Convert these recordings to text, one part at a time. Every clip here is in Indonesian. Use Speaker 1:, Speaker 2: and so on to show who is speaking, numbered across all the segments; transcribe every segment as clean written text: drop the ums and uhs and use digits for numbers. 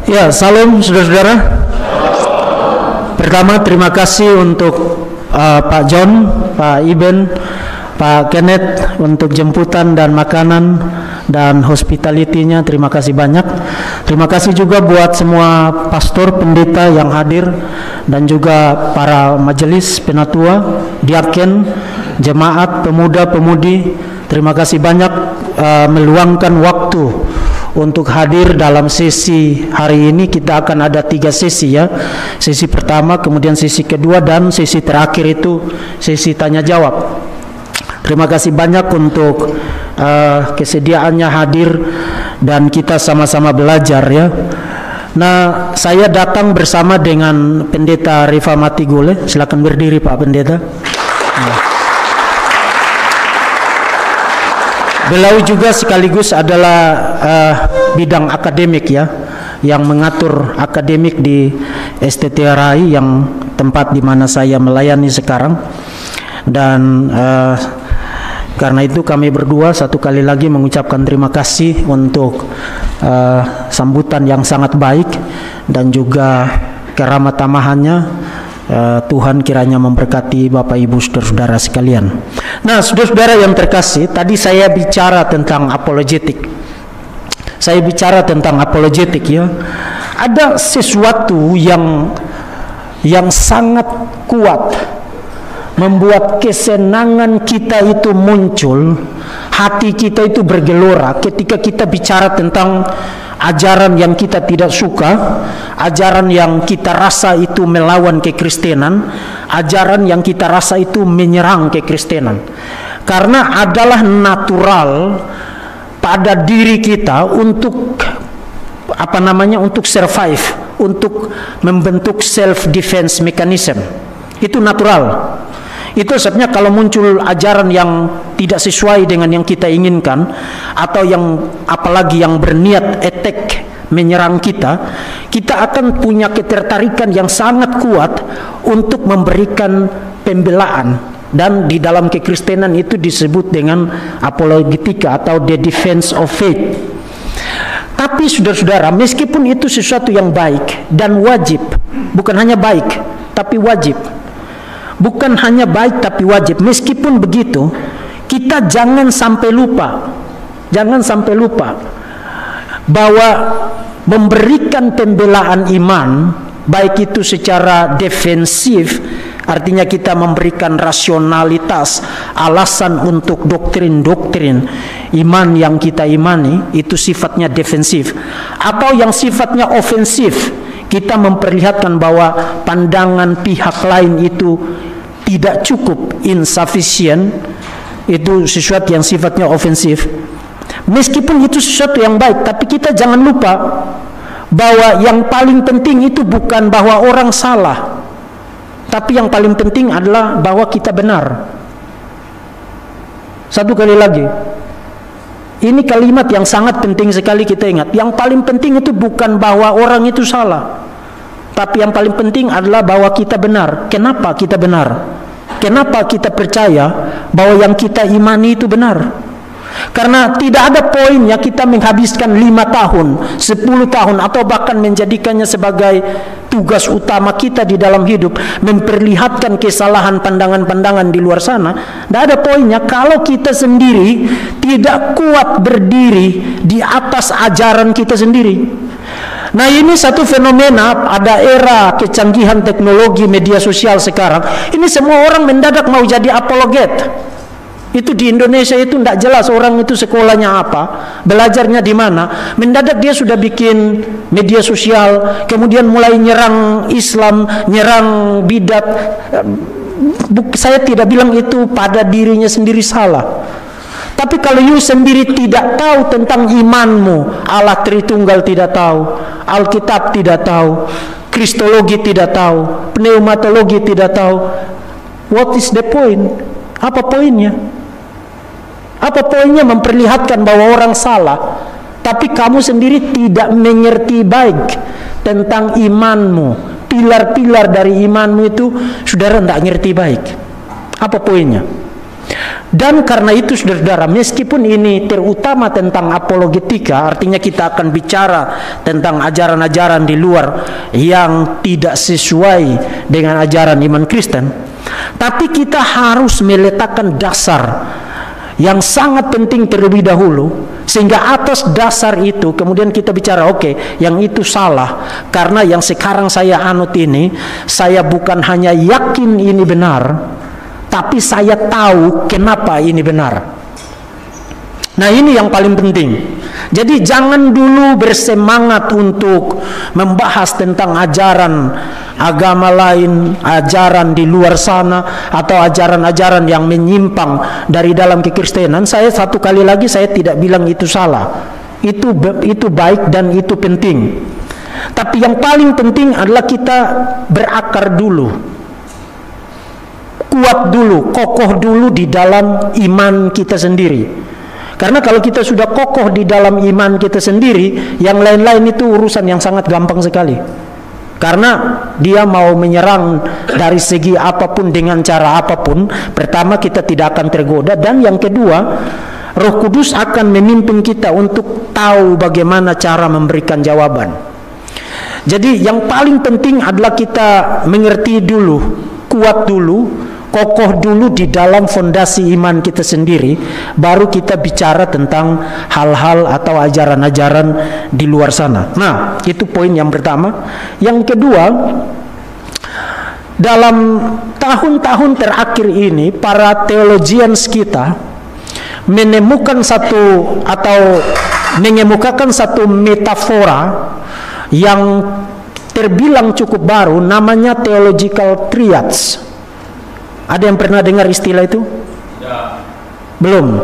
Speaker 1: Ya, salam saudara-saudara. Pertama, terima kasih untuk Pak John, Pak Iben, Pak Kenneth untuk jemputan dan makanan dan hospitality-nya. Terima kasih banyak. Terima kasih juga buat semua pastor, pendeta yang hadir dan juga para majelis penatua, diaken, jemaat, pemuda-pemudi. Terima kasih banyak meluangkan waktu untuk hadir dalam sesi hari ini. Kita akan ada 3 sesi ya. Sesi pertama, kemudian sesi kedua, dan sesi terakhir itu sesi tanya jawab. Terima kasih banyak untuk kesediaannya hadir dan kita sama-sama belajar ya. Nah, saya datang bersama dengan Pendeta Rifa Matigule. Silakan berdiri Pak Pendeta. Beliau juga sekaligus adalah bidang akademik ya, yang mengatur akademik di STTRI yang tempat di mana saya melayani sekarang. Dan karena itu kami berdua satu kali lagi mengucapkan terima kasih untuk sambutan yang sangat baik dan juga keramah tamahannya. Tuhan kiranya memberkati Bapak Ibu saudara-saudara sekalian. Nah, saudara-saudara yang terkasih, tadi saya bicara tentang apologetik. Saya bicara tentang apologetik ya. Ada sesuatu yang sangat kuat membuat kesenangan kita itu muncul, hati kita itu bergelora ketika kita bicara tentang ajaran yang kita tidak suka, ajaran yang kita rasa itu melawan kekristenan, ajaran yang kita rasa itu menyerang kekristenan. Karena adalah natural pada diri kita untuk untuk survive, untuk membentuk self defense mechanism. Itu natural. Itu sebabnya kalau muncul ajaran yang tidak sesuai dengan yang kita inginkan, atau yang apalagi yang berniat attack, menyerang kita, kita akan punya ketertarikan yang sangat kuat untuk memberikan pembelaan. Dan di dalam kekristenan itu disebut dengan apologetika atau the defense of faith. Tapi saudara-saudara, meskipun itu sesuatu yang baik dan wajib, bukan hanya baik tapi wajib. Bukan hanya baik tapi wajib. Meskipun begitu, kita jangan sampai lupa bahwa memberikan pembelaan iman, baik itu secara defensif, artinya kita memberikan rasionalitas, alasan untuk doktrin-doktrin iman yang kita imani, itu sifatnya defensif. Atau yang sifatnya ofensif, kita memperlihatkan bahwa pandangan pihak lain itu tidak cukup, insufficient. Itu sesuatu yang sifatnya ofensif. Meskipun itu sesuatu yang baik, tapi kita jangan lupa bahwa yang paling penting itu bukan bahwa orang salah, tapi yang paling penting adalah bahwa kita benar. Satu kali lagi, ini kalimat yang sangat penting sekali kita ingat. Yang paling penting itu bukan bahwa orang itu salah, tapi yang paling penting adalah bahwa kita benar. Kenapa kita benar? Kenapa kita percaya bahwa yang kita imani itu benar? Karena tidak ada poinnya kita menghabiskan 5 tahun, 10 tahun, atau bahkan menjadikannya sebagai tugas utama kita di dalam hidup, memperlihatkan kesalahan pandangan-pandangan di luar sana. Tidak ada poinnya kalau kita sendiri tidak kuat berdiri di atas ajaran kita sendiri. Nah, ini satu fenomena, ada era kecanggihan teknologi media sosial sekarang. Ini semua orang mendadak mau jadi apologet. Itu di Indonesia itu tidak jelas orang itu sekolahnya apa, belajarnya di mana. Mendadak dia sudah bikin media sosial, kemudian mulai nyerang Islam, nyerang bidat. Saya tidak bilang itu pada dirinya sendiri salah. Tapi kalau you sendiri tidak tahu tentang imanmu, Allah Tritunggal tidak tahu, Alkitab tidak tahu, Kristologi tidak tahu, pneumatologi tidak tahu, what is the point? Apa poinnya? Apa poinnya memperlihatkan bahwa orang salah, tapi kamu sendiri tidak mengerti baik tentang imanmu, pilar-pilar dari imanmu itu saudara tidak ngerti baik. Apa poinnya? Dan karena itu saudara, meskipun ini terutama tentang apologetika, artinya kita akan bicara tentang ajaran-ajaran di luar yang tidak sesuai dengan ajaran iman Kristen, tapi kita harus meletakkan dasar yang sangat penting terlebih dahulu, sehingga atas dasar itu kemudian kita bicara, oke, yang itu salah karena yang sekarang saya anut ini, saya bukan hanya yakin ini benar, tapi saya tahu kenapa ini benar. Nah, ini yang paling penting. Jadi jangan dulu bersemangat untuk membahas tentang ajaran agama lain, ajaran di luar sana, atau ajaran-ajaran yang menyimpang dari dalam kekristenan. Saya satu kali lagi, saya tidak bilang itu salah. Itu baik dan itu penting. Tapi yang paling penting adalah kita berakar dulu, kuat dulu, kokoh dulu di dalam iman kita sendiri. Karena kalau kita sudah kokoh di dalam iman kita sendiri, yang lain-lain itu urusan yang sangat gampang sekali. Karena dia mau menyerang dari segi apapun dengan cara apapun, pertama kita tidak akan tergoda, dan yang kedua, Roh Kudus akan memimpin kita untuk tahu bagaimana cara memberikan jawaban. Jadi yang paling penting adalah kita mengerti dulu, kuat dulu, kokoh dulu di dalam fondasi iman kita sendiri, baru kita bicara tentang hal-hal atau ajaran-ajaran di luar sana. Nah, itu poin yang pertama. Yang kedua, dalam tahun-tahun terakhir ini, para theologians kita menemukan mengemukakan satu metafora yang terbilang cukup baru, namanya theological triads. Ada yang pernah dengar istilah itu? Ya. Belum?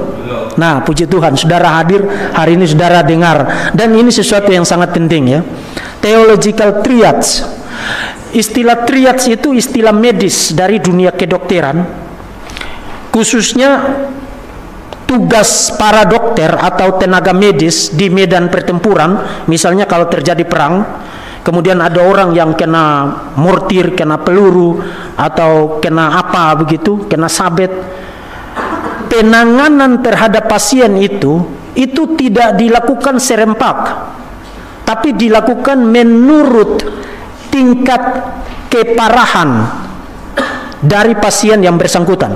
Speaker 1: Nah, puji Tuhan, saudara hadir hari ini, saudara dengar. Dan ini sesuatu yang sangat penting ya. Theological triads. Istilah triads itu istilah medis dari dunia kedokteran. Khususnya tugas para dokter atau tenaga medis di medan pertempuran. Misalnya kalau terjadi perang, kemudian ada orang yang kena mortir, kena peluru, atau kena apa begitu, kena sabet. Penanganan terhadap pasien itu tidak dilakukan serempak, tapi dilakukan menurut tingkat keparahan dari pasien yang bersangkutan.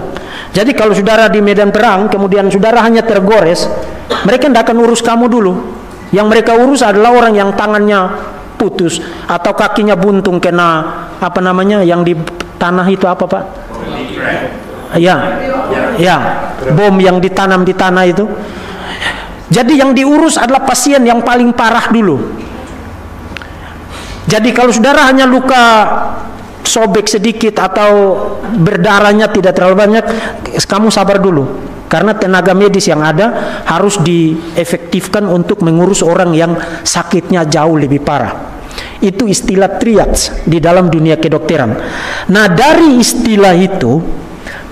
Speaker 1: Jadi kalau saudara di medan perang, kemudian saudara hanya tergores, mereka tidak akan urus kamu dulu. Yang mereka urus adalah orang yang tangannya putus atau kakinya buntung kena apa namanya yang di tanah itu apa Pak? Ya, bom yang ditanam di tanah itu. Jadi yang diurus adalah pasien yang paling parah dulu. Jadi kalau saudara hanya luka sobek sedikit atau berdarahnya tidak terlalu banyak, kamu sabar dulu. Karena tenaga medis yang ada harus diefektifkan untuk mengurus orang yang sakitnya jauh lebih parah. Itu istilah triads di dalam dunia kedokteran. Nah, dari istilah itu,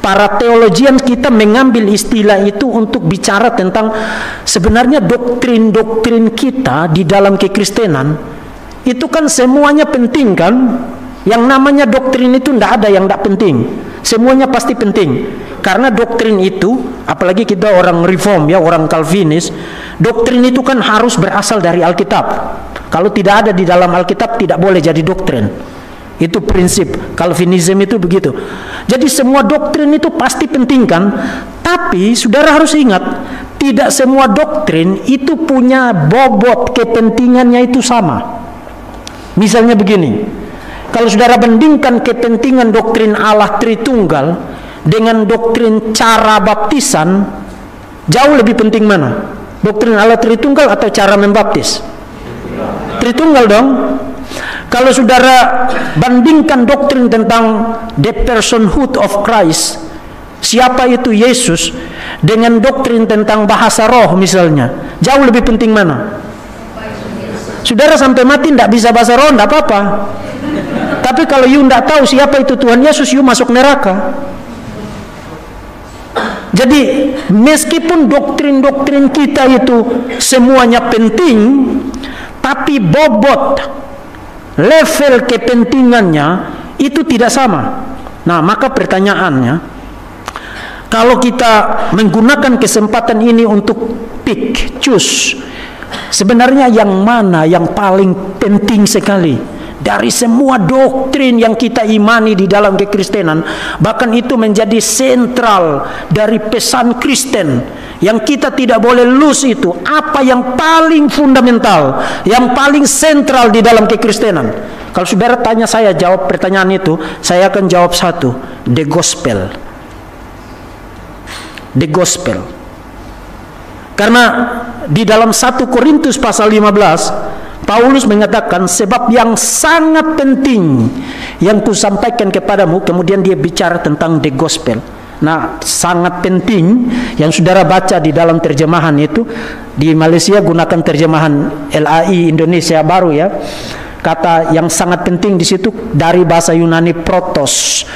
Speaker 1: para teologian kita mengambil istilah itu untuk bicara tentang sebenarnya doktrin-doktrin kita di dalam kekristenan. Itu kan semuanya penting kan? Yang namanya doktrin itu tidak ada yang tidak penting. Semuanya pasti penting. Karena doktrin itu, apalagi kita orang reform ya, orang Calvinis, doktrin itu kan harus berasal dari Alkitab. Kalau tidak ada di dalam Alkitab, tidak boleh jadi doktrin. Itu prinsip Calvinism itu begitu. Jadi semua doktrin itu pasti penting kan? Tapi saudara harus ingat, tidak semua doktrin itu punya bobot kepentingannya itu sama. Misalnya begini, kalau saudara bandingkan kepentingan doktrin Allah Tritunggal dengan doktrin cara baptisan, jauh lebih penting mana? Doktrin Allah Tritunggal atau cara membaptis? Tritunggal dong. Kalau saudara bandingkan doktrin tentang the personhood of Christ, siapa itu Yesus, dengan doktrin tentang bahasa roh misalnya, jauh lebih penting mana? Saudara sampai mati tidak bisa bahasa roh, tidak apa-apa. Tapi kalau you tidak tahu siapa itu Tuhan Yesus, you masuk neraka. Jadi meskipun doktrin-doktrin kita itu semuanya penting, tapi bobot level kepentingannya itu tidak sama. Nah, maka pertanyaannya, kalau kita menggunakan kesempatan ini untuk choose, sebenarnya yang mana yang paling penting sekali dari semua doktrin yang kita imani di dalam kekristenan, bahkan itu menjadi sentral dari pesan Kristen yang kita tidak boleh lose. Itu apa yang paling fundamental, yang paling sentral di dalam kekristenan. Kalau saudara tanya saya jawab pertanyaan itu, saya akan jawab satu: the gospel. The gospel. Karena di dalam 1 Korintus pasal 15, Paulus mengatakan, sebab yang sangat penting yang kusampaikan kepadamu, kemudian dia bicara tentang the gospel. Nah, sangat penting yang saudara baca di dalam terjemahan itu, di Malaysia gunakan terjemahan LAI Indonesia baru ya. Kata yang sangat penting di situ dari bahasa Yunani protos,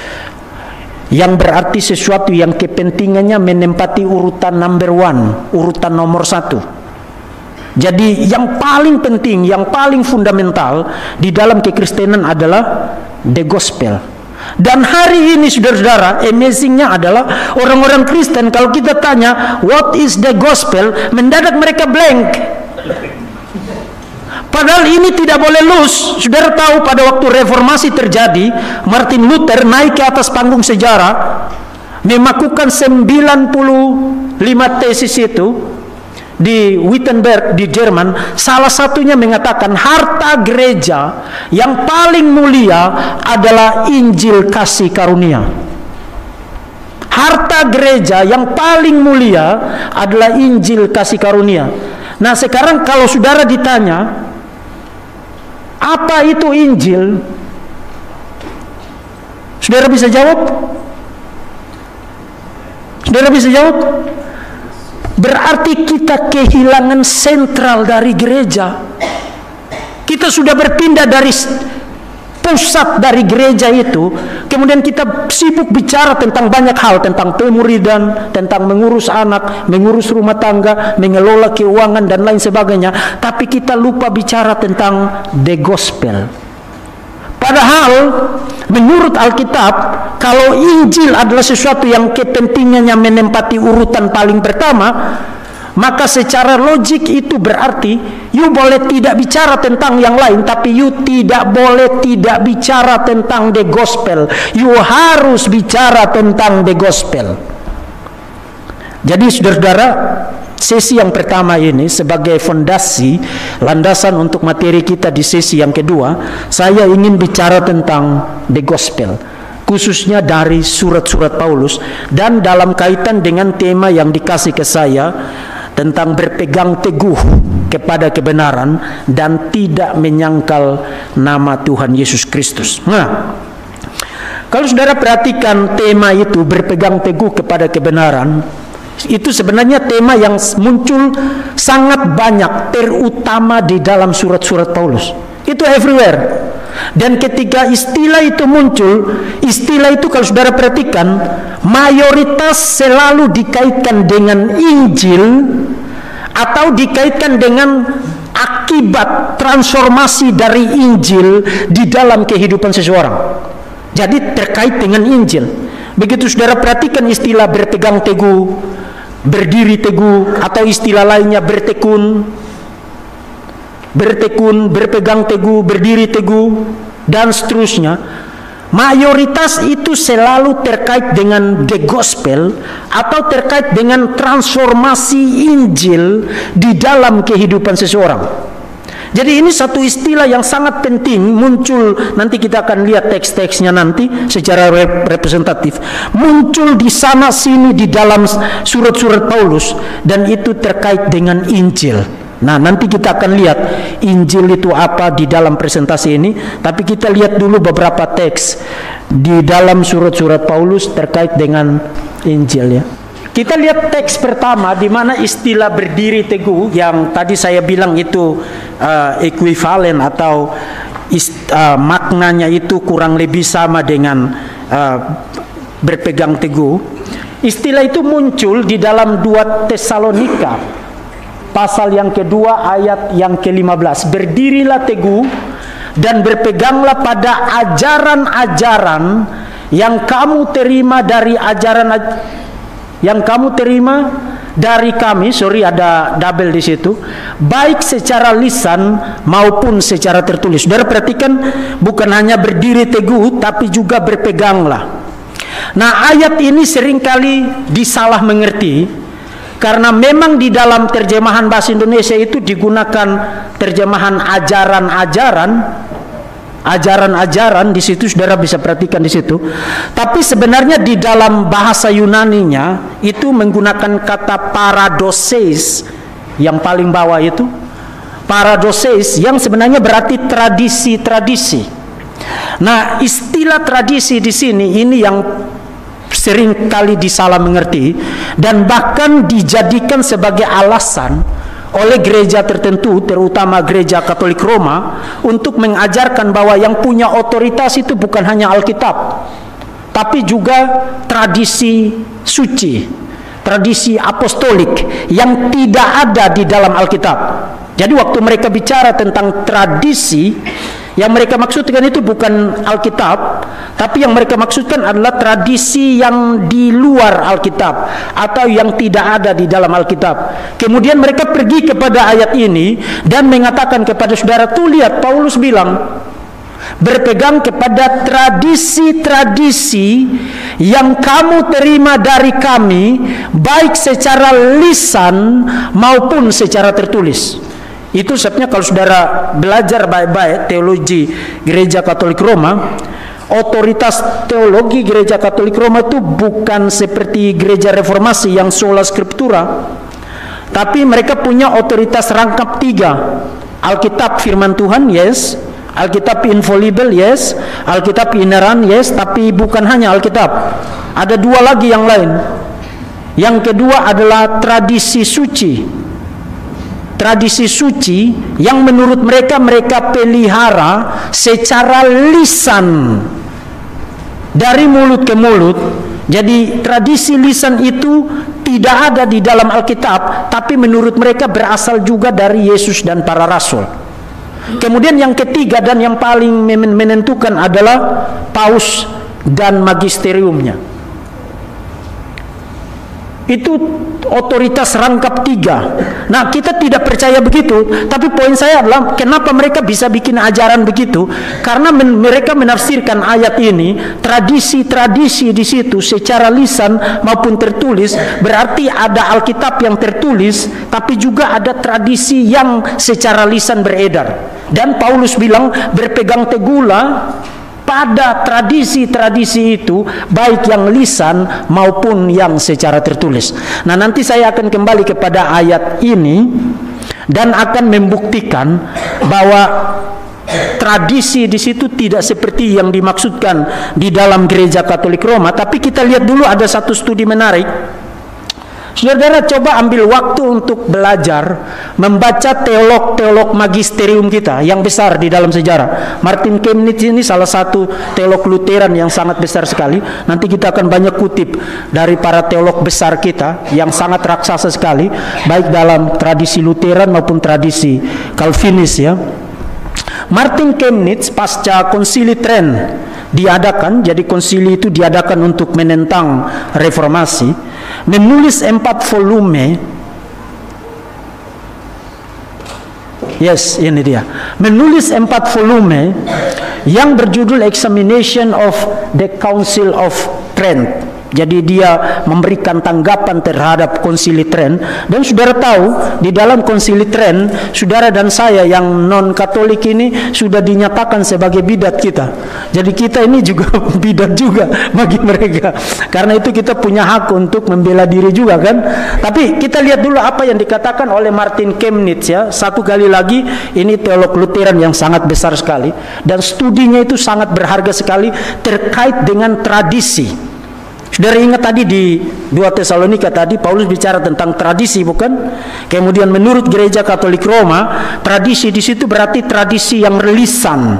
Speaker 1: yang berarti sesuatu yang kepentingannya menempati urutan number one, urutan nomor 1. Jadi yang paling penting, yang paling fundamental di dalam kekristenan adalah the gospel. Dan hari ini saudara-saudara, amazingnya adalah orang-orang Kristen kalau kita tanya what is the gospel, mendadak mereka blank. Padahal ini tidak boleh lose. Saudara tahu pada waktu reformasi terjadi, Martin Luther naik ke atas panggung sejarah, memakukan 95 tesis itu di Wittenberg di Jerman. Salah satunya mengatakan harta gereja yang paling mulia adalah Injil kasih karunia. Harta gereja yang paling mulia adalah Injil kasih karunia. Nah, sekarang kalau saudara ditanya apa itu Injil, saudara bisa jawab? Saudara bisa jawab? Berarti kita kehilangan sentral dari gereja. Kita sudah berpindah dari pusat dari gereja itu, kemudian kita sibuk bicara tentang banyak hal, tentang pemuridan, tentang mengurus anak, mengurus rumah tangga, mengelola keuangan dan lain sebagainya, tapi kita lupa bicara tentang the gospel. Padahal menurut Alkitab, kalau Injil adalah sesuatu yang kepentingannya menempati urutan paling pertama, maka secara logik itu berarti you boleh tidak bicara tentang yang lain, tapi you tidak boleh tidak bicara tentang the gospel. You harus bicara tentang the gospel. Jadi saudara-saudara, sesi yang pertama ini sebagai fondasi, landasan untuk materi kita di sesi yang kedua, saya ingin bicara tentang the gospel, khususnya dari surat-surat Paulus, dan dalam kaitan dengan tema yang dikasih ke saya tentang berpegang teguh kepada kebenaran dan tidak menyangkal nama Tuhan Yesus Kristus. Nah, kalau saudara perhatikan tema itu, berpegang teguh kepada kebenaran, itu sebenarnya tema yang muncul sangat banyak, terutama di dalam surat-surat Paulus. Itu everywhere. Dan ketika istilah itu muncul, istilah itu kalau saudara perhatikan, mayoritas selalu dikaitkan dengan Injil atau dikaitkan dengan akibat transformasi dari Injil di dalam kehidupan seseorang. Jadi terkait dengan Injil. Begitu saudara perhatikan istilah berpegang teguh, berdiri teguh, atau istilah lainnya bertekun, berpegang teguh, berdiri teguh, dan seterusnya, mayoritas itu selalu terkait dengan the gospel atau terkait dengan transformasi Injil di dalam kehidupan seseorang. Jadi ini satu istilah yang sangat penting, muncul, nanti kita akan lihat teks-teksnya nanti secara representatif, muncul di sana sini di dalam surat-surat Paulus, dan itu terkait dengan Injil. Nah, nanti kita akan lihat Injil itu apa di dalam presentasi ini, tapi kita lihat dulu beberapa teks di dalam surat-surat Paulus terkait dengan Injil ya. Kita lihat teks pertama di mana istilah berdiri teguh yang tadi saya bilang itu ekuivalen atau maknanya itu kurang lebih sama dengan berpegang teguh. Istilah itu muncul di dalam 2 Tesalonika pasal yang kedua ayat yang ke-15. Berdirilah teguh dan berpeganglah pada ajaran-ajaran yang kamu terima dari yang kamu terima dari kami, ada double di situ, baik secara lisan maupun secara tertulis. Saudara perhatikan, bukan hanya berdiri teguh, tapi juga berpeganglah. Nah, ayat ini seringkali disalah mengerti, karena memang di dalam terjemahan bahasa Indonesia itu digunakan terjemahan ajaran di situ, saudara bisa perhatikan di situ. Tapi sebenarnya di dalam bahasa Yunaninya itu menggunakan kata paradoses, yang paling bawah itu paradoses, yang sebenarnya berarti tradisi. Nah, istilah tradisi di sini ini yang sering kali disalah mengerti dan bahkan dijadikan sebagai alasan oleh gereja tertentu, terutama gereja Katolik Roma, untuk mengajarkan bahwa yang punya otoritas itu bukan hanya Alkitab, tapi juga tradisi suci, tradisi apostolik yang tidak ada di dalam Alkitab. Jadi waktu mereka bicara tentang tradisi, yang mereka maksudkan itu bukan Alkitab, tapi yang mereka maksudkan adalah tradisi yang di luar Alkitab atau yang tidak ada di dalam Alkitab. Kemudian mereka pergi kepada ayat ini dan mengatakan kepada saudara, tuh lihat, Paulus bilang berpegang kepada tradisi-tradisi yang kamu terima dari kami, baik secara lisan maupun secara tertulis. Itu sebabnya kalau saudara belajar baik-baik teologi gereja Katolik Roma, otoritas teologi gereja Katolik Roma itu bukan seperti gereja reformasi yang sola scriptura, tapi mereka punya otoritas rangkap 3. Alkitab firman Tuhan, yes. Alkitab infallible, yes. Alkitab ineran, yes. Tapi bukan hanya Alkitab, ada 2 lagi yang lain. Yang kedua adalah tradisi suci. Tradisi suci yang menurut mereka pelihara secara lisan, dari mulut ke mulut. Jadi tradisi lisan itu tidak ada di dalam Alkitab, tapi menurut mereka berasal juga dari Yesus dan para rasul. Kemudian yang ketiga dan yang paling menentukan adalah paus dan magisteriumnya. Itu otoritas rangkap 3. Nah, kita tidak percaya begitu. Tapi poin saya adalah kenapa mereka bisa bikin ajaran begitu? Karena mereka menafsirkan ayat ini, tradisi-tradisi di situ secara lisan maupun tertulis, berarti ada Alkitab yang tertulis, tapi juga ada tradisi yang secara lisan beredar. Dan Paulus bilang berpegang teguhlah pada tradisi-tradisi itu, baik yang lisan maupun yang secara tertulis. Nah, nanti saya akan kembali kepada ayat ini dan akan membuktikan bahwa tradisi di situ tidak seperti yang dimaksudkan di dalam gereja Katolik Roma. Tapi kita lihat dulu, ada satu studi menarik. Saudara coba ambil waktu untuk belajar membaca teolog-teolog magisterium kita yang besar di dalam sejarah. Martin Chemnitz ini salah satu teolog Lutheran yang sangat besar sekali. Nanti kita akan banyak kutip dari para teolog besar kita yang sangat raksasa sekali, baik dalam tradisi Lutheran maupun tradisi Calvinis, ya. Martin Chemnitz pasca konsili Trent diadakan, jadi konsili itu diadakan untuk menentang reformasi, menulis 4 volume. Yes, ini dia. Menulis 4 volume yang berjudul Examination of the Council of Trent. Jadi dia memberikan tanggapan terhadap konsili Trent. Dan saudara tahu, di dalam konsili Trent, saudara dan saya yang non-Katolik ini sudah dinyatakan sebagai bidat kita. Jadi kita ini juga bidat juga bagi mereka. Karena itu kita punya hak untuk membela diri juga, kan. Tapi kita lihat dulu apa yang dikatakan oleh Martin Chemnitz, ya. Satu kali lagi, ini teolog Lutheran yang sangat besar sekali, dan studinya itu sangat berharga sekali terkait dengan tradisi. Saudara ingat tadi di 2 Tesalonika tadi Paulus bicara tentang tradisi, bukan? Kemudian menurut gereja Katolik Roma, tradisi di situ berarti tradisi yang lisan.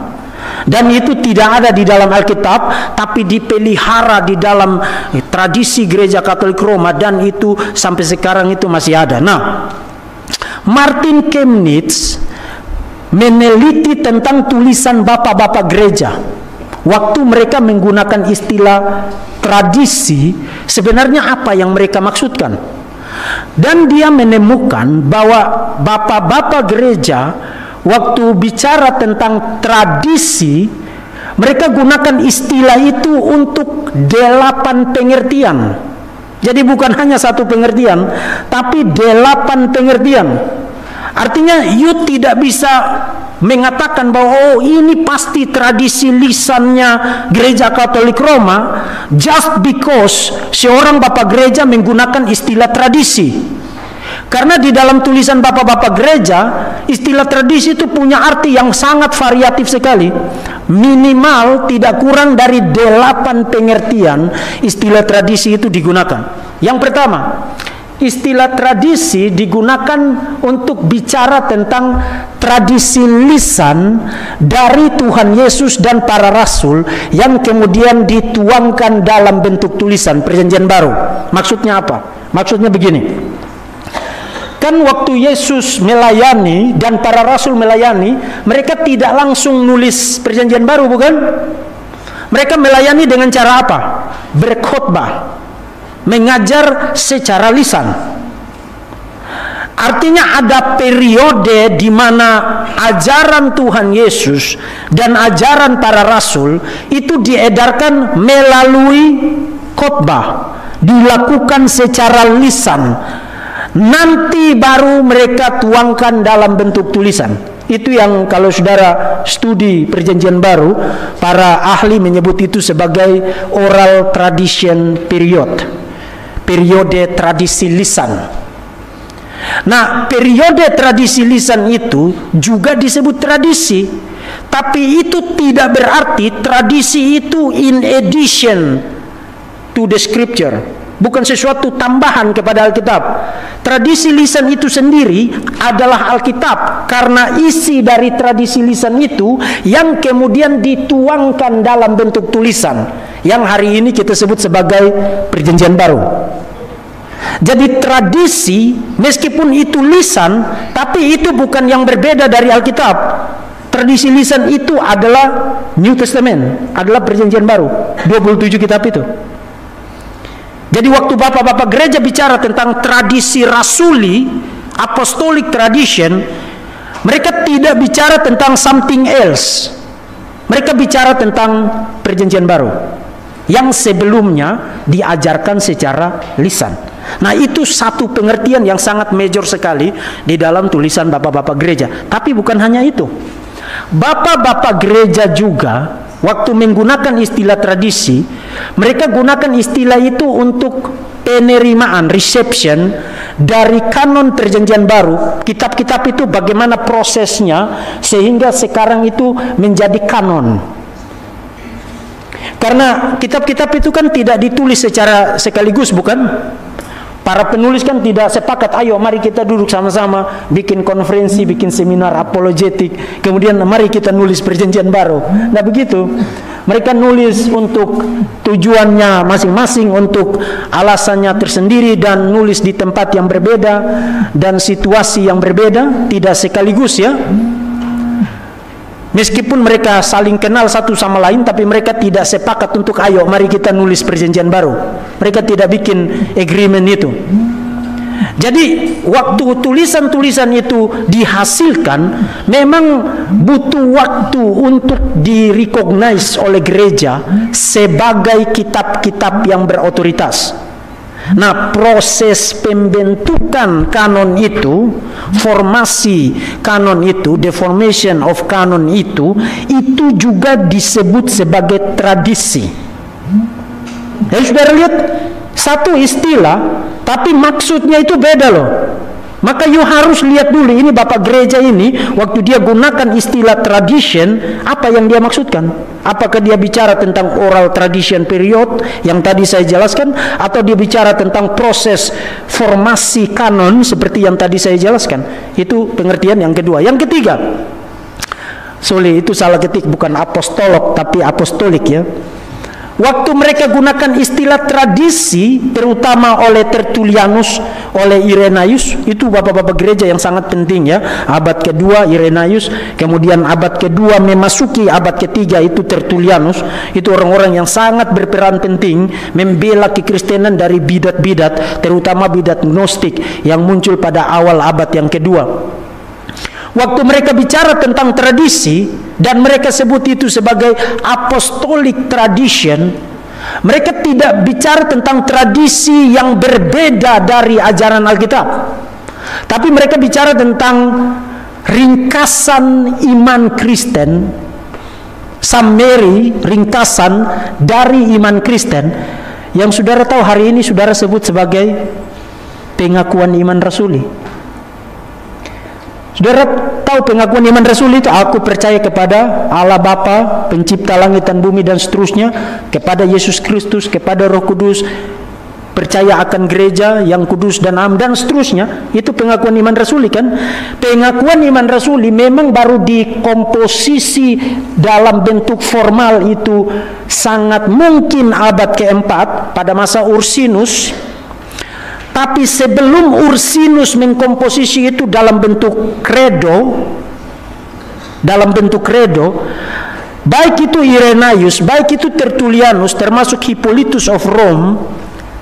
Speaker 1: Dan itu tidak ada di dalam Alkitab, tapi dipelihara di dalam tradisi gereja Katolik Roma, dan itu sampai sekarang itu masih ada. Nah, Martin Chemnitz meneliti tentang tulisan bapak-bapak gereja. waktu mereka menggunakan istilah tradisi, sebenarnya apa yang mereka maksudkan. Dan dia menemukan bahwa bapak-bapak gereja waktu bicara tentang tradisi, mereka gunakan istilah itu untuk 8 pengertian. Jadi bukan hanya satu pengertian, tapi 8 pengertian. Artinya you tidak bisa mengatakan bahwa ini pasti tradisi lisannya gereja Katolik Roma just because seorang bapak gereja menggunakan istilah tradisi. Karena di dalam tulisan bapak-bapak gereja, istilah tradisi itu punya arti yang sangat variatif sekali. Minimal tidak kurang dari 8 pengertian istilah tradisi itu digunakan. Yang pertama, istilah tradisi digunakan untuk bicara tentang tradisi lisan dari Tuhan Yesus dan para rasul yang kemudian dituangkan dalam bentuk tulisan Perjanjian Baru. Maksudnya apa? Maksudnya begini. Kan waktu Yesus melayani dan para rasul melayani, mereka tidak langsung nulis Perjanjian Baru, bukan? Mereka melayani dengan cara apa? Berkhotbah, mengajar secara lisan. Artinya ada periode di mana ajaran Tuhan Yesus dan ajaran para rasul itu diedarkan melalui khotbah, dilakukan secara lisan. Nanti baru mereka tuangkan dalam bentuk tulisan. Itu yang kalau saudara studi Perjanjian Baru, para ahli menyebut itu sebagai oral tradition period, periode tradisi lisan. Nah, periode tradisi lisan itu juga disebut tradisi, tapi itu tidak berarti tradisi itu in addition to the scripture, bukan sesuatu tambahan kepada Alkitab. Tradisi lisan itu sendiri adalah Alkitab, karena isi dari tradisi lisan itu yang kemudian dituangkan dalam bentuk tulisan, yang hari ini kita sebut sebagai Perjanjian Baru. Jadi tradisi meskipun itu lisan, tapi itu bukan yang berbeda dari Alkitab. Tradisi lisan itu adalah New Testament, adalah Perjanjian Baru, 27 kitab itu. Jadi waktu bapak-bapak gereja bicara tentang tradisi rasuli, apostolic tradition, mereka tidak bicara tentang something else. Mereka bicara tentang Perjanjian Baru yang sebelumnya diajarkan secara lisan. Nah, itu satu pengertian yang sangat major sekali di dalam tulisan bapak-bapak gereja. Tapi bukan hanya itu. Bapak-bapak gereja juga waktu menggunakan istilah tradisi, mereka gunakan istilah itu untuk penerimaan, reception dari kanon Perjanjian Baru. Kitab-kitab itu bagaimana prosesnya sehingga sekarang itu menjadi kanon. Karena kitab-kitab itu kan tidak ditulis secara sekaligus, bukan? Para penulis kan tidak sepakat, ayo mari kita duduk sama-sama bikin konferensi, bikin seminar apologetik, kemudian mari kita nulis Perjanjian Baru. Nah begitu. Mereka nulis untuk tujuannya masing-masing, untuk alasannya tersendiri, dan nulis di tempat yang berbeda dan situasi yang berbeda, tidak sekaligus ya. Meskipun mereka saling kenal satu sama lain, tapi mereka tidak sepakat untuk ayo mari kita nulis Perjanjian Baru. Mereka tidak bikin agreement itu. Jadi waktu tulisan-tulisan itu dihasilkan, memang butuh waktu untuk direcognize oleh gereja sebagai kitab-kitab yang berotoritas. Nah, proses pembentukan kanon itu, formasi kanon itu, the formation of kanon itu juga disebut sebagai tradisi. Jadi saudara lihat, satu istilah, tapi maksudnya itu beda loh. Maka you harus lihat dulu, ini bapak gereja ini, waktu dia gunakan istilah tradition, apa yang dia maksudkan? Apakah dia bicara tentang oral tradition period yang tadi saya jelaskan, atau dia bicara tentang proses formasi kanon seperti yang tadi saya jelaskan? Itu pengertian yang kedua. Yang ketiga, sorry, itu salah ketik, bukan apostolog tapi apostolik ya. Waktu mereka gunakan istilah tradisi, terutama oleh Tertullianus, oleh Irenaeus, itu bapak-bapak gereja yang sangat penting ya. Abad kedua Irenaeus, kemudian abad kedua memasuki abad ketiga itu Tertullianus. Itu orang-orang yang sangat berperan penting membela kekristenan dari bidat-bidat, terutama bidat Gnostik yang muncul pada awal abad yang kedua. Waktu mereka bicara tentang tradisi dan mereka sebut itu sebagai apostolic tradition, mereka tidak bicara tentang tradisi yang berbeda dari ajaran Alkitab, tapi mereka bicara tentang ringkasan iman Kristen, summary, ringkasan dari iman Kristen yang saudara tahu hari ini saudara sebut sebagai pengakuan iman rasuli. Saudara tahu pengakuan iman rasuli itu, aku percaya kepada Allah Bapa, pencipta langit dan bumi dan seterusnya, kepada Yesus Kristus, kepada Roh Kudus, percaya akan gereja yang kudus dan am dan seterusnya. Itu pengakuan iman rasuli kan. Pengakuan iman rasuli memang baru dikomposisi dalam bentuk formal itu sangat mungkin abad keempat pada masa Ursinus. Tapi sebelum Ursinus mengkomposisi itu dalam bentuk kredo, baik itu Irenaeus, baik itu Tertullianus, termasuk Hippolytus of Rome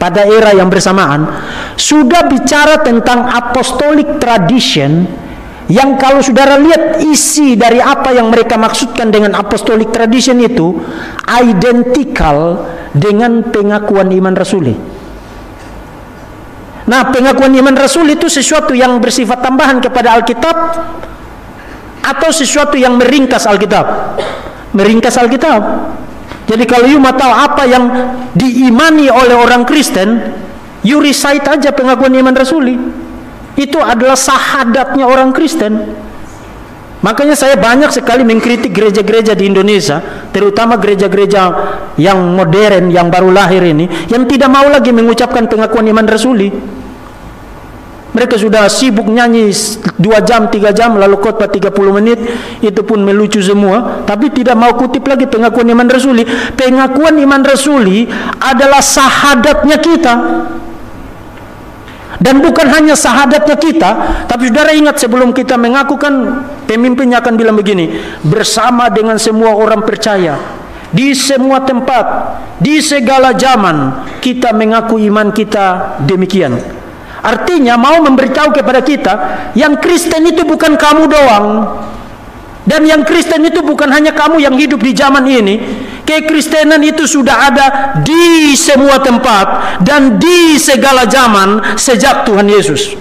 Speaker 1: pada era yang bersamaan, sudah bicara tentang apostolic tradition, yang kalau saudara lihat isi dari apa yang mereka maksudkan dengan apostolic tradition itu identikal dengan pengakuan iman rasuli. Nah, pengakuan iman rasul itu sesuatu yang bersifat tambahan kepada Alkitab atau sesuatu yang meringkas Alkitab? Meringkas Alkitab. Jadi kalau you mau tahu apa yang diimani oleh orang Kristen, you recite aja pengakuan iman rasuli. Itu adalah sahadatnya orang Kristen. Makanya saya banyak sekali mengkritik gereja-gereja di Indonesia, terutama gereja-gereja yang modern, yang baru lahir ini, yang tidak mau lagi mengucapkan pengakuan iman rasuli. Mereka sudah sibuk nyanyi 2 jam, 3 jam, lalu khotbah 30 menit, itu pun melucu semua, tapi tidak mau kutip lagi pengakuan iman rasuli. Pengakuan iman rasuli adalah sahadatnya kita. Dan bukan hanya sahadatnya kita, tapi saudara ingat sebelum kita mengaku kan pemimpinnya akan bilang begini, bersama dengan semua orang percaya, di semua tempat, di segala zaman, kita mengaku iman kita demikian. Artinya mau memberitahu kepada kita, yang Kristen itu bukan kamu doang. Dan yang Kristen itu bukan hanya kamu yang hidup di zaman ini. Kekristenan itu sudah ada di semua tempat dan di segala zaman sejak Tuhan Yesus.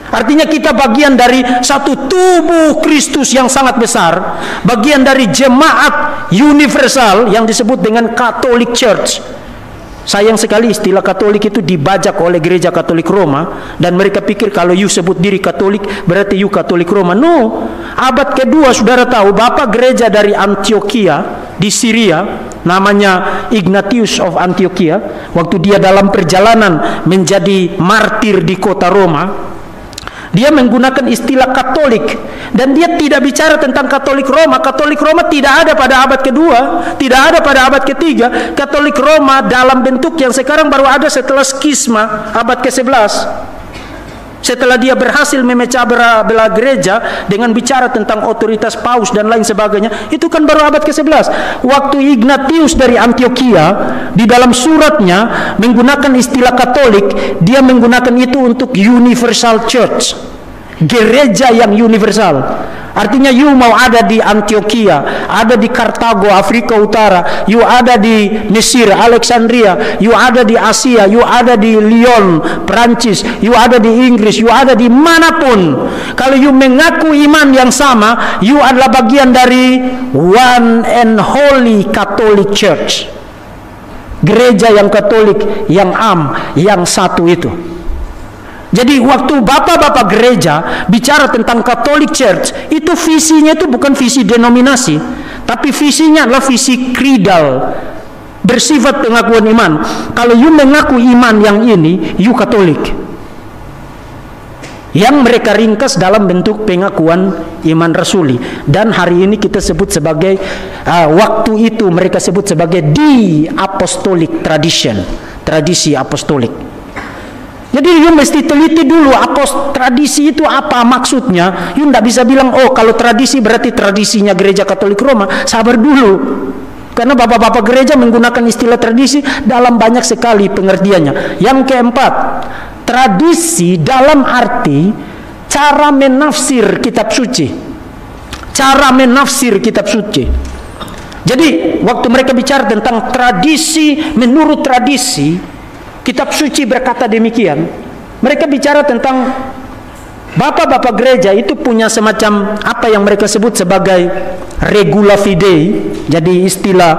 Speaker 1: Artinya kita bagian dari satu tubuh Kristus yang sangat besar, bagian dari jemaat universal yang disebut dengan Catholic Church. Sayang sekali istilah Katolik itu dibajak oleh gereja Katolik Roma, dan mereka pikir kalau you sebut diri Katolik berarti you Katolik Roma. No, abad kedua saudara tahu bapak gereja dari Antioquia di Syria, namanya Ignatius of Antioquia, waktu dia dalam perjalanan menjadi martir di kota Roma, dia menggunakan istilah Katolik, dan dia tidak bicara tentang Katolik Roma. Katolik Roma tidak ada pada abad kedua, tidak ada pada abad ketiga. Katolik Roma dalam bentuk yang sekarang baru ada setelah skisma abad ke-11. Setelah dia berhasil memecah belah gereja dengan bicara tentang otoritas paus dan lain sebagainya, itu kan baru abad ke-11. Waktu Ignatius dari Antioquia di dalam suratnya menggunakan istilah Katolik, dia menggunakan itu untuk universal church, gereja yang universal. Artinya you mau ada di Antioquia, ada di Kartago, Afrika Utara, you ada di Mesir, Alexandria, you ada di Asia, you ada di Lyon, Prancis, you ada di Inggris, you ada di manapun. Kalau you mengaku iman yang sama, you adalah bagian dari one and holy Catholic Church. Gereja yang Katolik, yang yang satu itu. Jadi waktu bapak-bapak gereja bicara tentang Catholic Church, itu visinya itu bukan visi denominasi, tapi visinya adalah visi creedal, bersifat pengakuan iman. Kalau you mengaku iman yang ini, you Katolik. yang mereka ringkas dalam bentuk pengakuan iman rasuli, dan hari ini kita sebut sebagai waktu itu mereka sebut sebagai the apostolic tradition, tradisi apostolik. Jadi you mesti teliti dulu tradisi itu apa maksudnya. You tidak bisa bilang oh kalau tradisi berarti tradisinya gereja Katolik Roma. Sabar dulu, karena bapak-bapak gereja menggunakan istilah tradisi dalam banyak sekali pengertiannya. Yang keempat, tradisi dalam arti cara menafsir kitab suci. Cara menafsir kitab suci. Jadi waktu mereka bicara tentang tradisi, menurut tradisi kitab suci berkata demikian, mereka bicara tentang bapak-bapak gereja itu punya semacam apa yang mereka sebut sebagai regula fidei. Jadi istilah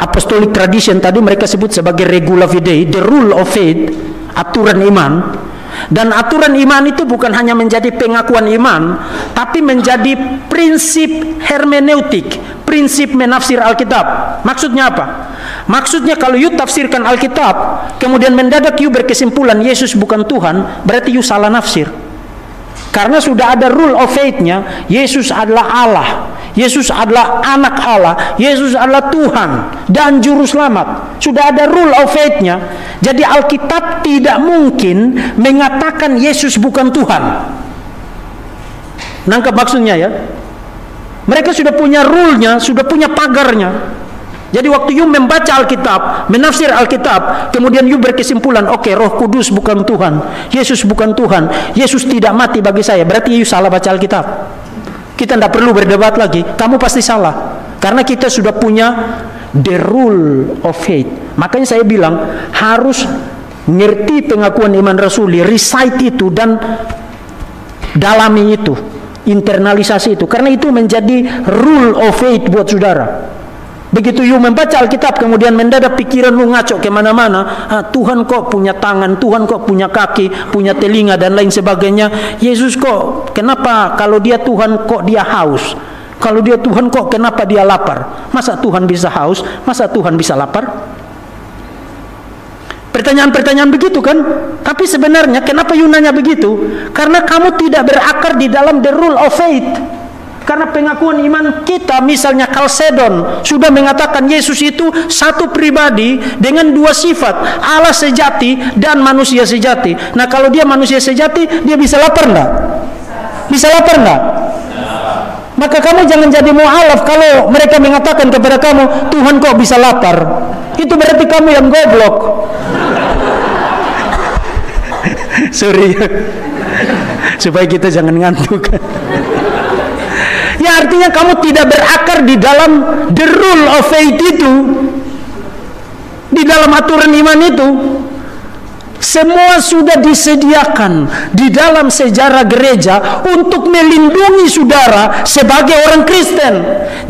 Speaker 1: apostolic tradition tadi mereka sebut sebagai regula fidei, the rule of faith, aturan iman. Dan aturan iman itu bukan hanya menjadi pengakuan iman, tapi menjadi prinsip hermeneutik, prinsip menafsir Alkitab. Maksudnya apa? Maksudnya kalau you tafsirkan Alkitab, kemudian mendadak you berkesimpulan Yesus bukan Tuhan, berarti you salah nafsir. Karena sudah ada rule of faith-nya, Yesus adalah Allah, Yesus adalah anak Allah, Yesus adalah Tuhan dan juru selamat. Sudah ada rule of faith-nya. Jadi Alkitab tidak mungkin mengatakan Yesus bukan Tuhan. Nangkap maksudnya ya? Mereka sudah punya rule-nya, sudah punya pagarnya. Jadi waktu you membaca Alkitab, menafsir Alkitab, kemudian you berkesimpulan, oke, Roh Kudus bukan Tuhan, Yesus bukan Tuhan, Yesus tidak mati bagi saya, berarti you salah baca Alkitab. Kita tidak perlu berdebat lagi, kamu pasti salah. Karena kita sudah punya the rule of faith. Makanya saya bilang harus ngerti pengakuan iman rasuli, recite itu dan dalami itu, internalisasi itu, karena itu menjadi rule of faith buat saudara. Begitu you membaca Alkitab, kemudian mendadak pikiran lu ngaco kemana-mana, Tuhan kok punya tangan, Tuhan kok punya kaki, punya telinga dan lain sebagainya. Yesus kok, kenapa kalau dia Tuhan kok dia haus? Kalau dia Tuhan kok kenapa dia lapar? Masa Tuhan bisa haus? Masa Tuhan bisa lapar? Pertanyaan-pertanyaan begitu kan? Tapi sebenarnya kenapa you nanya begitu? Karena kamu tidak berakar di dalam the rule of faith. Karena pengakuan iman kita, misalnya Chalcedon sudah mengatakan Yesus itu satu pribadi dengan dua sifat, Allah sejati dan manusia sejati. Nah kalau dia manusia sejati, dia bisa lapar enggak? Bisa lapar enggak? Maka kamu jangan jadi mu'alaf kalau mereka mengatakan kepada kamu, Tuhan kok bisa lapar. Itu berarti kamu yang goblok. Sorry, supaya kita jangan ngantuk. Ya artinya kamu tidak berakar di dalam the rule of faith itu, di dalam aturan iman itu. Semua sudah disediakan di dalam sejarah gereja untuk melindungi saudara sebagai orang Kristen.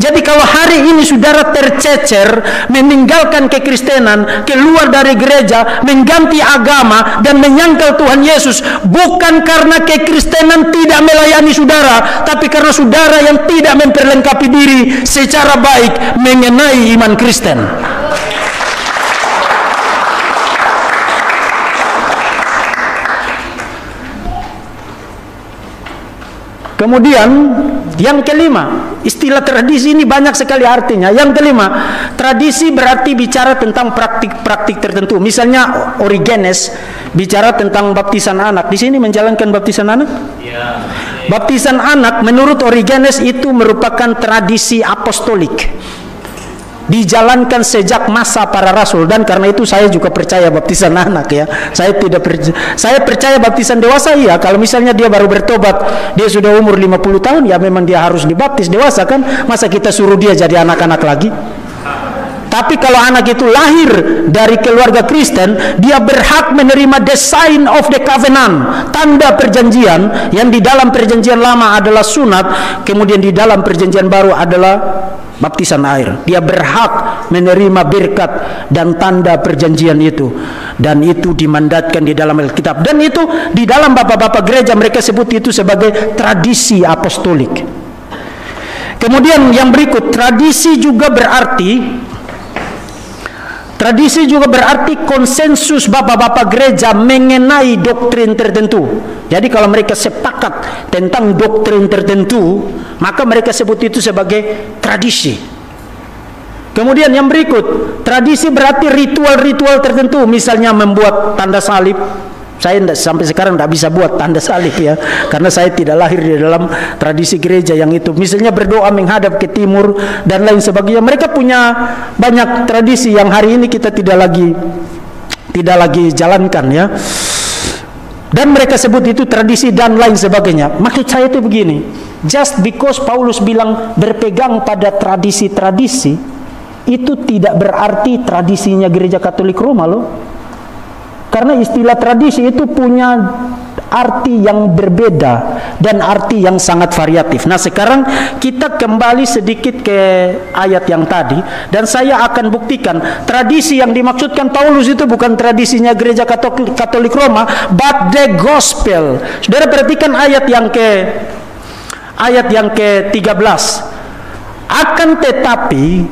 Speaker 1: Jadi kalau hari ini saudara tercecer, meninggalkan kekristenan, keluar dari gereja, mengganti agama dan menyangkal Tuhan Yesus, bukan karena kekristenan tidak melayani saudara, tapi karena saudara yang tidak memperlengkapi diri secara baik mengenai iman Kristen. Kemudian yang kelima, istilah tradisi ini banyak sekali artinya. Yang kelima, tradisi berarti bicara tentang praktik-praktik tertentu. Misalnya Origenes bicara tentang baptisan anak. Di sini menjalankan baptisan anak? Ya. Baptisan anak menurut Origenes itu merupakan tradisi apostolik, dijalankan sejak masa para rasul, dan karena itu saya juga percaya baptisan anak ya. Saya percaya baptisan dewasa iya. Kalau misalnya dia baru bertobat, dia sudah umur 50 tahun, ya memang dia harus dibaptis dewasa kan. Masa kita suruh dia jadi anak-anak lagi? Tapi kalau anak itu lahir dari keluarga Kristen, dia berhak menerima the sign of the covenant, tanda perjanjian, yang di dalam perjanjian lama adalah sunat, kemudian di dalam perjanjian baru adalah baptisan air. Dia berhak menerima berkat dan tanda perjanjian itu, dan itu dimandatkan di dalam Alkitab, dan itu di dalam bapak-bapak gereja mereka sebut itu sebagai tradisi apostolik. Kemudian yang berikut, tradisi juga berarti Tradisi juga berarti konsensus bapak-bapak gereja mengenai doktrin tertentu. Jadi kalau mereka sepakat tentang doktrin tertentu, maka mereka sebut itu sebagai tradisi. Kemudian yang berikut, tradisi berarti ritual-ritual tertentu, misalnya membuat tanda salib. Saya sampai sekarang tidak bisa buat tanda salib ya, karena saya tidak lahir di dalam tradisi gereja yang itu. Misalnya berdoa menghadap ke timur dan lain sebagainya. Mereka punya banyak tradisi yang hari ini kita tidak lagi jalankan ya. Dan mereka sebut itu tradisi dan lain sebagainya. Maksud saya itu begini, just because Paulus bilang berpegang pada tradisi-tradisi, itu tidak berarti tradisinya gereja Katolik Roma loh. Karena istilah tradisi itu punya arti yang berbeda dan arti yang sangat variatif. Nah, sekarang kita kembali sedikit ke ayat yang tadi, dan saya akan buktikan tradisi yang dimaksudkan Paulus itu bukan tradisinya gereja Katolik Roma, but the gospel. Saudara perhatikan ayat yang ke-13. Akan tetapi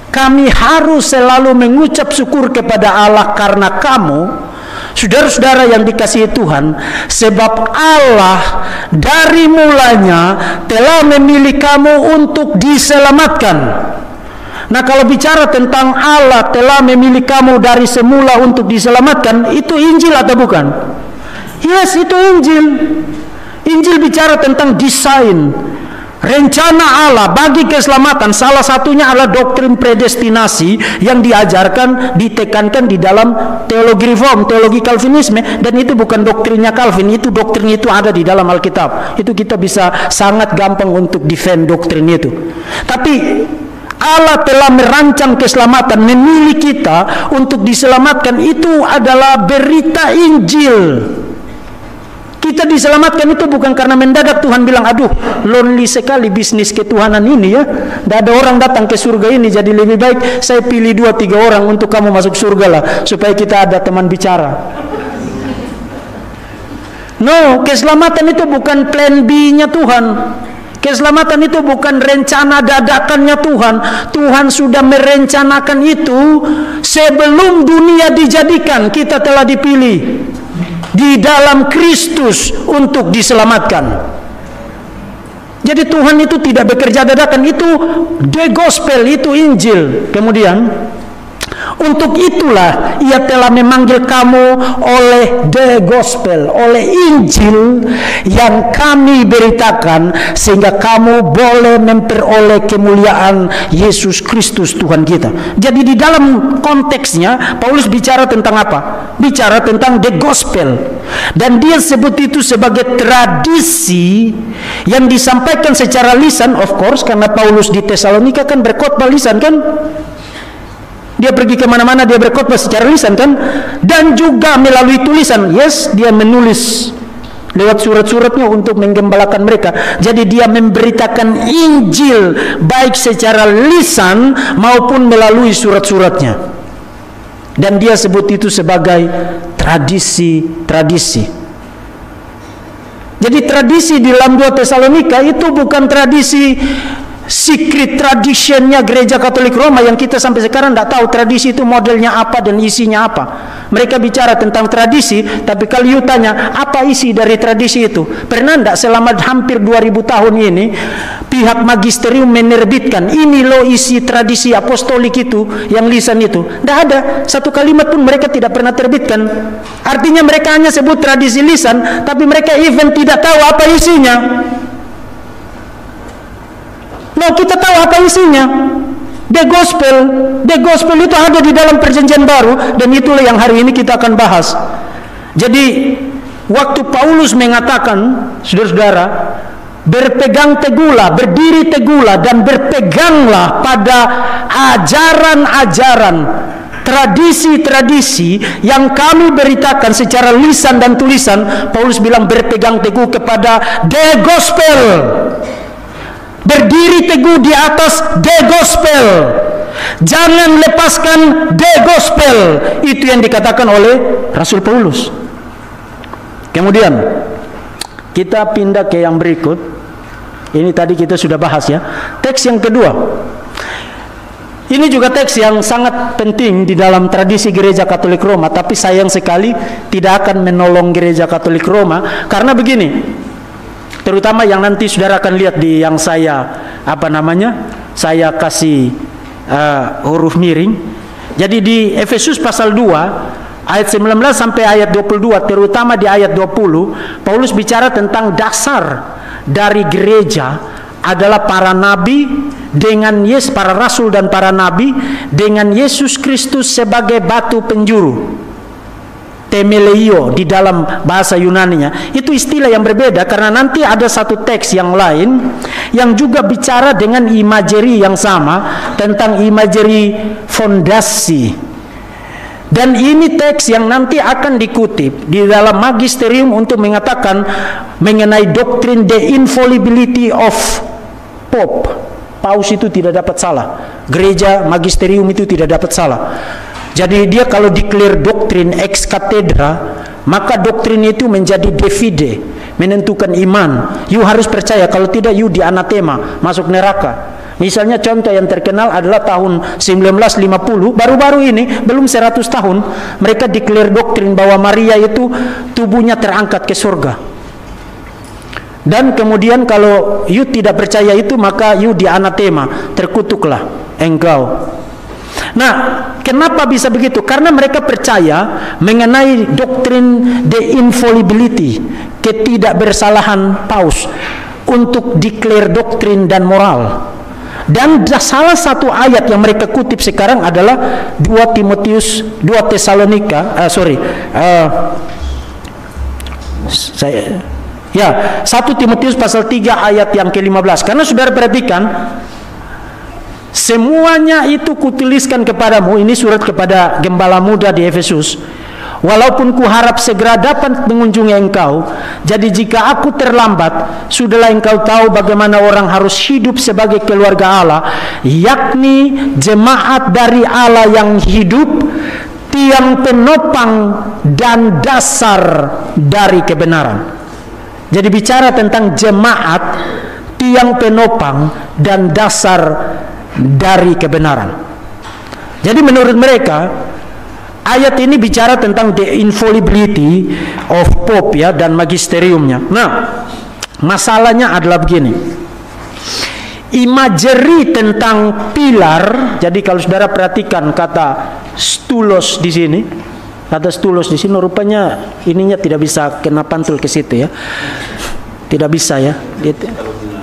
Speaker 1: kami harus selalu mengucap syukur kepada Allah karena kamu, saudara-saudara yang dikasihi Tuhan, sebab Allah dari mulanya telah memilih kamu untuk diselamatkan. Nah, kalau bicara tentang Allah telah memilih kamu dari semula untuk diselamatkan, itu Injil atau bukan? Yes, itu Injil. Injil bicara tentang desain, rencana Allah bagi keselamatan. Salah satunya adalah doktrin predestinasi yang diajarkan, ditekankan di dalam teologi reform, teologi Calvinisme, dan itu bukan doktrinnya Calvin, itu doktrin itu ada di dalam Alkitab. Itu kita bisa sangat gampang untuk defend doktrin itu. Tapi Allah telah merancang keselamatan, memilih kita untuk diselamatkan, itu adalah berita Injil. Kita diselamatkan itu bukan karena mendadak Tuhan bilang, aduh lonely sekali bisnis ketuhanan ini ya, tidak ada orang datang ke surga ini, jadi lebih baik saya pilih 2-3 orang untuk kamu masuk surga lah, supaya kita ada teman bicara. No, keselamatan itu bukan plan B-nya Tuhan. Keselamatan itu bukan rencana dadakannya Tuhan. Tuhan sudah merencanakan itu sebelum dunia dijadikan. Kita telah dipilih di dalam Kristus untuk diselamatkan. Jadi Tuhan itu tidak bekerja dadakan, itu the gospel, itu Injil. Kemudian untuk itulah ia telah memanggil kamu oleh the gospel, oleh Injil yang kami beritakan, sehingga kamu boleh memperoleh kemuliaan Yesus Kristus Tuhan kita. Jadi di dalam konteksnya Paulus bicara tentang apa? Bicara tentang the gospel. Dan dia sebut itu sebagai tradisi yang disampaikan secara lisan, of course, karena Paulus di Tesalonika kan berkhotbah lisan kan? Dia pergi kemana-mana, dia berkhotbah secara lisan kan, dan juga melalui tulisan. Yes, dia menulis lewat surat-suratnya untuk menggembalakan mereka. Jadi dia memberitakan Injil baik secara lisan maupun melalui surat-suratnya. Dan dia sebut itu sebagai tradisi-tradisi. Jadi tradisi di dalam 2 Tesalonika itu bukan tradisi secret traditionnya gereja Katolik Roma yang kita sampai sekarang tidak tahu tradisi itu modelnya apa dan isinya apa. Mereka bicara tentang tradisi, tapi kalau you tanya apa isi dari tradisi itu, pernah tidak selama hampir 2000 tahun ini pihak magisterium menerbitkan ini loh isi tradisi apostolik itu yang lisan itu? Tidak ada satu kalimat pun mereka tidak pernah terbitkan. Artinya mereka hanya sebut tradisi lisan, tapi mereka even tidak tahu apa isinya. Nah, kita tahu apa isinya. The gospel itu ada di dalam perjanjian baru, dan itulah yang hari ini kita akan bahas. Jadi waktu Paulus mengatakan, saudara-saudara, berpegang teguhlah, berdiri teguhlah, dan berpeganglah pada ajaran-ajaran, tradisi-tradisi yang kami beritakan secara lisan dan tulisan. Paulus bilang berpegang teguh kepada the gospel. Berdiri teguh di atas the gospel. Jangan lepaskan the gospel. Itu yang dikatakan oleh Rasul Paulus. Kemudian kita pindah ke yang berikut. Ini tadi kita sudah bahas ya. Teks yang kedua. Ini juga teks yang sangat penting di dalam tradisi Gereja Katolik Roma, tapi sayang sekali tidak akan menolong Gereja Katolik Roma karena begini. Terutama yang nanti saudara akan lihat di yang saya saya kasih huruf miring. Jadi di Efesus pasal 2 ayat 19 sampai ayat 22, terutama di ayat 20, Paulus bicara tentang dasar dari gereja adalah para nabi dengan para rasul dan para nabi dengan Yesus Kristus sebagai batu penjuru. Temeleio di dalam bahasa Yunaninya. Itu istilah yang berbeda karena nanti ada satu teks yang lain yang juga bicara dengan imagery yang sama tentang imagery fondasi. Dan ini teks yang nanti akan dikutip di dalam magisterium untuk mengatakan mengenai doktrin the infallibility of Pope. Paus itu tidak dapat salah. Gereja magisterium itu tidak dapat salah. Jadi dia kalau declare doktrin ex cathedra, maka doktrin itu menjadi de fide, menentukan iman. You harus percaya, kalau tidak you di anatema, masuk neraka. Misalnya contoh yang terkenal adalah tahun 1950, baru-baru ini, belum 100 tahun, mereka declare doktrin bahwa Maria itu tubuhnya terangkat ke surga. Dan kemudian kalau you tidak percaya itu, maka you di anatema, terkutuklah engkau. Nah, kenapa bisa begitu? Karena mereka percaya mengenai doktrin the infallibility, ketidakbersalahan Paus untuk declare doktrin dan moral. Dan salah satu ayat yang mereka kutip sekarang adalah 1 Timotius pasal 3 ayat yang ke-15. Karena saudara perhatikan, semuanya itu kutuliskan kepadamu, ini surat kepada gembala muda di Efesus, walaupun kuharap segera dapat mengunjungi engkau. Jadi jika aku terlambat, sudahlah engkau tahu bagaimana orang harus hidup sebagai keluarga Allah, yakni jemaat dari Allah yang hidup, tiang penopang dan dasar dari kebenaran. Jadi bicara tentang jemaat, tiang penopang dan dasar dari kebenaran. Jadi menurut mereka ayat ini bicara tentang the infallibility of Pope ya, dan magisteriumnya. Nah, masalahnya adalah begini. Imagery tentang pilar. Jadi kalau saudara perhatikan kata stulos di sini, rupanya ininya tidak bisa kena pantul ke situ ya. Tidak bisa ya.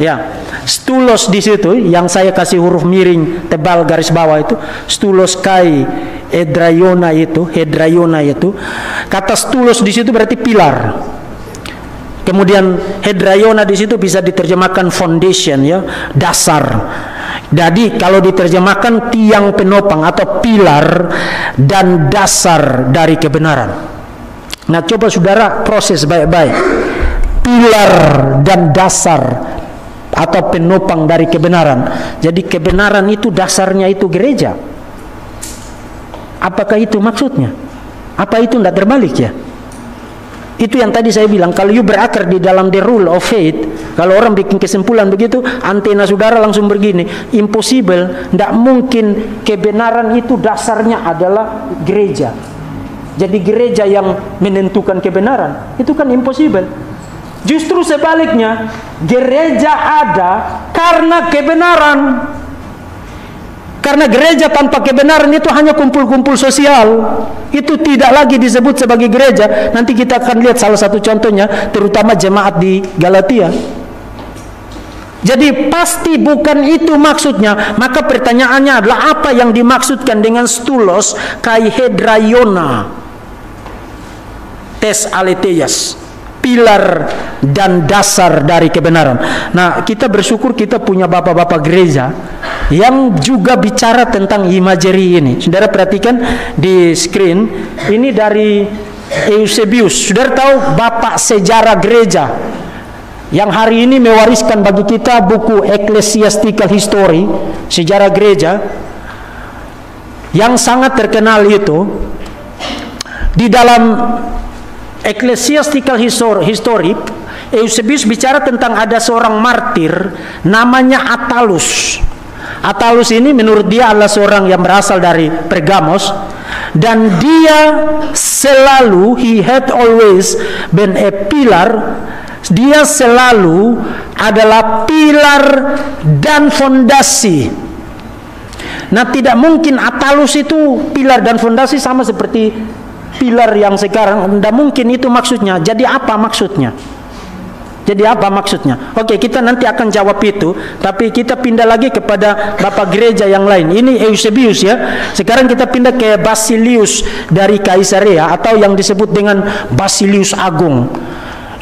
Speaker 1: Ya, stulos di situ yang saya kasih huruf miring tebal garis bawah itu, stulos kai hedraiona itu. Kata stulos di situ berarti pilar. Kemudian hedraiona di situ bisa diterjemahkan foundation ya, dasar. Jadi kalau diterjemahkan tiang penopang atau pilar dan dasar dari kebenaran. Nah, coba saudara proses baik-baik. Pilar dan dasar atau penopang dari kebenaran. Jadi kebenaran itu dasarnya itu gereja. Apakah itu maksudnya? Apa itu tidak terbalik ya? Itu yang tadi saya bilang, kalau you berakar di dalam the rule of faith, kalau orang bikin kesimpulan begitu, antena saudara langsung begini, impossible, tidak mungkin kebenaran itu dasarnya adalah gereja. Jadi gereja yang menentukan kebenaran, itu kan impossible. Justru sebaliknya, gereja ada karena kebenaran. Karena gereja tanpa kebenaran itu hanya kumpul-kumpul sosial. Itu tidak lagi disebut sebagai gereja. Nanti kita akan lihat salah satu contohnya, terutama jemaat di Galatia. Jadi pasti bukan itu maksudnya. Maka pertanyaannya adalah apa yang dimaksudkan dengan stulos kai hedraiona tes aleteias, pilar dan dasar dari kebenaran. Nah, kita bersyukur kita punya bapak-bapak gereja yang juga bicara tentang imagery ini. Saudara perhatikan di screen, ini dari Eusebius. Saudara tahu bapak sejarah gereja yang hari ini mewariskan bagi kita buku Ecclesiastical History, sejarah gereja, yang sangat terkenal itu. Di dalam Ecclesiastical History, Eusebius bicara tentang ada seorang martir namanya Attalus. Attalus ini menurut dia adalah seorang yang berasal dari Pergamos, dan dia selalu, he had always been a pillar, dia selalu adalah pilar dan fondasi. Nah, tidak mungkin Attalus itu pilar dan fondasi sama seperti pilar yang sekarang, tidak mungkin itu maksudnya. Jadi apa maksudnya? Jadi apa maksudnya? Oke, kita nanti akan jawab itu, tapi kita pindah lagi kepada bapak gereja yang lain. Ini Eusebius ya. Sekarang kita pindah ke Basilius dari Kaisarea, atau yang disebut dengan Basilius Agung.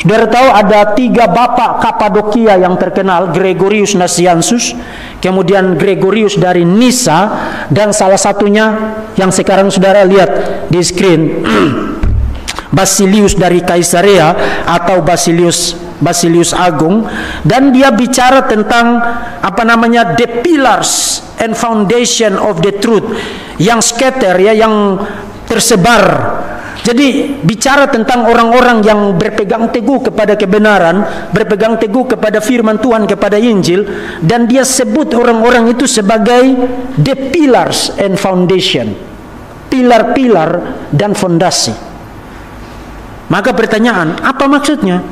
Speaker 1: Saudara tahu ada 3 bapak Kapadokia yang terkenal, Gregorius Nazianzus, kemudian Gregorius dari Nisa, dan salah satunya yang sekarang saudara lihat di screen, Basilius dari Kaisarea atau Basilius Agung. Dan dia bicara tentang the pillars and foundation of the truth, yang scatter ya, yang tersebar. Jadi bicara tentang orang-orang yang berpegang teguh kepada kebenaran, berpegang teguh kepada firman Tuhan, kepada Injil, dan dia sebut orang-orang itu sebagai the pillars and foundation, pilar-pilar dan fondasi. Maka pertanyaan, apa maksudnya?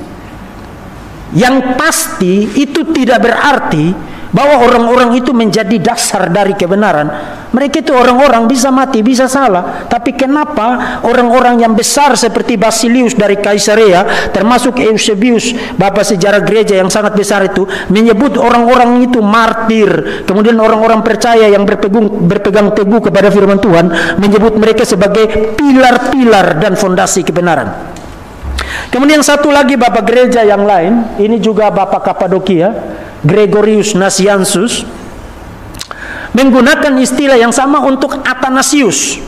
Speaker 1: Yang pasti itu tidak berarti bahwa orang-orang itu menjadi dasar dari kebenaran. Mereka itu orang-orang bisa mati, bisa salah. Tapi kenapa orang-orang yang besar seperti Basilius dari Kaisarea, termasuk Eusebius, bapak sejarah gereja yang sangat besar itu, menyebut orang-orang itu martir. Kemudian orang-orang percaya yang berpegang teguh kepada firman Tuhan menyebut mereka sebagai pilar-pilar dan fondasi kebenaran. Kemudian satu lagi bapak gereja yang lain, ini juga bapak Kapadokia, Gregorius Nazianzus, menggunakan istilah yang sama untuk Athanasius.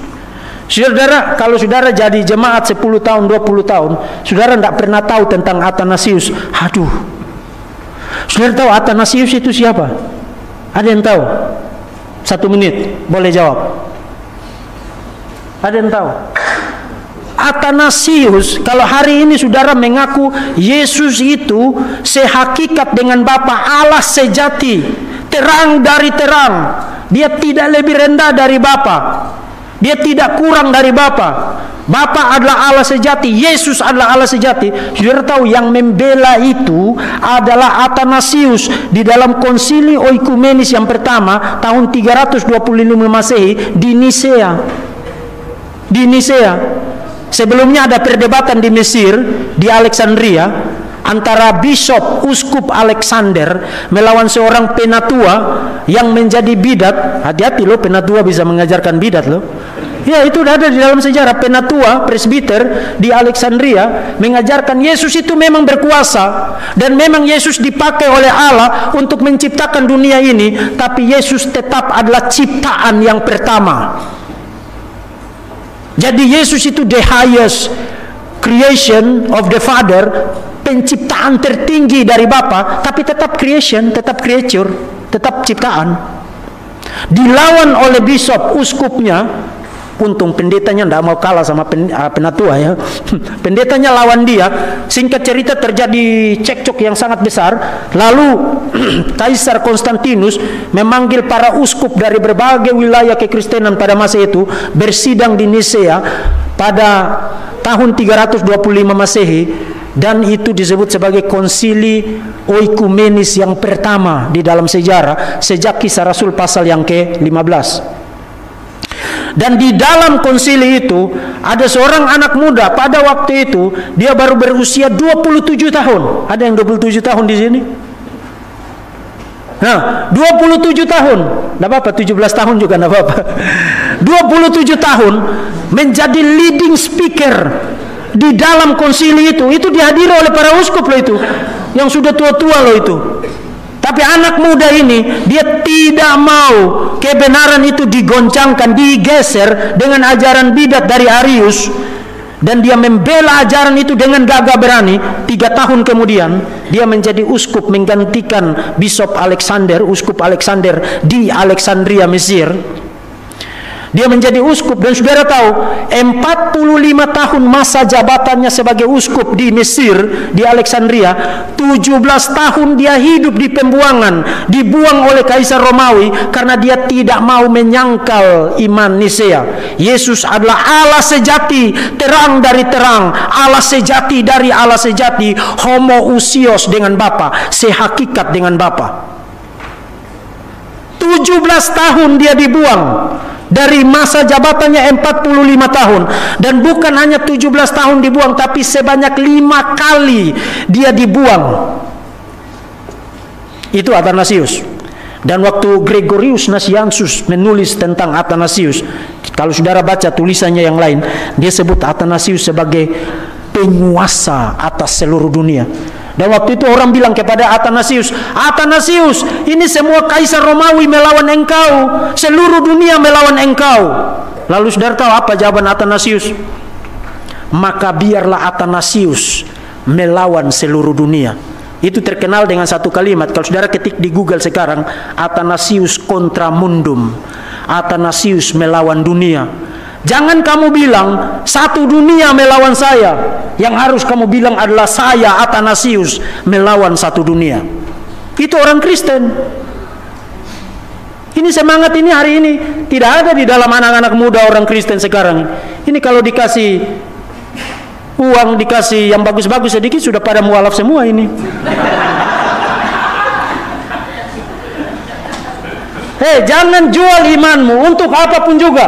Speaker 1: Saudara, kalau saudara jadi jemaat 10 tahun, 20 tahun, saudara tidak pernah tahu tentang Athanasius. Aduh, saudara tahu Athanasius itu siapa? Ada yang tahu? 1 menit, boleh jawab. Ada yang tahu? Athanasius, kalau hari ini saudara mengaku Yesus itu sehakikat dengan Bapa, Allah sejati, terang dari terang. Dia tidak lebih rendah dari Bapa, dia tidak kurang dari Bapa. Bapa adalah Allah sejati, Yesus adalah Allah sejati. Saudara tahu yang membela itu adalah Athanasius di dalam konsili oikumenis yang pertama tahun 325 Masehi di Nisea. Di Nisea. Sebelumnya ada perdebatan di Mesir, di Alexandria, antara bishop uskup Alexander melawan seorang penatua yang menjadi bidat. Hati-hati loh, penatua bisa mengajarkan bidat loh. Ya, itu ada di dalam sejarah. Penatua presbiter di Alexandria mengajarkan Yesus itu memang berkuasa dan memang Yesus dipakai oleh Allah untuk menciptakan dunia ini, tapi Yesus tetap adalah ciptaan yang pertama. Jadi Yesus itu the highest creation of the Father, penciptaan tertinggi dari Bapa, tapi tetap creation, tetap creature, tetap ciptaan. Dilawan oleh bishop uskupnya. Untung pendetanya tidak mau kalah sama penatua ya. Pendetanya lawan dia. Singkat cerita terjadi cekcok yang sangat besar. Lalu Kaisar Konstantinus memanggil para uskup dari berbagai wilayah kekristenan pada masa itu bersidang di Nisea pada tahun 325 Masehi, dan itu disebut sebagai konsili oikumenis yang pertama di dalam sejarah sejak Kisah Rasul pasal yang ke-15. Dan di dalam konsili itu ada seorang anak muda pada waktu itu, dia baru berusia 27 tahun. Ada yang 27 tahun di sini? Nah, 27 tahun. Tidak apa-apa, 17 tahun juga tidak apa-apa. 27 tahun menjadi leading speaker di dalam konsili itu. Itu dihadiri oleh para uskup loh itu, yang sudah tua-tua loh itu. Tapi anak muda ini, dia tidak mau kebenaran itu digoncangkan, digeser dengan ajaran bidat dari Arius. Dan dia membela ajaran itu dengan gagah berani. 3 tahun kemudian, dia menjadi uskup menggantikan Bishop Alexander, uskup Alexander di Alexandria, Mesir. Dia menjadi uskup, dan saudara tahu 45 tahun masa jabatannya sebagai uskup di Mesir, di Alexandria. 17 tahun dia hidup di pembuangan, dibuang oleh Kaisar Romawi karena dia tidak mau menyangkal iman Nisea. Yesus adalah Allah sejati, terang dari terang, Allah sejati dari Allah sejati, homoousios dengan Bapa, sehakikat dengan Bapa. 17 tahun dia dibuang dari masa jabatannya 45 tahun. Dan bukan hanya 17 tahun dibuang, tapi sebanyak 5 kali dia dibuang. Itu Athanasius. Dan waktu Gregorius Nazianzus menulis tentang Athanasius, kalau saudara baca tulisannya yang lain, dia sebut Athanasius sebagai penguasa atas seluruh dunia. Dan waktu itu orang bilang kepada Athanasius, Athanasius, ini semua Kaisar Romawi melawan engkau, seluruh dunia melawan engkau. Lalu saudara tahu apa jawaban Athanasius? Maka biarlah Athanasius melawan seluruh dunia. Itu terkenal dengan satu kalimat. Kalau saudara ketik di Google sekarang, Athanasius contra mundum, Athanasius melawan dunia. Jangan kamu bilang satu dunia melawan saya. Yang harus kamu bilang adalah saya Athanasius melawan satu dunia. Itu orang Kristen. Ini semangat ini hari ini tidak ada di dalam anak-anak muda orang Kristen sekarang. Ini kalau dikasih uang, dikasih yang bagus-bagus sedikit sudah pada mualaf semua ini. Jangan jual imanmu untuk apapun juga.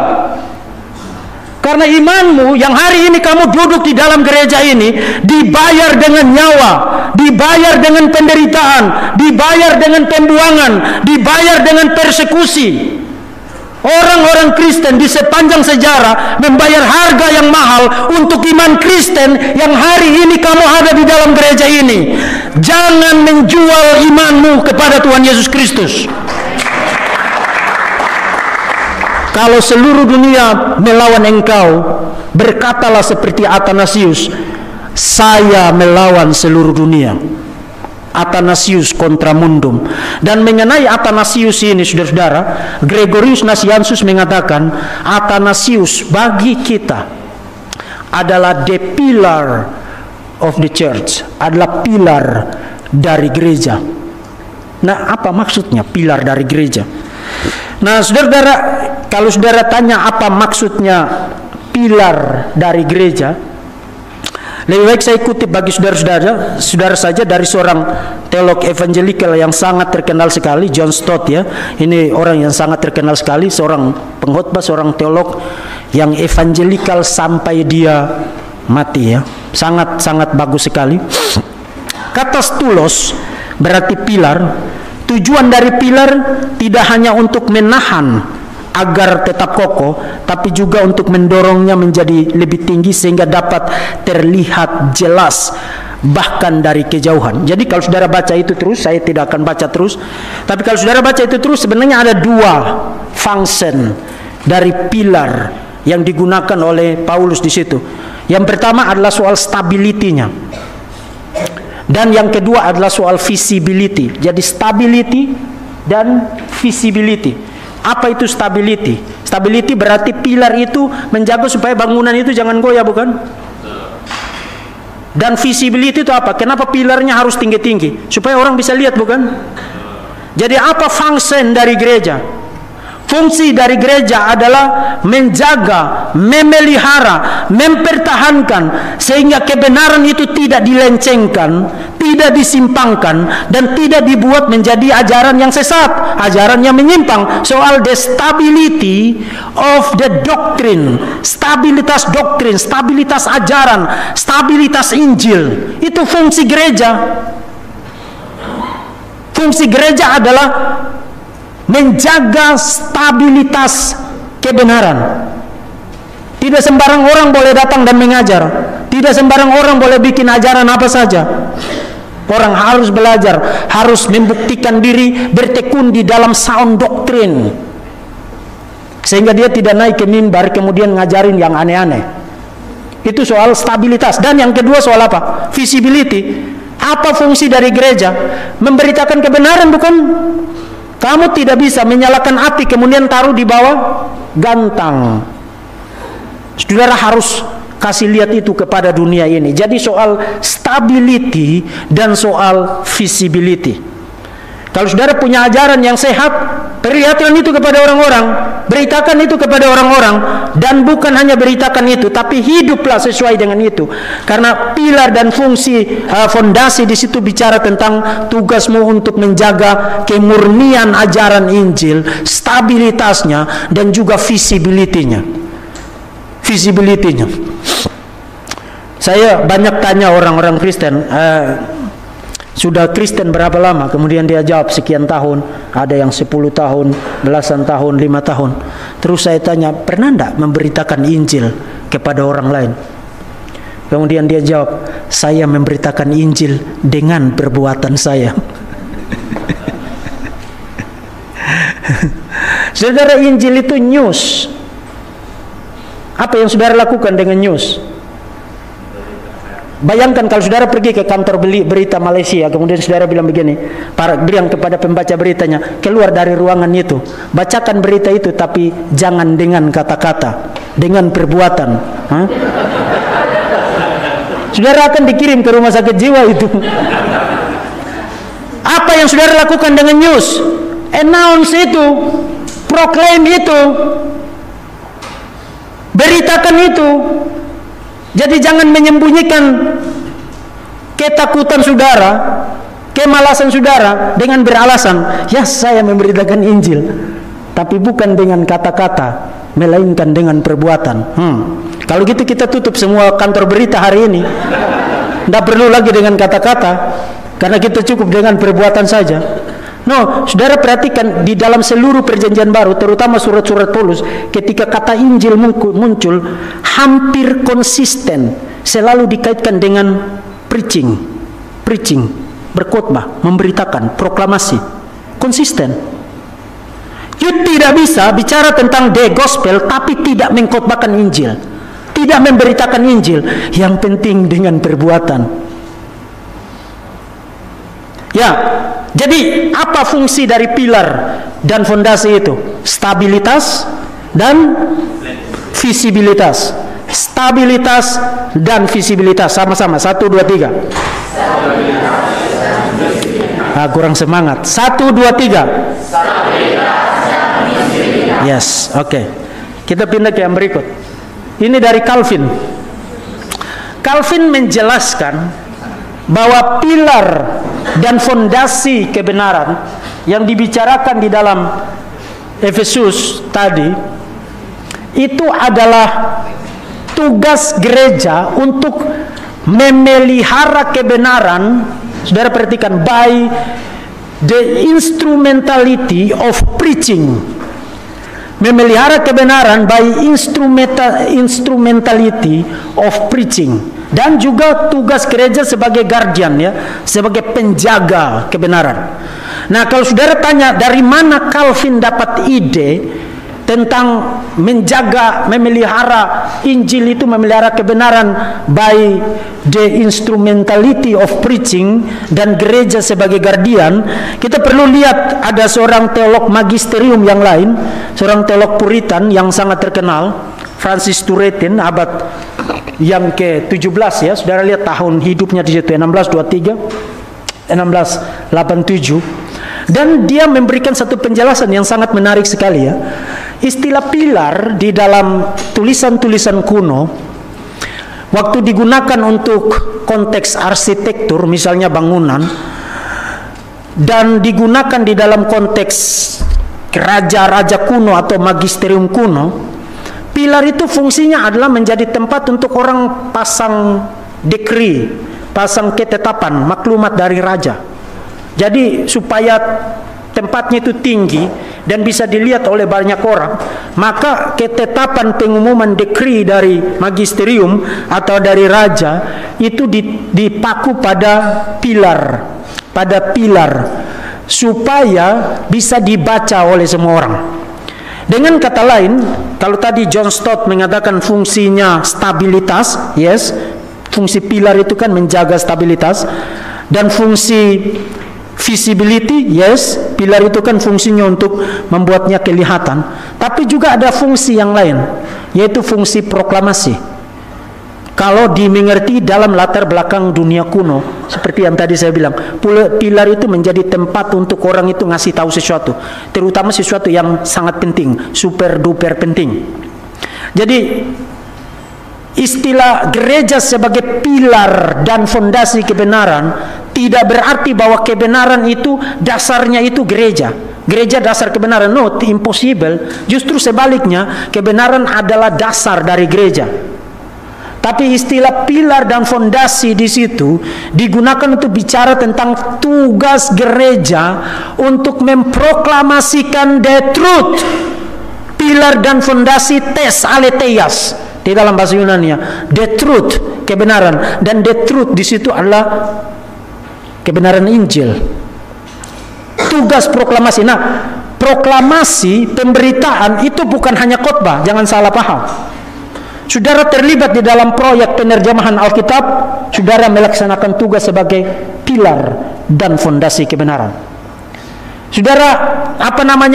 Speaker 1: Karena imanmu yang hari ini kamu duduk di dalam gereja ini dibayar dengan nyawa, dibayar dengan penderitaan, dibayar dengan pembuangan, dibayar dengan persekusi. Orang-orang Kristen di sepanjang sejarah membayar harga yang mahal untuk iman Kristen yang hari ini kamu ada di dalam gereja ini. Jangan menjual imanmu kepada Tuhan Yesus Kristus. Kalau seluruh dunia melawan engkau, berkatalah seperti Athanasius, saya melawan seluruh dunia. Athanasius contra mundum. Dan mengenai Athanasius ini, saudara-saudara, Gregorius Nazianzus mengatakan, Athanasius bagi kita adalah the pillar of the church, adalah pilar dari gereja. Nah, apa maksudnya pilar dari gereja? Nah, saudara-saudara, kalau saudara tanya apa maksudnya pilar dari gereja, lebih baik saya kutip bagi saudara saja dari seorang teolog evangelikal yang sangat terkenal sekali, John Stott ya. Ini orang yang sangat terkenal sekali, seorang pengkhotbah, seorang teolog yang evangelikal sampai dia mati ya. Sangat bagus sekali. Kata stulos berarti pilar. Tujuan dari pilar tidak hanya untuk menahan agar tetap kokoh, tapi juga untuk mendorongnya menjadi lebih tinggi sehingga dapat terlihat jelas bahkan dari kejauhan. Jadi kalau saudara baca itu terus, saya tidak akan baca terus, tapi kalau saudara baca itu terus, sebenarnya ada dua function dari pilar yang digunakan oleh Paulus di situ. Yang pertama adalah soal stability-nya. Dan yang kedua adalah soal visibility. Jadi stability dan visibility. Apa itu stability? Stability berarti pilar itu menjaga supaya bangunan itu jangan goyah, bukan? Dan visibility itu apa? Kenapa pilarnya harus tinggi-tinggi? Supaya orang bisa lihat, bukan? Jadi apa function dari gereja? Fungsi dari gereja adalah menjaga, memelihara, mempertahankan sehingga kebenaran itu tidak dilencengkan, tidak disimpangkan, dan tidak dibuat menjadi ajaran yang sesat, ajaran yang menyimpang. Soal the stability of the doctrine, stabilitas doktrin, stabilitas ajaran, stabilitas Injil, itu fungsi gereja. Fungsi gereja adalah menjaga stabilitas kebenaran. Tidak sembarang orang boleh datang dan mengajar. Tidak sembarang orang boleh bikin ajaran apa saja. Orang harus belajar, harus membuktikan diri, bertekun di dalam sound doktrin, sehingga dia tidak naik ke mimbar kemudian ngajarin yang aneh-aneh. Itu soal stabilitas. Dan yang kedua soal apa? Visibility. Apa fungsi dari gereja? Memberitakan kebenaran, bukan? Kamu tidak bisa menyalakan api kemudian taruh di bawah gantang. Saudara harus kasih lihat itu kepada dunia ini. Jadi soal stability dan soal visibility. Kalau saudara punya ajaran yang sehat, perlihatkan itu kepada orang-orang, beritakan itu kepada orang-orang, dan bukan hanya beritakan itu, tapi hiduplah sesuai dengan itu. Karena pilar dan fungsi fondasi di situ bicara tentang tugasmu untuk menjaga kemurnian ajaran Injil, stabilitasnya, dan juga visibility-nya. Saya banyak tanya orang-orang Kristen, sudah Kristen berapa lama? Kemudian dia jawab sekian tahun. Ada yang 10 tahun, belasan tahun, 5 tahun. Terus saya tanya, pernah enggak memberitakan Injil kepada orang lain? Kemudian dia jawab, saya memberitakan Injil dengan perbuatan saya. Saudara, Injil itu news. Apa yang saudara lakukan dengan news? Bayangkan kalau saudara pergi ke kantor berita Malaysia, kemudian saudara bilang begini, bilang kepada pembaca beritanya, keluar dari ruangan itu, bacakan berita itu, tapi jangan dengan kata-kata, dengan perbuatan. Saudara akan dikirim ke rumah sakit jiwa itu. Apa yang saudara lakukan dengan news? Announce itu, proclaim itu, beritakan itu. Jadi jangan menyembunyikan ketakutan saudara, kemalasan saudara dengan beralasan, ya saya memberitakan Injil, tapi bukan dengan kata-kata, melainkan dengan perbuatan. Kalau gitu kita tutup semua kantor berita hari ini. Tidak perlu lagi dengan kata-kata, karena kita cukup dengan perbuatan saja. No, saudara perhatikan di dalam seluruh perjanjian baru, terutama surat-surat Paulus, ketika kata Injil muncul, hampir konsisten, selalu dikaitkan dengan preaching, berkhotbah, memberitakan, proklamasi, konsisten. You tidak bisa bicara tentang the gospel tapi tidak mengkhotbahkan Injil, tidak memberitakan Injil. Yang penting dengan perbuatan. Ya, jadi apa fungsi dari pilar dan fondasi itu? Stabilitas dan visibilitas. Stabilitas dan visibilitas sama-sama. 1, 2, 3. Kurang semangat. 1, 2, 3. Yes, oke. Kita pindah ke yang berikut. Ini dari Calvin. Calvin menjelaskan bahwa pilar dan fondasi kebenaran yang dibicarakan di dalam Efesus tadi itu adalah tugas gereja untuk memelihara kebenaran. Saudara perhatikan, by the instrumentality of preaching. Memelihara kebenaran by instrumentality of preaching. Dan juga tugas gereja sebagai guardian, ya, sebagai penjaga kebenaran. Nah, kalau saudara tanya dari mana Calvin dapat ide tentang menjaga, memelihara Injil itu, memelihara kebenaran by the instrumentality of preaching dan gereja sebagai guardian, kita perlu lihat ada seorang teolog magisterium yang lain, seorang teolog Puritan yang sangat terkenal, Francis Turretin, abad yang ke-17, ya. Saudara lihat tahun hidupnya di situ, 1687. Dan dia memberikan satu penjelasan yang sangat menarik sekali, ya. Istilah pilar di dalam tulisan-tulisan kuno waktu digunakan untuk konteks arsitektur, misalnya bangunan, dan digunakan di dalam konteks raja-raja kuno atau magisterium kuno, pilar itu fungsinya adalah menjadi tempat untuk orang pasang dekri, pasang ketetapan, maklumat dari raja. Jadi supaya tempatnya itu tinggi dan bisa dilihat oleh banyak orang, maka ketetapan pengumuman dekri dari magisterium atau dari raja itu dipaku pada pilar, supaya bisa dibaca oleh semua orang. Dengan kata lain, kalau tadi John Stott mengatakan fungsinya stabilitas, yes, fungsi pilar itu kan menjaga stabilitas, dan fungsi visibility, yes, Pilar itu kan fungsinya untuk membuatnya kelihatan, tapi juga ada fungsi yang lain, yaitu fungsi proklamasi. Kalau dimengerti dalam latar belakang dunia kuno, seperti yang tadi saya bilang, pilar itu menjadi tempat untuk orang itu ngasih tahu sesuatu, terutama sesuatu yang sangat penting, super duper penting. Jadi istilah gereja sebagai pilar dan fondasi kebenaran tidak berarti bahwa kebenaran itu dasarnya itu gereja. Gereja dasar kebenaran, no, impossible. Justru sebaliknya, kebenaran adalah dasar dari gereja. Tapi istilah pilar dan fondasi di situ digunakan untuk bicara tentang tugas gereja untuk memproklamasikan the truth. Pilar dan fondasi tes aleteias di dalam bahasa Yunani, the truth, kebenaran, dan the truth di situ adalah kebenaran Injil. Tugas proklamasi. Nah, proklamasi, pemberitaan itu bukan hanya khotbah, jangan salah paham. Saudara terlibat di dalam proyek penerjemahan Alkitab, saudara melaksanakan tugas sebagai pilar dan fondasi kebenaran. Saudara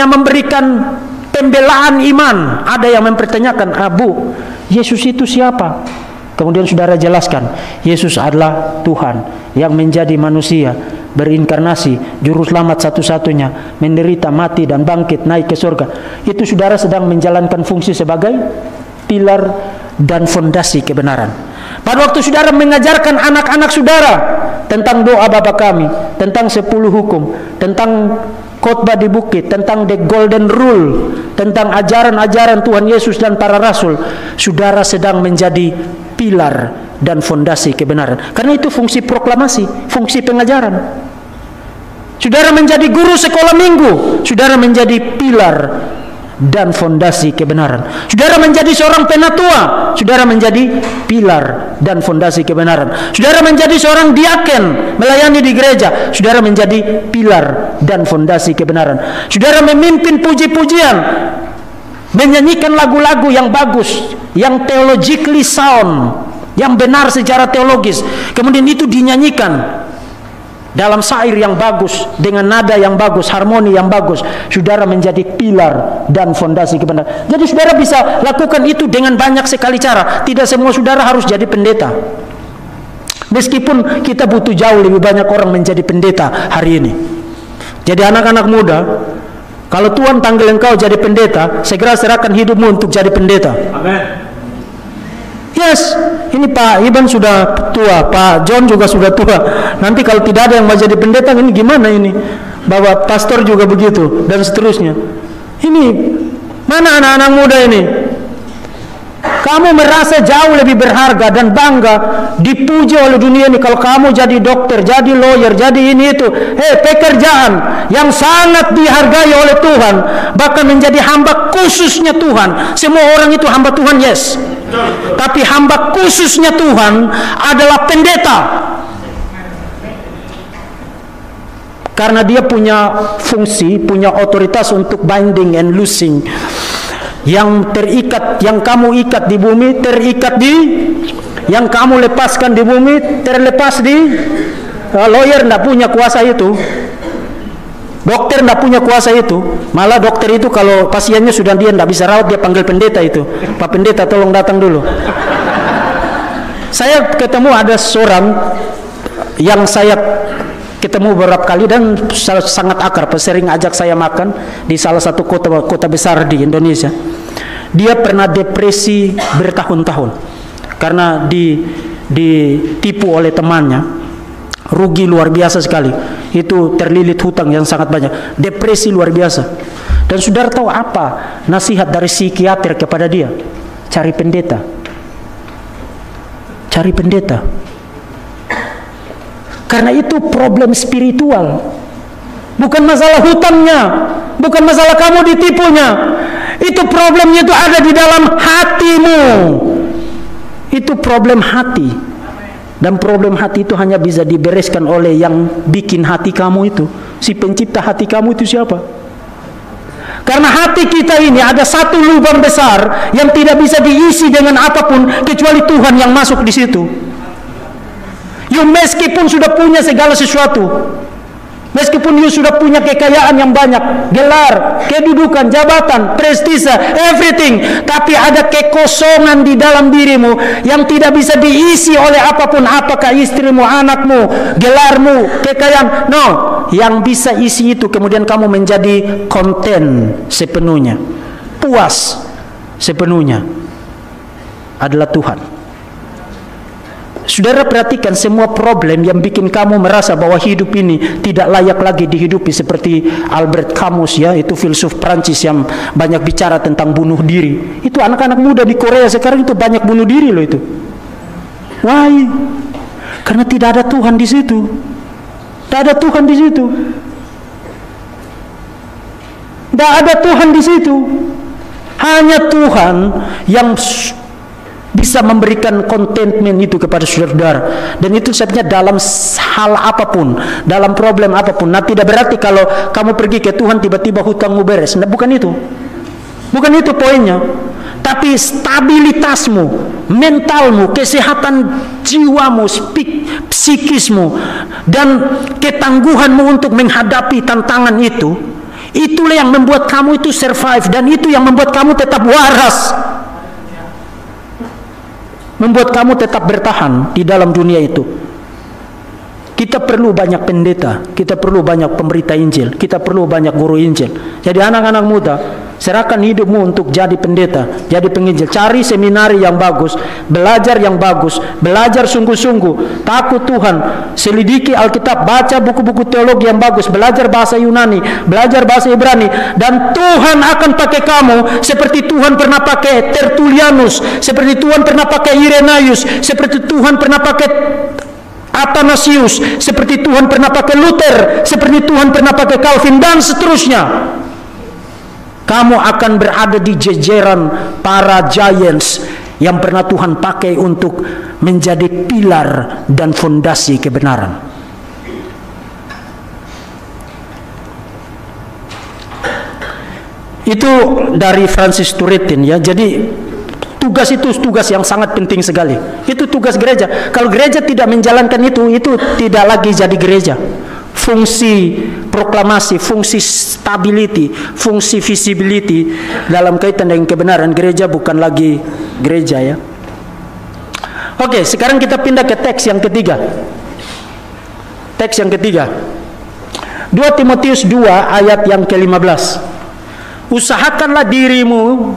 Speaker 1: memberikan pembelaan iman. Ada yang mempertanyakan, Bu, Yesus itu siapa? Kemudian saudara jelaskan, Yesus adalah Tuhan yang menjadi manusia, berinkarnasi, juru selamat satu-satunya, menderita, mati, dan bangkit, naik ke surga. Itu saudara sedang menjalankan fungsi sebagai pilar dan fondasi kebenaran. Pada waktu saudara mengajarkan anak-anak saudara tentang doa Bapa kami, tentang 10 hukum, tentang khotbah di bukit, tentang the golden rule, tentang ajaran-ajaran Tuhan Yesus dan para rasul, saudara sedang menjadi pilar dan fondasi kebenaran. Karena itu fungsi proklamasi, fungsi pengajaran. Saudara menjadi guru sekolah minggu, saudara menjadi pilar dan fondasi kebenaran. Saudara menjadi seorang penatua, saudara menjadi pilar dan fondasi kebenaran. Saudara menjadi seorang diaken, melayani di gereja, saudara menjadi pilar dan fondasi kebenaran. Saudara memimpin puji-pujian, menyanyikan lagu-lagu yang bagus, yang theologically sound, yang benar secara teologis, kemudian itu dinyanyikan dalam syair yang bagus, dengan nada yang bagus, harmoni yang bagus, saudara menjadi pilar dan fondasi kebenaran. Jadi saudara bisa lakukan itu dengan banyak sekali cara. Tidak semua saudara harus jadi pendeta. Meskipun kita butuh jauh lebih banyak orang menjadi pendeta hari ini. Jadi anak-anak muda, kalau Tuhan panggil engkau jadi pendeta, segera serahkan hidupmu untuk jadi pendeta. Amin. Yes, ini Pak Iban sudah tua, Pak John juga sudah tua. Nanti kalau tidak ada yang mau jadi pendeta, ini gimana ini? Bahwa pastor juga begitu, dan seterusnya. Ini, mana anak-anak muda ini? Kamu merasa jauh lebih berharga dan bangga, dipuji oleh dunia ini kalau kamu jadi dokter, jadi lawyer, jadi ini itu. Pekerjaan yang sangat dihargai oleh Tuhan, bahkan menjadi hamba khususnya Tuhan. Semua orang itu hamba Tuhan, yes. Tapi hamba khususnya Tuhan adalah pendeta. Karena dia punya fungsi, punya otoritas untuk binding and loosing. Yang terikat, yang kamu ikat di bumi terikat di, yang kamu lepaskan di bumi terlepas di. Lawyer tidak punya kuasa itu, dokter tidak punya kuasa itu. Malah dokter itu kalau pasiennya sudah dia tidak bisa rawat, dia panggil pendeta itu, Pak Pendeta tolong datang dulu. Saya ketemu ada seorang yang saya ketemu beberapa kali dan sangat akrab, sering ajak saya makan di salah satu kota besar di Indonesia. Dia pernah depresi bertahun-tahun karena ditipu oleh temannya, rugi luar biasa sekali. Itu terlilit hutang yang sangat banyak, depresi luar biasa. Dan saudara tahu apa nasihat dari psikiater kepada dia? Cari pendeta. Cari pendeta. Karena itu problem spiritual. Bukan masalah hutangnya, bukan masalah kamu ditipunya. Itu problemnya itu ada di dalam hatimu. Itu problem hati. Dan problem hati itu hanya bisa dibereskan oleh yang bikin hati kamu itu. Si pencipta hati kamu itu siapa? Karena hati kita ini ada satu lubang besar yang tidak bisa diisi dengan apapun kecuali Tuhan yang masuk di situ. You meskipun sudah punya segala sesuatu, Meskipun you sudah punya kekayaan yang banyak, gelar, kedudukan, jabatan, prestise, everything, tapi ada kekosongan di dalam dirimu yang tidak bisa diisi oleh apapun, apakah istrimu, anakmu, gelarmu, kekayaan. No, yang bisa isi itu kemudian kamu menjadi konten sepenuhnya, puas sepenuhnya, adalah Tuhan. Saudara perhatikan semua problem yang bikin kamu merasa bahwa hidup ini tidak layak lagi dihidupi, seperti Albert Camus, ya, itu filsuf Prancis yang banyak bicara tentang bunuh diri. Itu anak-anak muda di Korea sekarang itu banyak bunuh diri loh itu. Why? Karena tidak ada Tuhan di situ. Tidak ada Tuhan di situ. Tidak ada Tuhan di situ. Hanya Tuhan yang bisa memberikan contentment itu kepada saudara-saudara. Dan itu sebenarnya dalam hal apapun, dalam problem apapun. Nah, tidak berarti kalau kamu pergi ke Tuhan tiba-tiba hutangmu beres. Nah, bukan itu. Bukan itu poinnya. Tapi stabilitasmu, mentalmu, kesehatan jiwamu, psikismu, dan ketangguhanmu untuk menghadapi tantangan itu, itulah yang membuat kamu itu survive, dan itu yang membuat kamu tetap waras, membuat kamu tetap bertahan di dalam dunia itu. Kita perlu banyak pendeta, kita perlu banyak pemberita Injil, kita perlu banyak guru Injil. Jadi anak-anak muda, serahkan hidupmu untuk jadi pendeta, jadi penginjil. Cari seminari yang bagus, belajar yang bagus, belajar sungguh-sungguh, takut Tuhan, selidiki Alkitab, baca buku-buku teologi yang bagus, belajar bahasa Yunani, belajar bahasa Ibrani, dan Tuhan akan pakai kamu seperti Tuhan pernah pakai Tertullianus, seperti Tuhan pernah pakai Irenaeus, seperti Tuhan pernah pakai Athanasius, seperti Tuhan pernah pakai Luther, seperti Tuhan pernah pakai Calvin, dan seterusnya. Kamu akan berada di jajaran para giants yang pernah Tuhan pakai untuk menjadi pilar dan fondasi kebenaran. Itu dari Francis Turretin, ya. Jadi tugas itu tugas yang sangat penting sekali. Itu tugas gereja. Kalau gereja tidak menjalankan itu tidak lagi jadi gereja. Fungsi proklamasi, fungsi stability, fungsi visibility dalam kaitan dengan kebenaran, gereja bukan lagi gereja, ya. Oke, sekarang kita pindah ke teks yang ketiga. Teks yang ketiga, 2 Timotius 2 ayat yang ke-15. Usahakanlah dirimu,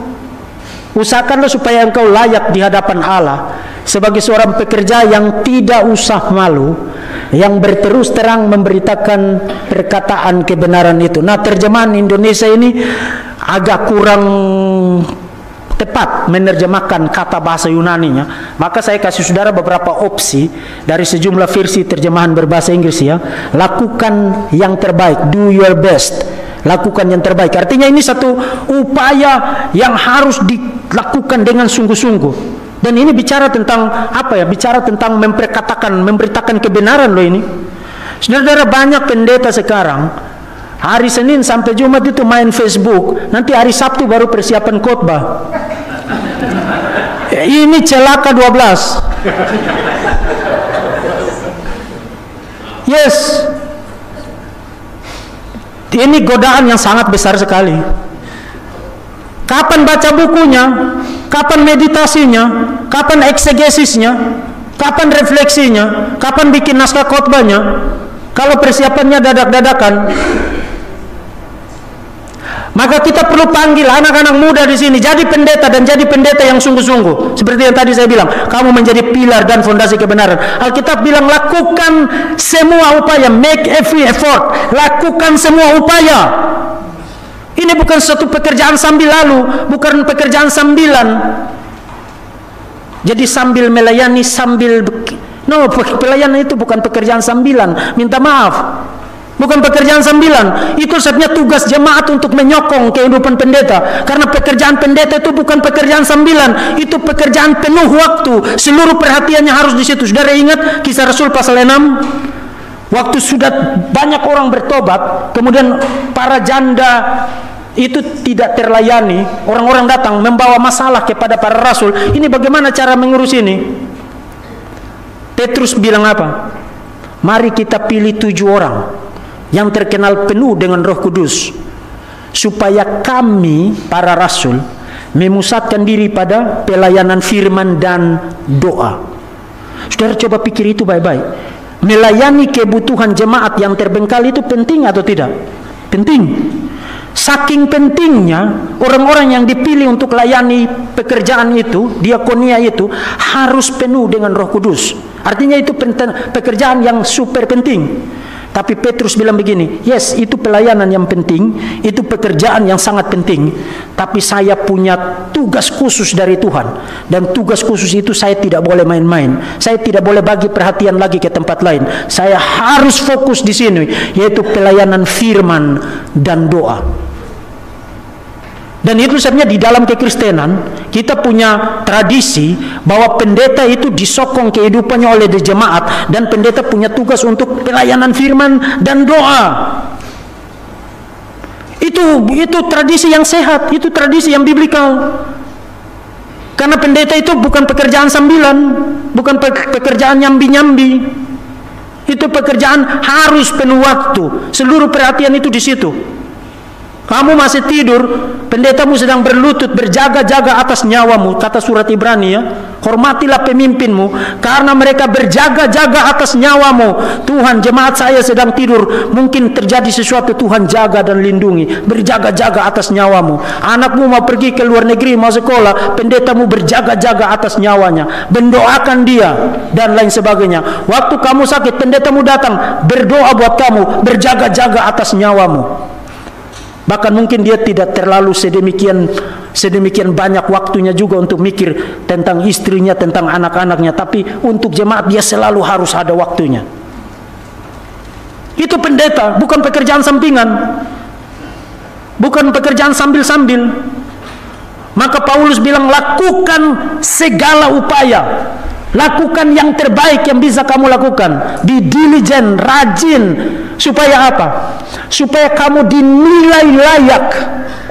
Speaker 1: usahakanlah supaya engkau layak di hadapan Allah sebagai seorang pekerja yang tidak usah malu, yang berterus terang memberitakan perkataan kebenaran itu. Nah, terjemahan Indonesia ini agak kurang tepat menerjemahkan kata bahasa Yunaninya. Maka saya kasih saudara beberapa opsi dari sejumlah versi terjemahan berbahasa Inggris, ya. Lakukan yang terbaik, do your best. Lakukan yang terbaik. Artinya ini satu upaya yang harus dilakukan dengan sungguh-sungguh. Dan ini bicara tentang apa, ya? Bicara tentang memberitakan kebenaran loh ini. Saudara-saudara, banyak pendeta sekarang hari Senin sampai Jumat itu main Facebook, nanti hari Sabtu baru persiapan khotbah. Ini celaka 12. Yes. Ini godaan yang sangat besar sekali. Kapan baca bukunya? Kapan meditasinya? Kapan eksegesisnya? Kapan refleksinya? Kapan bikin naskah khotbahnya? Kalau persiapannya dadak-dadakan. Maka kita perlu panggil anak-anak muda di sini jadi pendeta, dan jadi pendeta yang sungguh-sungguh. Seperti yang tadi saya bilang, kamu menjadi pilar dan fondasi kebenaran. Alkitab bilang lakukan semua upaya, make every effort. Lakukan semua upaya. Ini bukan suatu pekerjaan sambil lalu, bukan pekerjaan sambilan. Jadi sambil melayani, sambil pelayanan itu bukan pekerjaan sambilan. Minta maaf. Bukan pekerjaan sambilan. Itu sebenarnya tugas jemaat untuk menyokong kehidupan pendeta. Karena pekerjaan pendeta itu bukan pekerjaan sambilan, itu pekerjaan penuh waktu. Seluruh perhatiannya harus di situ. Saudara ingat Kisah Rasul pasal 6? Waktu sudah banyak orang bertobat, kemudian para janda itu tidak terlayani. Orang-orang datang membawa masalah kepada para rasul. Ini bagaimana cara mengurus ini? Petrus bilang apa? Mari kita pilih 7 orang yang terkenal penuh dengan Roh Kudus, supaya kami para rasul memusatkan diri pada pelayanan firman dan doa. Saudara coba pikir itu baik-baik. Melayani kebutuhan jemaat yang terbengkalai itu penting atau tidak? Penting. Saking pentingnya, orang-orang yang dipilih untuk layani pekerjaan itu, diakonia itu, harus penuh dengan Roh Kudus. Artinya itu pekerjaan yang super penting. Tapi Petrus bilang begini, yes, itu pelayanan yang penting, itu pekerjaan yang sangat penting, tapi saya punya tugas khusus dari Tuhan, dan tugas khusus itu saya tidak boleh main-main. Saya tidak boleh bagi perhatian lagi ke tempat lain. Saya harus fokus di sini, yaitu pelayanan firman dan doa. Dan itu sebenarnya di dalam kekristenan kita punya tradisi bahwa pendeta itu disokong kehidupannya oleh jemaat, dan pendeta punya tugas untuk pelayanan firman dan doa. Itu tradisi yang sehat, itu tradisi yang biblikal. Karena pendeta itu bukan pekerjaan sambilan, bukan pekerjaan nyambi-nyambi. Itu pekerjaan harus penuh waktu, seluruh perhatian itu di situ. Kamu masih tidur, pendetamu sedang berlutut, berjaga-jaga atas nyawamu. Kata surat Ibrani ya, hormatilah pemimpinmu, karena mereka berjaga-jaga atas nyawamu. Tuhan, jemaat saya sedang tidur, mungkin terjadi sesuatu, Tuhan jaga dan lindungi. Berjaga-jaga atas nyawamu. Anakmu mau pergi ke luar negeri, mau sekolah, pendetamu berjaga-jaga atas nyawanya, mendoakan dia, dan lain sebagainya. Waktu kamu sakit, pendetamu datang, berdoa buat kamu, berjaga-jaga atas nyawamu. Bahkan mungkin dia tidak terlalu sedemikian banyak waktunya juga untuk mikir tentang istrinya, tentang anak-anaknya, tapi untuk jemaat dia selalu harus ada waktunya. Itu pendeta, bukan pekerjaan sampingan, bukan pekerjaan sambil-sambil. Maka Paulus bilang, lakukan segala upaya, lakukan yang terbaik yang bisa kamu lakukan, be diligent, rajin. Supaya apa? Supaya kamu dinilai layak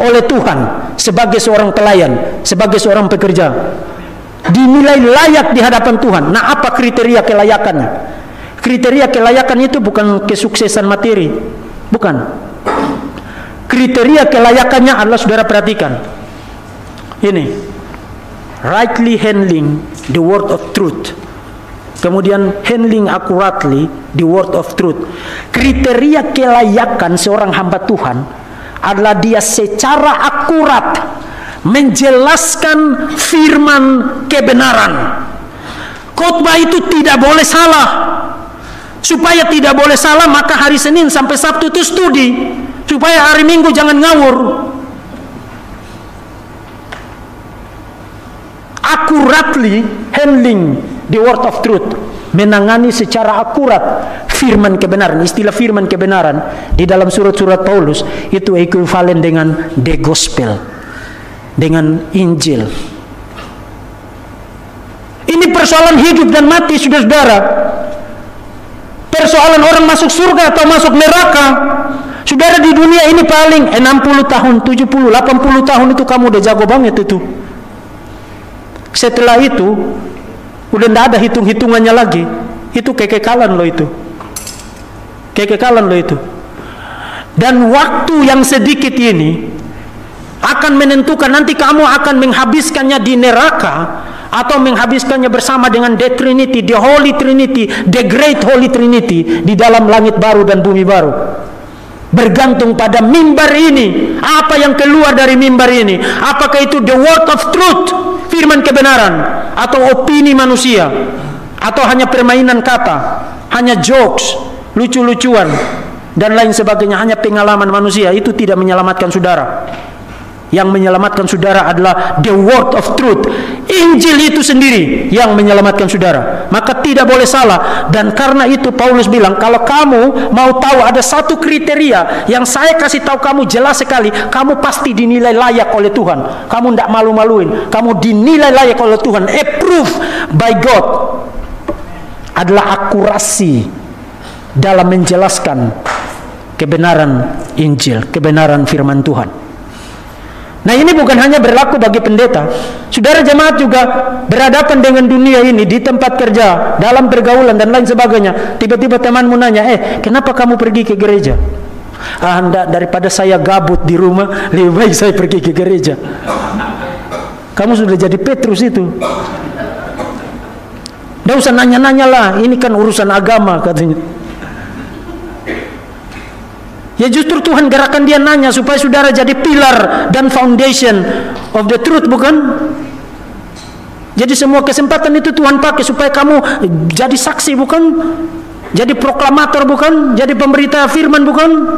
Speaker 1: oleh Tuhan sebagai seorang pelayan, sebagai seorang pekerja. Dinilai layak di hadapan Tuhan. Nah, apa kriteria kelayakannya? Kriteria kelayakan itu bukan kesuksesan materi, bukan. Kriteria kelayakannya adalah, saudara perhatikan, ini, rightly handling the word of truth. Kemudian handling accurately the word of truth. Kriteria kelayakan seorang hamba Tuhan adalah dia secara akurat menjelaskan firman kebenaran. Khotbah itu tidak boleh salah. Supaya tidak boleh salah, maka hari Senin sampai Sabtu itu studi, supaya hari Minggu jangan ngawur. Accurately handling the word of truth, menangani secara akurat firman kebenaran. Istilah firman kebenaran di dalam surat-surat Paulus itu ekuivalen dengan the gospel, dengan Injil. Ini persoalan hidup dan mati, saudara-saudara. Persoalan orang masuk surga atau masuk neraka. Saudara, di dunia ini paling 60 tahun, 70, 80 tahun itu kamu udah jago banget itu. Setelah itu udah tidak ada hitung-hitungannya lagi. Itu kekekalan loh itu. Kekekalan loh itu. Dan waktu yang sedikit ini akan menentukan nanti kamu akan menghabiskannya di neraka atau menghabiskannya bersama dengan the Trinity, the Holy Trinity, the Great Holy Trinity di dalam langit baru dan bumi baru. Bergantung pada mimbar ini. Apa yang keluar dari mimbar ini? Apakah itu the word of truth, firman kebenaran, atau opini manusia, atau hanya permainan kata, hanya jokes, lucu-lucuan, dan lain sebagainya, hanya pengalaman manusia. Itu tidak menyelamatkan saudara. Yang menyelamatkan saudara adalah the word of truth, Injil itu sendiri yang menyelamatkan saudara. Maka tidak boleh salah. Dan karena itu Paulus bilang, kalau kamu mau tahu ada satu kriteria yang saya kasih tahu kamu jelas sekali, kamu pasti dinilai layak oleh Tuhan. Kamu tidak malu-maluin, kamu dinilai layak oleh Tuhan, approved by God, adalah akurasi dalam menjelaskan kebenaran Injil, kebenaran firman Tuhan. Nah, ini bukan hanya berlaku bagi pendeta. Saudara jemaat juga berhadapan dengan dunia ini di tempat kerja, dalam pergaulan dan lain sebagainya. Tiba-tiba temanmu nanya, kenapa kamu pergi ke gereja? Enggak, daripada saya gabut di rumah, lebih baik saya pergi ke gereja. Kamu sudah jadi Petrus itu. Nggak usah nanya-nanya lah, ini kan urusan agama katanya. Ya justru Tuhan gerakan dia nanya supaya saudara jadi pilar dan foundation of the truth, bukan? Jadi semua kesempatan itu Tuhan pakai supaya kamu jadi saksi, bukan? Jadi proklamator, bukan? Jadi pemberita firman, bukan?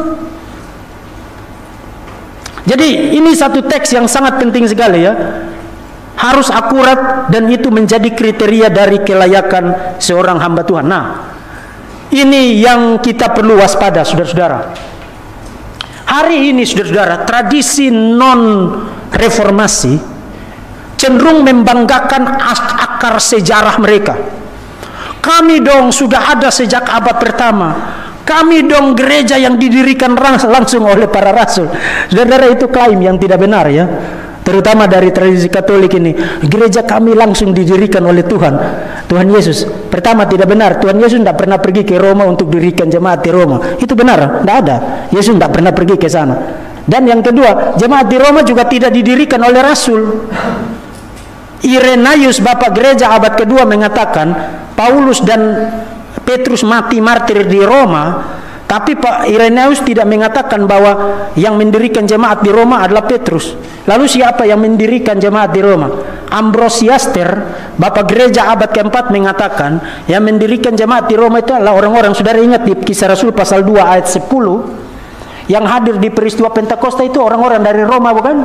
Speaker 1: Jadi ini satu teks yang sangat penting sekali ya. Harus akurat dan itu menjadi kriteria dari kelayakan seorang hamba Tuhan. Nah, ini yang kita perlu waspada, saudara-saudara. Hari ini saudara-saudara, tradisi non-reformasi cenderung membanggakan akar sejarah mereka. Kami dong sudah ada sejak abad pertama. Kami dong gereja yang didirikan langsung oleh para rasul. Saudara, itu klaim yang tidak benar ya. Terutama dari tradisi Katolik ini, gereja kami langsung didirikan oleh Tuhan Yesus. Pertama, tidak benar. Tuhan Yesus tidak pernah pergi ke Roma untuk dirikan jemaat di Roma. Itu benar, tidak ada. Yesus tidak pernah pergi ke sana. Dan yang kedua, jemaat di Roma juga tidak didirikan oleh rasul. Irenaeus, bapak gereja abad kedua, mengatakan Paulus dan Petrus mati martir di Roma. Tapi Pak Irenaeus tidak mengatakan bahwa yang mendirikan jemaat di Roma adalah Petrus. Lalu siapa yang mendirikan jemaat di Roma? Ambrosiaster, bapak gereja abad keempat, mengatakan yang mendirikan jemaat di Roma itu adalah orang-orang, saudara ingat di Kisah Rasul pasal 2 ayat 10, yang hadir di peristiwa Pentakosta itu orang-orang dari Roma, bukan?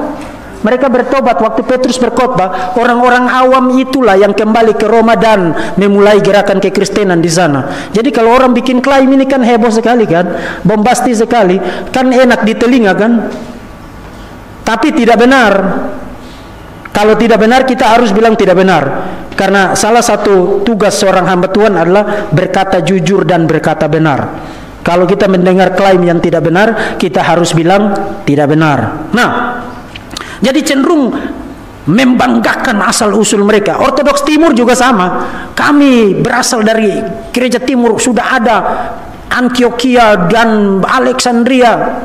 Speaker 1: Mereka bertobat waktu Petrus berkhotbah. Orang-orang awam itulah yang kembali ke Roma dan memulai gerakan kekristenan di sana. Jadi kalau orang bikin klaim ini kan heboh sekali kan, bombastis sekali, kan enak di telinga kan. Tapi tidak benar. Kalau tidak benar kita harus bilang tidak benar. Karena salah satu tugas seorang hamba Tuhan adalah berkata jujur dan berkata benar. Kalau kita mendengar klaim yang tidak benar, kita harus bilang tidak benar. Nah, jadi cenderung membanggakan asal-usul mereka. Ortodoks Timur juga sama. Kami berasal dari gereja Timur, sudah ada Antioquia dan Alexandria.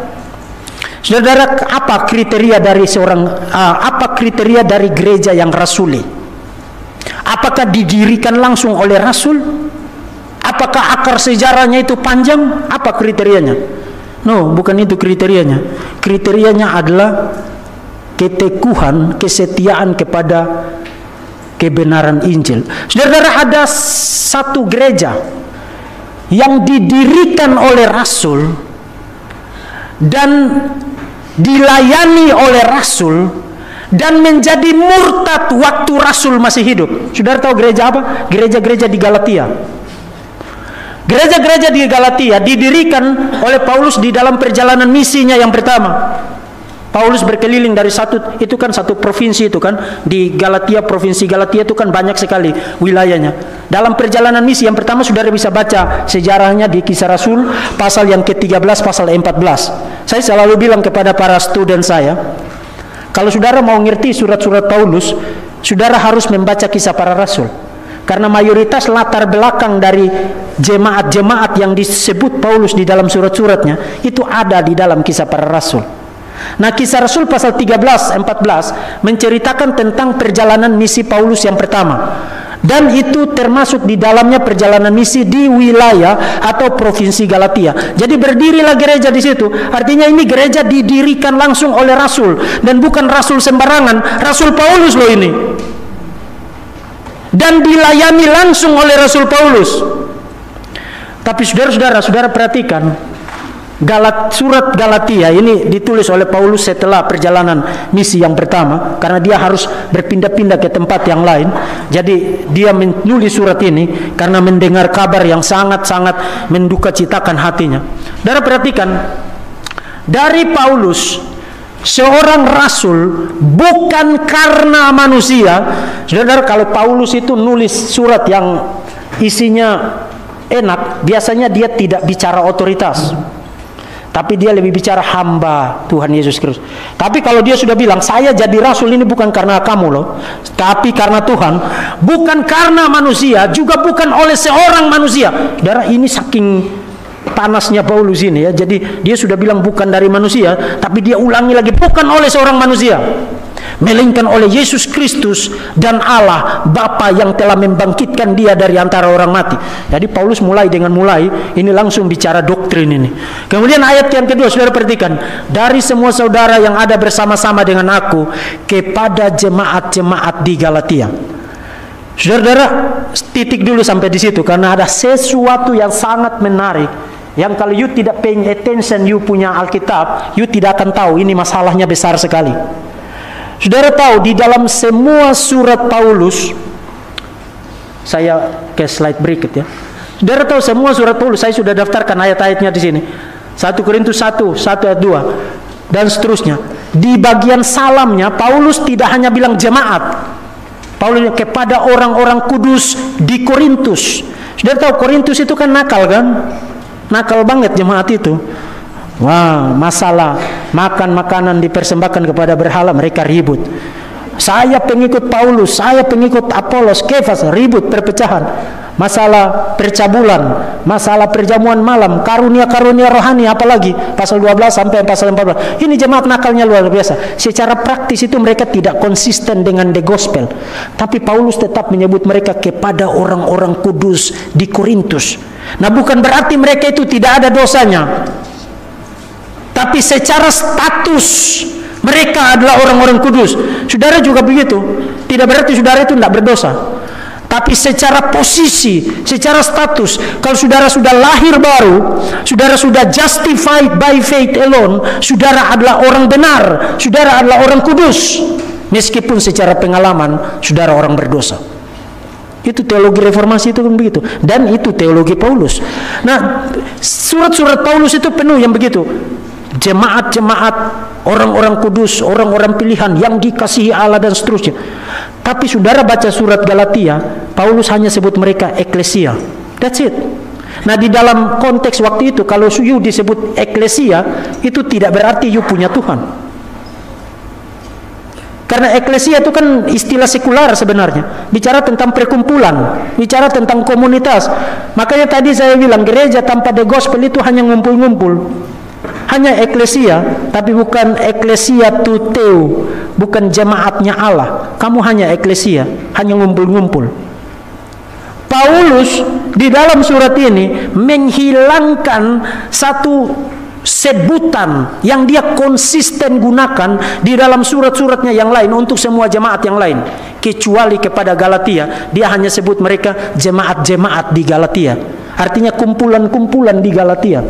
Speaker 1: Saudara, apa kriteria dari gereja yang rasuli? Apakah didirikan langsung oleh rasul? Apakah akar sejarahnya itu panjang? Apa kriterianya? No, bukan itu kriterianya. Kriterianya adalah keteguhan, kesetiaan kepada kebenaran Injil. Saudara, ada satu gereja yang didirikan oleh rasul dan dilayani oleh rasul dan menjadi murtad waktu rasul masih hidup. Saudara tahu gereja apa? Gereja-gereja di Galatia. Gereja-gereja di Galatia didirikan oleh Paulus di dalam perjalanan misinya yang pertama. Paulus berkeliling dari itu kan satu provinsi itu kan, di Galatia, provinsi Galatia itu kan banyak sekali wilayahnya. Dalam perjalanan misi yang pertama saudara bisa baca sejarahnya di Kisah Rasul pasal yang ke-13 pasal 14. Saya selalu bilang kepada para student saya, kalau saudara mau ngerti surat-surat Paulus, saudara harus membaca Kisah Para Rasul. Karena mayoritas latar belakang dari jemaat-jemaat yang disebut Paulus di dalam surat-suratnya itu ada di dalam Kisah Para Rasul. Nah, Kisah Rasul pasal 13-14 menceritakan tentang perjalanan misi Paulus yang pertama. Dan itu termasuk di dalamnya perjalanan misi di wilayah atau provinsi Galatia. Jadi berdirilah gereja di situ. Artinya ini gereja didirikan langsung oleh rasul dan bukan rasul sembarangan, rasul Paulus loh ini. Dan dilayani langsung oleh rasul Paulus. Tapi saudara perhatikan, surat Galatia ini ditulis oleh Paulus setelah perjalanan misi yang pertama, karena dia harus berpindah-pindah ke tempat yang lain. Jadi dia menulis surat ini karena mendengar kabar yang sangat-sangat mendukacitakan hatinya. Saudara perhatikan, dari Paulus, seorang rasul, bukan karena manusia. Saudara, kalau Paulus itu nulis surat yang isinya enak, biasanya dia tidak bicara otoritas. Tapi dia lebih bicara hamba Tuhan Yesus Kristus. Tapi kalau dia sudah bilang, saya jadi rasul ini bukan karena kamu loh, tapi karena Tuhan, bukan karena manusia, juga bukan oleh seorang manusia. Saudara, ini saking panasnya Paulus ini ya. Jadi dia sudah bilang bukan dari manusia, tapi dia ulangi lagi, bukan oleh seorang manusia, melainkan oleh Yesus Kristus dan Allah Bapa yang telah membangkitkan dia dari antara orang mati. Jadi Paulus mulai ini langsung bicara doktrin ini. Kemudian ayat yang kedua, saudara perhatikan, dari semua saudara yang ada bersama-sama dengan aku kepada jemaat-jemaat di Galatia. Saudara, titik dulu sampai di situ, karena ada sesuatu yang sangat menarik yang kalau you tidak paying attention, you punya Alkitab, you tidak akan tahu ini masalahnya besar sekali. Saudara tahu di dalam semua surat Paulus, saya ke slide berikut ya. Saudara tahu semua surat Paulus, saya sudah daftarkan ayat-ayatnya di sini. 1 Korintus 1 ayat 2 dan seterusnya. Di bagian salamnya Paulus tidak hanya bilang jemaat. Paulus kepada orang-orang kudus di Korintus. Saudara tahu Korintus itu kan nakal kan? Nakal banget jemaat itu. Wah, masalah makan makanan dipersembahkan kepada berhala, mereka ribut. Saya pengikut Paulus, saya pengikut Apolos, Kefas, ribut, perpecahan. Masalah percabulan, masalah perjamuan malam, karunia-karunia rohani, apalagi pasal 12 sampai pasal 14. Ini jemaat nakalnya luar biasa. Secara praktis itu mereka tidak konsisten dengan the gospel. Tapi Paulus tetap menyebut mereka kepada orang-orang kudus di Korintus. Nah, bukan berarti mereka itu tidak ada dosanya. Tapi secara status mereka adalah orang-orang kudus. Saudara juga begitu. Tidak berarti saudara itu tidak berdosa. Tapi secara posisi, secara status, kalau saudara sudah lahir baru, saudara sudah justified by faith alone, saudara adalah orang benar, saudara adalah orang kudus. Meskipun secara pengalaman saudara orang berdosa. Itu teologi reformasi itu kan begitu. Dan itu teologi Paulus. Nah, surat-surat Paulus itu penuh yang begitu. Jemaat-jemaat, orang-orang kudus, orang-orang pilihan yang dikasihi Allah dan seterusnya. Tapi saudara baca surat Galatia, Paulus hanya sebut mereka eklesia. That's it. Nah, di dalam konteks waktu itu, kalau you disebut eklesia, itu tidak berarti you punya Tuhan. Karena eklesia itu kan istilah sekular sebenarnya. Bicara tentang perkumpulan, bicara tentang komunitas. Makanya tadi saya bilang gereja tanpa the gospel itu hanya ngumpul-ngumpul. Hanya eklesia, tapi bukan eklesia tuteu, bukan jemaatnya Allah. Kamu hanya eklesia, hanya ngumpul-ngumpul. Paulus di dalam surat ini menghilangkan satu sebutan yang dia konsisten gunakan di dalam surat-suratnya yang lain untuk semua jemaat yang lain, kecuali kepada Galatia dia hanya sebut mereka jemaat-jemaat di Galatia, artinya kumpulan-kumpulan di Galatia.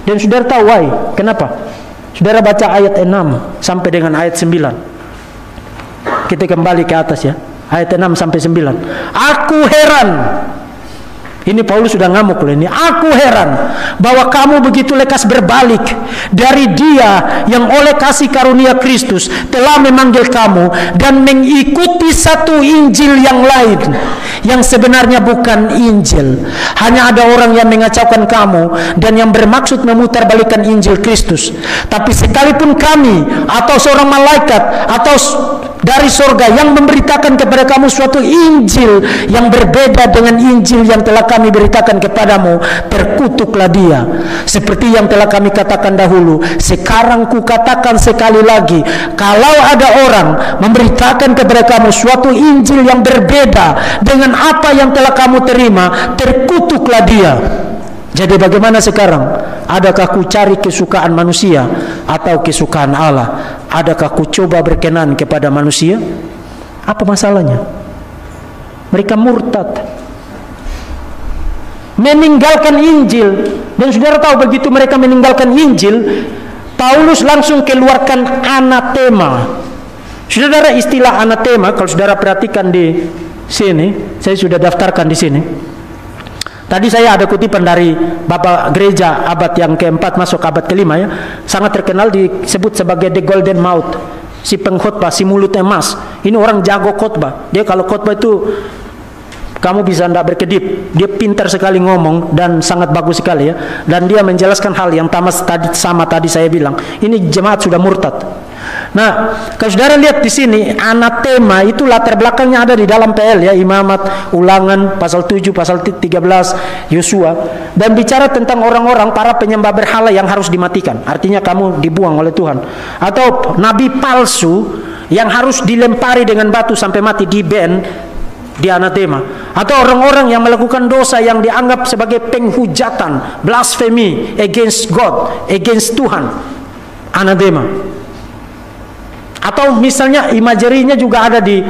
Speaker 1: Dan saudara tahu why? Kenapa? Saudara baca ayat 6 sampai dengan ayat 9. Kita kembali ke atas ya, ayat 6 sampai 9. Aku heran. Ini Paulus sudah ngamuk loh ini. Aku heran bahwa kamu begitu lekas berbalik dari Dia yang oleh kasih karunia Kristus telah memanggil kamu dan mengikuti satu Injil yang lain yang sebenarnya bukan Injil. Hanya ada orang yang mengacaukan kamu dan yang bermaksud memutarbalikkan Injil Kristus. Tapi sekalipun kami atau seorang malaikat atau dari surga yang memberitakan kepada kamu suatu Injil yang berbeda dengan Injil yang telah kami beritakan kepadamu, terkutuklah dia. Seperti yang telah kami katakan dahulu, sekarang kukatakan sekali lagi, kalau ada orang memberitakan kepada kamu suatu Injil yang berbeda dengan apa yang telah kamu terima, terkutuklah dia. Jadi bagaimana sekarang? Adakah ku cari kesukaan manusia atau kesukaan Allah? Adakah ku coba berkenan kepada manusia? Apa masalahnya? Mereka murtad, meninggalkan Injil. Dan saudara tahu begitu mereka meninggalkan Injil, Paulus langsung keluarkan anatema. Saudara, istilah anatema kalau saudara perhatikan di sini, saya sudah daftarkan di sini. Tadi saya ada kutipan dari Bapak Gereja abad yang keempat masuk abad kelima ya, sangat terkenal disebut sebagai the golden mouth, si pengkhotbah, si mulut emas. Ini orang jago khotbah. Dia kalau khotbah itu Kamu bisa tidak berkedip. Dia pintar sekali ngomong dan sangat bagus sekali ya. Dan dia menjelaskan hal yang sama tadi saya bilang. Ini jemaat sudah murtad. Nah, kalau saudara lihat di sini, anatema itu latar belakangnya ada di dalam PL ya, Imamat, Ulangan, pasal 7, pasal 13, Yosua. Dan bicara tentang orang-orang para penyembah berhala yang harus dimatikan. Artinya kamu dibuang oleh Tuhan. Atau nabi palsu yang harus dilempari dengan batu sampai mati, di ban, di anatema. Atau orang-orang yang melakukan dosa yang dianggap sebagai penghujatan, blasphemy against God, against Tuhan, anatema. Atau misalnya imajerinya juga ada di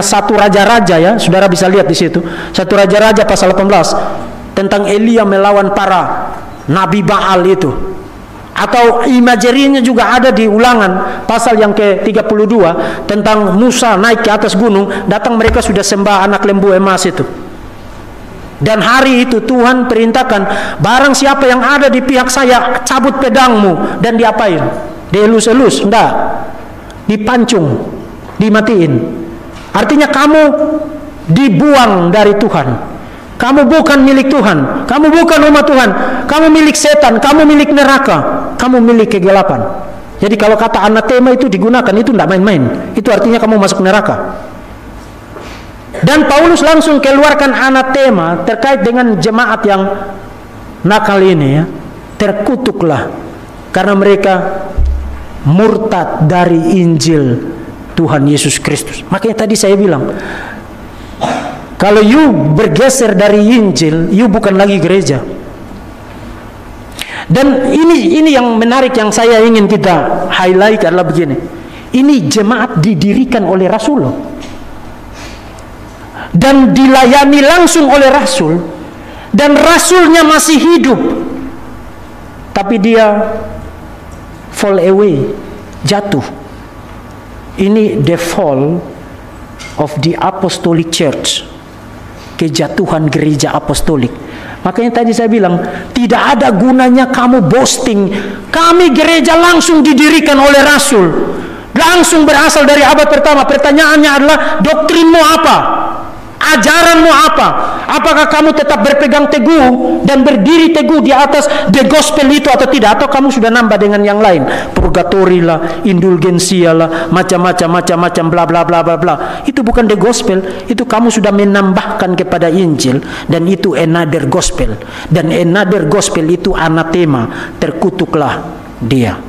Speaker 1: Satu Raja-Raja ya, saudara bisa lihat di situ. Satu Raja-Raja pasal 18 tentang Elia melawan para nabi Baal itu. Atau imajerinya juga ada di Ulangan pasal yang ke-32 tentang Musa naik ke atas gunung, datang mereka sudah sembah anak lembu emas itu. Dan hari itu Tuhan perintahkan, barang siapa yang ada di pihak saya, cabut pedangmu. Dan diapain? Dielus-elus? Enggak, dipancung, dimatiin. Artinya kamu dibuang dari Tuhan. Kamu bukan milik Tuhan, kamu bukan umat Tuhan, kamu milik setan, kamu milik neraka, kamu milik kegelapan. Jadi kalau kata anatema itu digunakan, itu tidak main-main. Itu artinya kamu masuk neraka. Dan Paulus langsung keluarkan anatema terkait dengan jemaat yang nakal ini ya. Terkutuklah karena mereka murtad dari Injil Tuhan Yesus Kristus. Makanya tadi saya bilang, kalau you bergeser dari Injil, you bukan lagi gereja. Dan ini yang menarik yang saya ingin kita highlight adalah begini. Ini jemaat didirikan oleh Rasul dan dilayani langsung oleh Rasul, dan Rasulnya masih hidup, tapi dia fall away, jatuh. Ini the fall of the apostolic church, kejatuhan gereja apostolik. Makanya tadi saya bilang, tidak ada gunanya kamu boasting, kami gereja langsung didirikan oleh Rasul, langsung berasal dari abad pertama. Pertanyaannya adalah, doktrinmu apa? Ajaranmu apa? Apakah kamu tetap berpegang teguh dan berdiri teguh di atas the gospel itu atau tidak? Atau kamu sudah nambah dengan yang lain, purgatori lah, indulgensia lah, macam-macam bla bla bla bla bla. Itu bukan the gospel. Itu kamu sudah menambahkan kepada Injil, dan itu another gospel. Dan another gospel itu anatema, terkutuklah dia.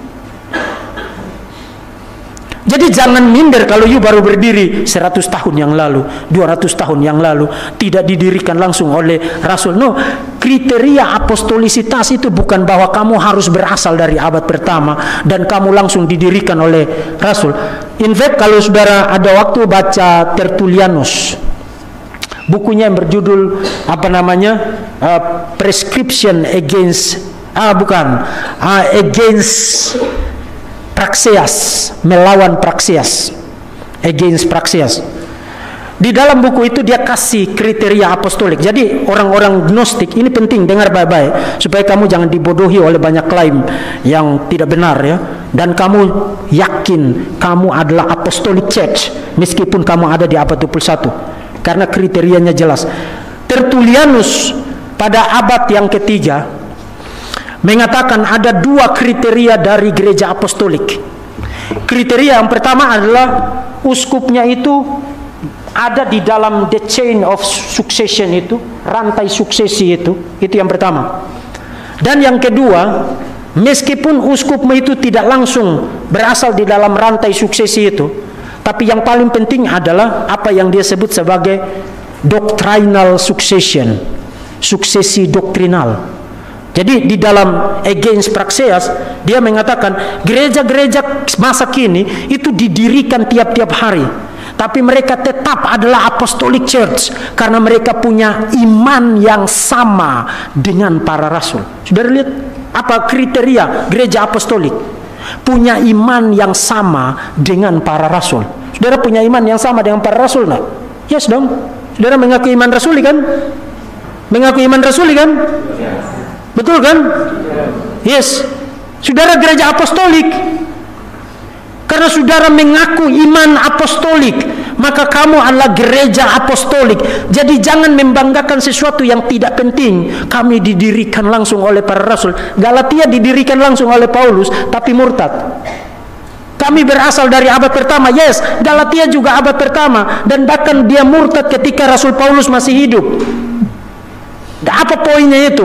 Speaker 1: Jadi jangan minder kalau you baru berdiri 100 tahun yang lalu, 200 tahun yang lalu, tidak didirikan langsung oleh Rasul. No, kriteria apostolisitas itu bukan bahwa kamu harus berasal dari abad pertama dan kamu langsung didirikan oleh Rasul. In fact, kalau saudara ada waktu baca Tertullianus, bukunya yang berjudul Prescription against against Praxeas, melawan Praxeas, against Praxeas. Di dalam buku itu dia kasih kriteria apostolik. Jadi orang-orang gnostik, ini penting, dengar baik-baik supaya kamu jangan dibodohi oleh banyak klaim yang tidak benar ya. Dan kamu yakin kamu adalah apostolic church meskipun kamu ada di abad 21, karena kriterianya jelas. Tertullianus pada abad yang ketiga mengatakan ada 2 kriteria dari gereja apostolik. Kriteria yang pertama adalah uskupnya itu ada di dalam the chain of succession, itu rantai suksesi itu yang pertama. Dan yang kedua, meskipun uskupmu itu tidak langsung berasal di dalam rantai suksesi itu, tapi yang paling penting adalah apa yang dia sebut sebagai doctrinal succession, suksesi doktrinal. Jadi di dalam Against Praxeas dia mengatakan gereja-gereja masa kini itu didirikan tiap-tiap hari, tapi mereka tetap adalah apostolic church karena mereka punya iman yang sama dengan para rasul. Saudara lihat apa kriteria gereja apostolik? Punya iman yang sama dengan para rasul. Saudara punya iman yang sama dengan para rasul enggak? Yes dong. Saudara mengaku iman rasuli kan? Mengaku iman rasuli kan? Betul kan? Yes. Saudara gereja apostolik. Karena saudara mengaku iman apostolik, maka kamu adalah gereja apostolik. Jadi jangan membanggakan sesuatu yang tidak penting. Kami didirikan langsung oleh para rasul. Galatia didirikan langsung oleh Paulus, tapi murtad. Kami berasal dari abad pertama. Yes, Galatia juga abad pertama. Dan bahkan dia murtad ketika Rasul Paulus masih hidup. Apa poinnya itu?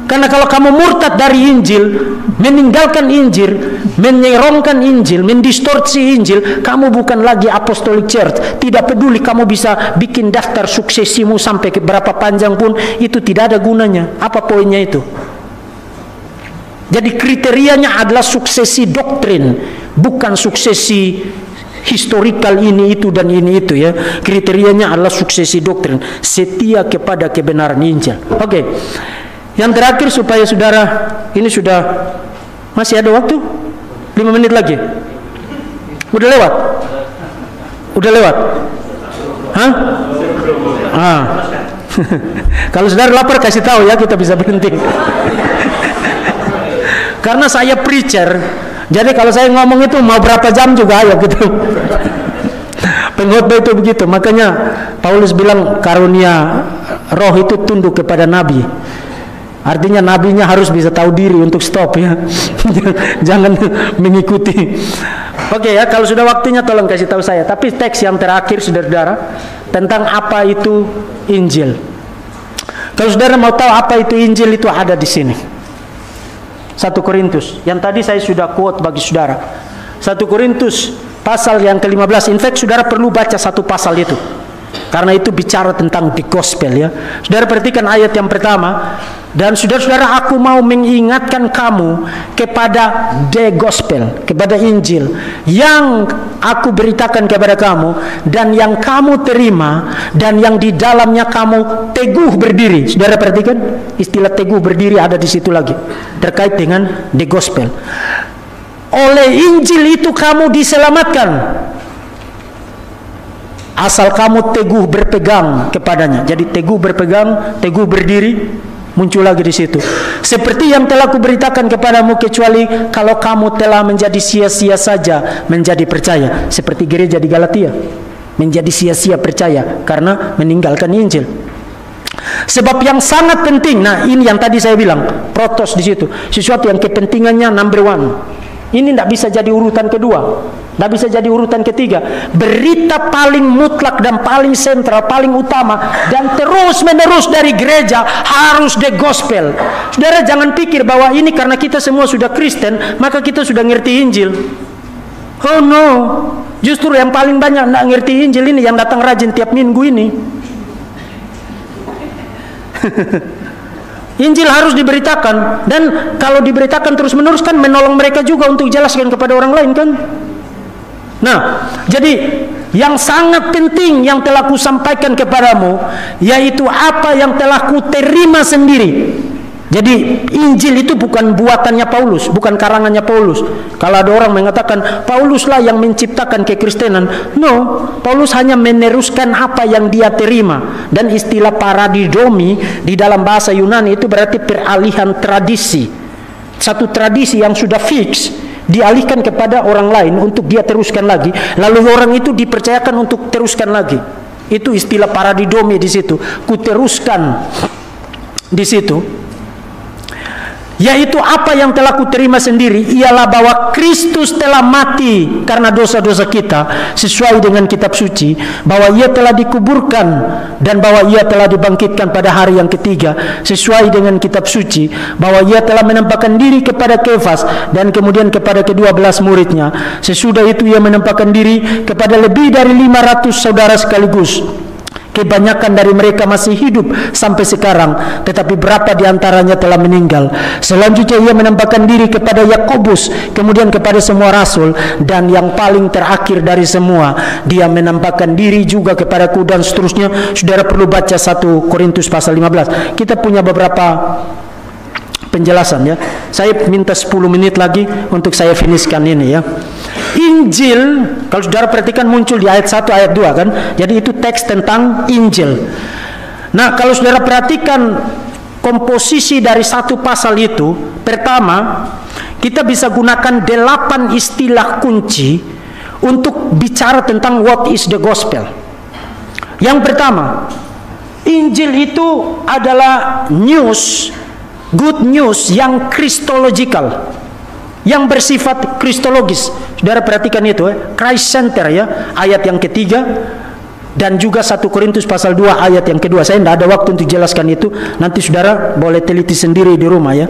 Speaker 1: Karena kalau kamu murtad dari Injil, meninggalkan Injil, menyerongkan Injil, mendistorsi Injil, kamu bukan lagi apostolic church. Tidak peduli kamu bisa bikin daftar suksesimu sampai ke berapa panjang pun, itu tidak ada gunanya. Apa poinnya itu? Jadi kriterianya adalah suksesi doktrin, bukan suksesi historical ini itu dan ini itu ya. Kriterianya adalah suksesi doktrin, setia kepada kebenaran Injil. Oke. Yang terakhir supaya saudara, ini sudah masih ada waktu 5 menit lagi. Udah lewat? Udah lewat? Hah? Kalau saudara lapar kasih tahu ya, kita bisa berhenti. Karena saya preacher, jadi kalau saya ngomong itu mau berapa jam juga ayo gitu. Pengkhotbah itu begitu. Makanya Paulus bilang karunia roh itu tunduk kepada nabi. Artinya nabinya harus bisa tahu diri untuk stop ya. Jangan mengikuti. Oke ya, kalau sudah waktunya tolong kasih tahu saya. Tapi teks yang terakhir saudara-saudara tentang apa itu Injil. Kalau saudara mau tahu apa itu Injil, itu ada di sini. 1 Korintus. Yang tadi saya sudah quote bagi saudara. 1 Korintus pasal yang ke-15. In fact saudara perlu baca satu pasal itu. Karena itu bicara tentang the gospel ya. Saudara perhatikan ayat yang pertama. Dan saudara-saudara, aku mau mengingatkan kamu kepada the gospel, kepada Injil yang aku beritakan kepada kamu dan yang kamu terima dan yang di dalamnya kamu teguh berdiri. Saudara perhatikan istilah teguh berdiri ada di situ lagi terkait dengan the gospel. Oleh Injil itu kamu diselamatkan, asal kamu teguh berpegang kepadanya. Jadi teguh berpegang, teguh berdiri muncul lagi di situ. Seperti yang telah kuberitakan kepadamu, kecuali kalau kamu telah menjadi sia-sia saja menjadi percaya. Seperti gereja di Galatia menjadi sia-sia percaya karena meninggalkan Injil. Sebab yang sangat penting, nah ini yang tadi saya bilang, protos di situ, sesuatu yang kepentingannya number one. Ini tidak bisa jadi urutan kedua, tidak bisa jadi urutan ketiga. Berita paling mutlak dan paling sentral, paling utama dan terus menerus dari gereja harus the gospel. Saudara jangan pikir bahwa ini karena kita semua sudah Kristen maka kita sudah ngerti Injil. Oh no, justru yang paling banyak tidak ngerti Injil ini yang datang rajin tiap minggu ini. Injil harus diberitakan, dan kalau diberitakan terus menerus kan menolong mereka juga untuk jelaskan kepada orang lain kan. Nah, jadi yang sangat penting yang telah kusampaikan kepadamu yaitu apa yang telah kuterima sendiri. Jadi Injil itu bukan buatannya Paulus, bukan karangannya Paulus. Kalau ada orang mengatakan Pauluslah yang menciptakan kekristenan, no, Paulus hanya meneruskan apa yang dia terima. Dan istilah paradidomi di dalam bahasa Yunani itu berarti peralihan tradisi. Satu tradisi yang sudah fix dialihkan kepada orang lain untuk dia teruskan lagi, lalu orang itu dipercayakan untuk teruskan lagi. Itu istilah paradidomi di situ. Kuteruskan di situ. Yaitu apa yang telah kuterima sendiri ialah bahwa Kristus telah mati karena dosa-dosa kita sesuai dengan kitab suci, bahwa ia telah dikuburkan dan bahwa ia telah dibangkitkan pada hari yang ketiga sesuai dengan kitab suci, bahwa ia telah menampakkan diri kepada Kefas dan kemudian kepada ke-12 muridnya. Sesudah itu ia menampakkan diri kepada lebih dari 500 saudara sekaligus. Kebanyakan dari mereka masih hidup sampai sekarang, tetapi berapa di antaranya telah meninggal. Selanjutnya ia menampakkan diri kepada Yakobus, kemudian kepada semua rasul, dan yang paling terakhir dari semua, dia menampakkan diri juga kepadaku, dan seterusnya. Saudara perlu baca 1 Korintus pasal 15. Kita punya beberapa penjelasan ya. Saya minta 10 menit lagi untuk saya finishkan ini ya. Injil, kalau saudara perhatikan muncul di ayat 1, ayat 2 kan. Jadi itu teks tentang Injil. Nah, kalau saudara perhatikan komposisi dari satu pasal itu, pertama kita bisa gunakan 8 istilah kunci untuk bicara tentang what is the gospel. Yang pertama, Injil itu adalah news, good news yang kristologikal, yang bersifat kristologis. Saudara perhatikan itu, Christ center ya, ayat yang ketiga, dan juga 1 Korintus pasal 2 ayat yang kedua. Saya tidak ada waktu untuk jelaskan itu, nanti saudara boleh teliti sendiri di rumah ya.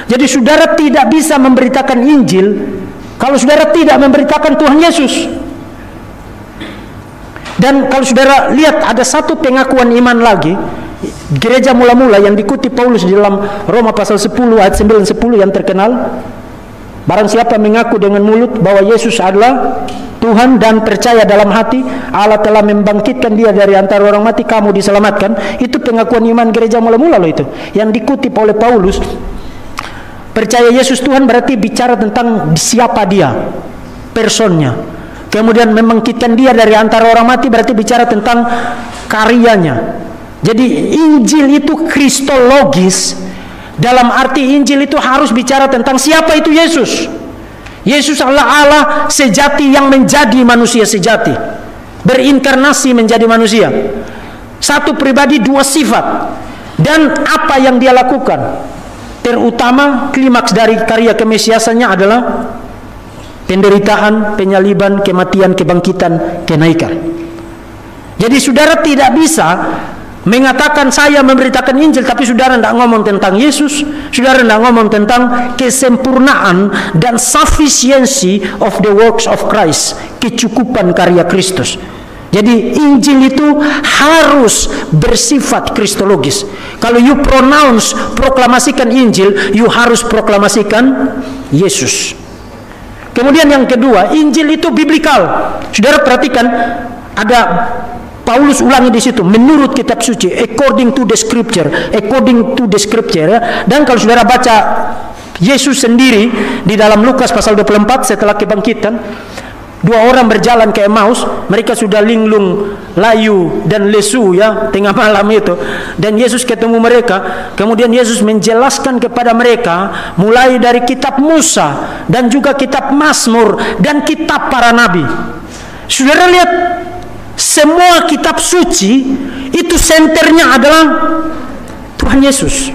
Speaker 1: Jadi saudara tidak bisa memberitakan Injil kalau saudara tidak memberitakan Tuhan Yesus. Dan kalau saudara lihat, ada satu pengakuan iman lagi gereja mula-mula yang dikutip Paulus di dalam Roma pasal 10 ayat 9-10 yang terkenal. Barang siapa mengaku dengan mulut bahwa Yesus adalah Tuhan dan percaya dalam hati Allah telah membangkitkan dia dari antara orang mati, kamu diselamatkan. Itu pengakuan iman gereja mula-mula loh, itu yang dikutip oleh Paulus. Percaya Yesus Tuhan berarti bicara tentang siapa dia, personnya. Kemudian membangkitkan dia dari antara orang mati berarti bicara tentang karyanya. Jadi Injil itu kristologis, dalam arti Injil itu harus bicara tentang siapa itu Yesus. Yesus adalah Allah sejati yang menjadi manusia sejati, berinkarnasi menjadi manusia. Satu pribadi, dua sifat. Dan apa yang dia lakukan, terutama klimaks dari karya kemesiasannya adalah penderitaan, penyaliban, kematian, kebangkitan, kenaikan. Jadi saudara tidak bisa mengatakan saya memberitakan Injil tapi saudara tidak ngomong tentang Yesus, saudara tidak ngomong tentang kesempurnaan dan sufficiency of the works of Christ, kecukupan karya Kristus. Jadi Injil itu harus bersifat kristologis. Kalau you proklamasikan Injil, you harus proklamasikan Yesus. Kemudian yang kedua, Injil itu biblikal. Saudara perhatikan, ada Paulus ulangi di situ, menurut kitab suci, according to the scripture, according to the scripture ya. Dan kalau saudara baca Yesus sendiri di dalam Lukas pasal 24 setelah kebangkitan, dua orang berjalan ke Emmaus, mereka sudah linglung, layu dan lesu ya, tengah malam itu. Dan Yesus ketemu mereka, kemudian Yesus menjelaskan kepada mereka mulai dari kitab Musa dan juga kitab Mazmur dan kitab para nabi. Saudara lihat, semua kitab suci itu senternya adalah Tuhan Yesus.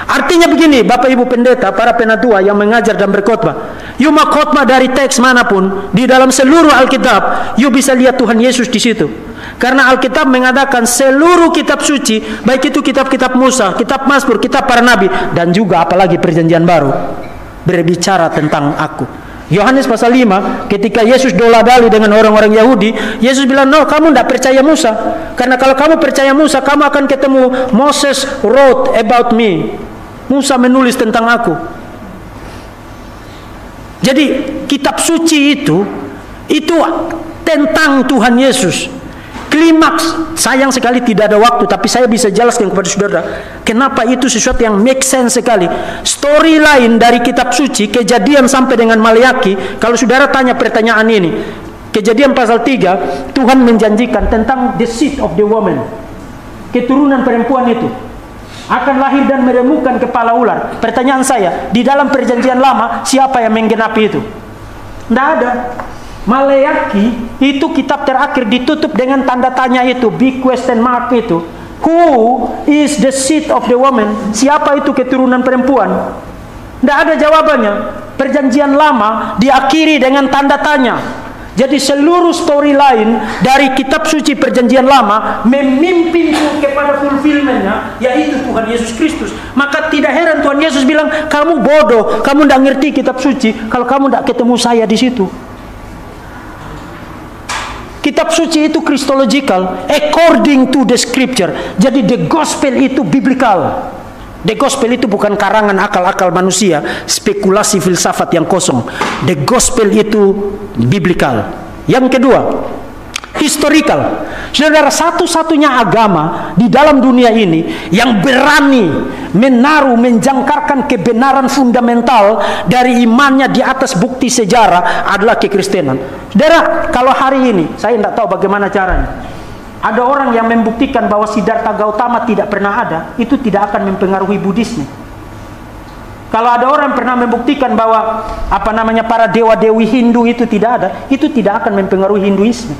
Speaker 1: Artinya begini, Bapak Ibu pendeta, para penatua yang mengajar dan berkhotbah, you mau khotbah dari teks manapun di dalam seluruh Alkitab, you bisa lihat Tuhan Yesus di situ. Karena Alkitab mengatakan seluruh kitab suci, baik itu kitab-kitab Musa, kitab Mazmur, kitab para nabi, dan juga apalagi perjanjian baru, berbicara tentang aku. Yohanes pasal 5, ketika Yesus dola-dali dengan orang-orang Yahudi, Yesus bilang, no, kamu tidak percaya Musa. Karena kalau kamu percaya Musa, kamu akan ketemu Moses wrote about me. Musa menulis tentang aku. Jadi kitab suci itu tentang Tuhan Yesus. Klimaks, sayang sekali tidak ada waktu, tapi saya bisa jelaskan kepada saudara kenapa itu sesuatu yang make sense sekali. Storyline dari kitab suci, Kejadian sampai dengan Maleaki, kalau saudara tanya pertanyaan ini, Kejadian pasal 3, Tuhan menjanjikan tentang the seed of the woman, keturunan perempuan itu akan lahir dan meremukkan kepala ular. Pertanyaan saya, di dalam perjanjian lama siapa yang menggenapi itu? Tidak ada. Maleaki itu kitab terakhir ditutup dengan tanda tanya itu, big question mark itu. Who is the seed of the woman? Siapa itu keturunan perempuan? Tidak ada jawabannya. Perjanjian lama diakhiri dengan tanda tanya. Jadi seluruh storyline dari kitab suci perjanjian lama memimpin kepada fulfillmentnya, yaitu Tuhan Yesus Kristus. Maka tidak heran Tuhan Yesus bilang, kamu bodoh, kamu tidak ngerti kitab suci kalau kamu tidak ketemu saya di situ. Kitab suci itu kristological, according to the scripture. Jadi the gospel itu biblical. The gospel itu bukan karangan akal-akal manusia, spekulasi filsafat yang kosong. The gospel itu biblical. Yang kedua, historical. Saudara, satu-satunya agama di dalam dunia ini yang berani menjangkarkan kebenaran fundamental dari imannya di atas bukti sejarah adalah kekristenan. Saudara, kalau hari ini, saya tidak tahu bagaimana caranya, ada orang yang membuktikan bahwa Siddhartha Gautama tidak pernah ada, itu tidak akan mempengaruhi Buddhisme. Kalau ada orang pernah membuktikan bahwa para dewa-dewi Hindu itu tidak ada, itu tidak akan mempengaruhi Hinduisme.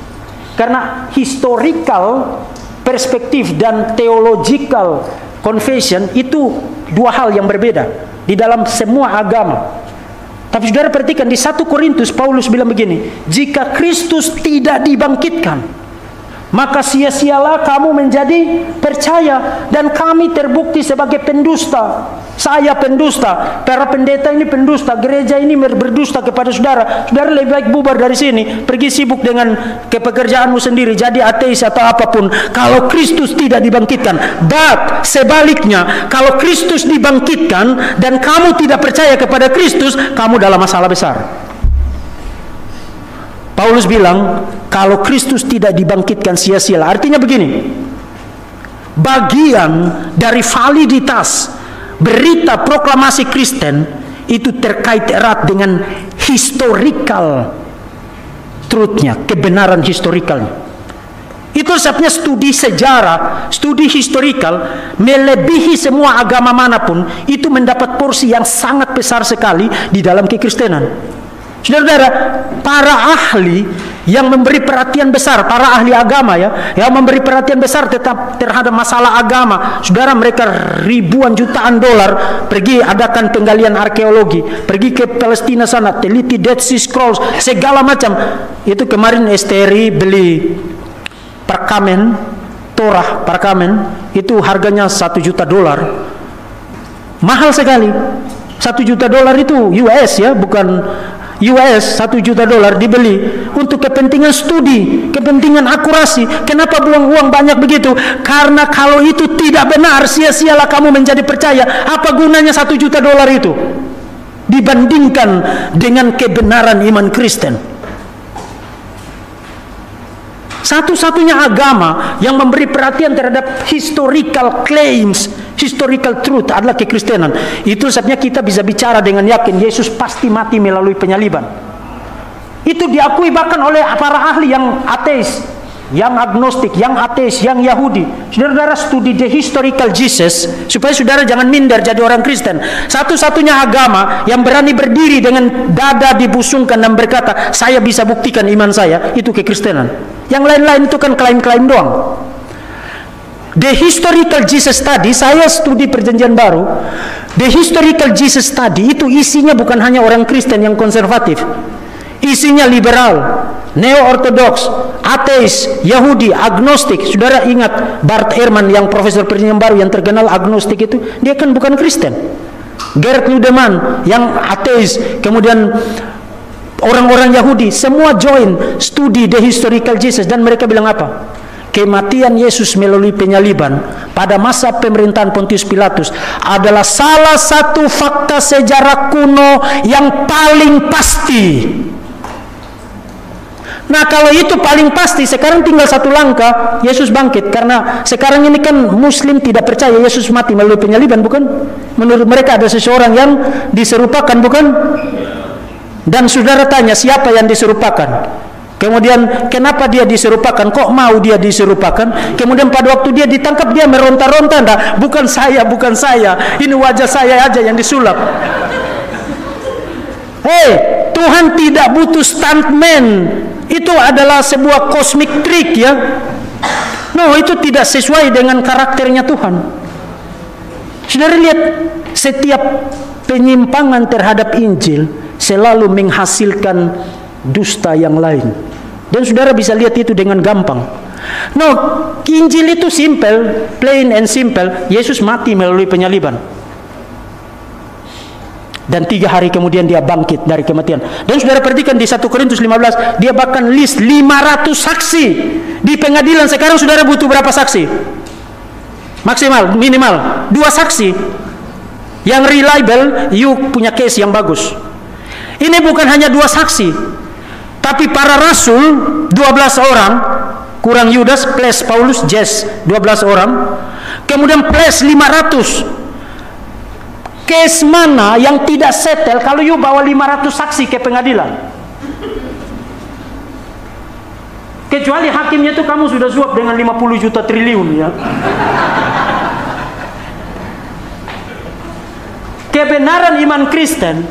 Speaker 1: Karena historical perspektif dan theological confession itu dua hal yang berbeda di dalam semua agama. Tapi saudara perhatikan di 1 Korintus Paulus bilang begini, jika Kristus tidak dibangkitkan, maka sia-sialah kamu menjadi percaya, dan kami terbukti sebagai pendusta. Saya pendusta, para pendeta ini pendusta, gereja ini berdusta kepada saudara. Saudara lebih baik bubar dari sini, pergi sibuk dengan kepekerjaanmu sendiri, jadi ateis atau apapun. Kalau Kristus tidak dibangkitkan, but sebaliknya, kalau Kristus dibangkitkan dan kamu tidak percaya kepada Kristus, kamu dalam masalah besar. Paulus bilang, kalau Kristus tidak dibangkitkan sia-sia. Artinya begini, bagian dari validitas berita proklamasi Kristen itu terkait erat dengan historical truth-nya, kebenaran historikalnya. Itu sebabnya studi sejarah, studi historical melebihi semua agama manapun, itu mendapat porsi yang sangat besar sekali di dalam kekristenan. Saudara-saudara, para ahli yang memberi perhatian besar, para ahli agama yang memberi perhatian besar tetap terhadap masalah agama. Saudara, mereka ribuan jutaan dolar pergi adakan penggalian arkeologi, pergi ke Palestina sana, teliti Dead Sea Scrolls, segala macam. Itu kemarin STRI beli perkamen, Torah perkamen, itu harganya $1 juta. Mahal sekali. $1 juta itu US bukan US. $1 juta dibeli untuk kepentingan studi, kepentingan akurasi. Kenapa buang uang banyak begitu? Karena kalau itu tidak benar, sia-sialah kamu menjadi percaya. Apa gunanya $1 juta itu dibandingkan dengan kebenaran iman Kristen? Satu-satunya agama yang memberi perhatian terhadap historical claims, historical truth adalah kekristenan. Itu sebabnya kita bisa bicara dengan yakin Yesus pasti mati melalui penyaliban. Itu diakui bahkan oleh para ahli yang ateis, yang agnostik, yang ateis, yang Yahudi. Saudara-saudara, studi the historical Jesus supaya saudara jangan minder jadi orang Kristen. Satu-satunya agama yang berani berdiri dengan dada dibusungkan dan berkata, saya bisa buktikan iman saya, itu kekristenan. Yang lain-lain itu kan klaim-klaim doang. The historical Jesus study, saya studi perjanjian baru. The historical Jesus study itu isinya bukan hanya orang Kristen yang konservatif. Isinya liberal, neo-ortodoks, ateis, Yahudi, agnostik. Saudara ingat Bart Ehrman yang profesor perjanjian baru yang terkenal agnostik itu, dia kan bukan Kristen. Gerd Ludemann yang ateis, kemudian orang-orang Yahudi, semua join studi the historical Jesus, dan mereka bilang apa? Kematian Yesus melalui penyaliban pada masa pemerintahan Pontius Pilatus adalah salah satu fakta sejarah kuno yang paling pasti. Nah, kalau itu paling pasti, sekarang tinggal satu langkah, Yesus bangkit. Karena sekarang ini kan Muslim tidak percaya Yesus mati melalui penyaliban, bukan? Menurut mereka ada seseorang yang diserupakan, bukan? Dan saudara tanya, siapa yang diserupakan? Kemudian kenapa dia diserupakan? Kok mau dia diserupakan? Kemudian pada waktu dia ditangkap, dia meronta-ronta. Nah, bukan saya, bukan saya. Ini wajah saya aja yang disulap. Hei, Tuhan tidak butuh stuntman. Itu adalah sebuah cosmic trick No, itu tidak sesuai dengan karakternya Tuhan. Saudara lihat, setiap penyimpangan terhadap Injil selalu menghasilkan dusta yang lain. Dan saudara bisa lihat itu dengan gampang. No, Injil itu simple, plain and simple. Yesus mati melalui penyaliban. Dan 3 hari kemudian dia bangkit dari kematian. Dan saudara perhatikan di 1 Korintus 15, dia bahkan list 500 saksi. Di pengadilan sekarang saudara butuh berapa saksi? Maksimal, minimal 2 saksi. Yang reliable, you punya case yang bagus. Ini bukan hanya 2 saksi, tapi para rasul 12 orang, kurang Yudas plus Paulus, 12 orang. Kemudian plus 500. Case mana yang tidak settle kalau you bawa 500 saksi ke pengadilan? Kecuali hakimnya itu kamu sudah suap dengan 50 juta triliun kebenaran iman Kristen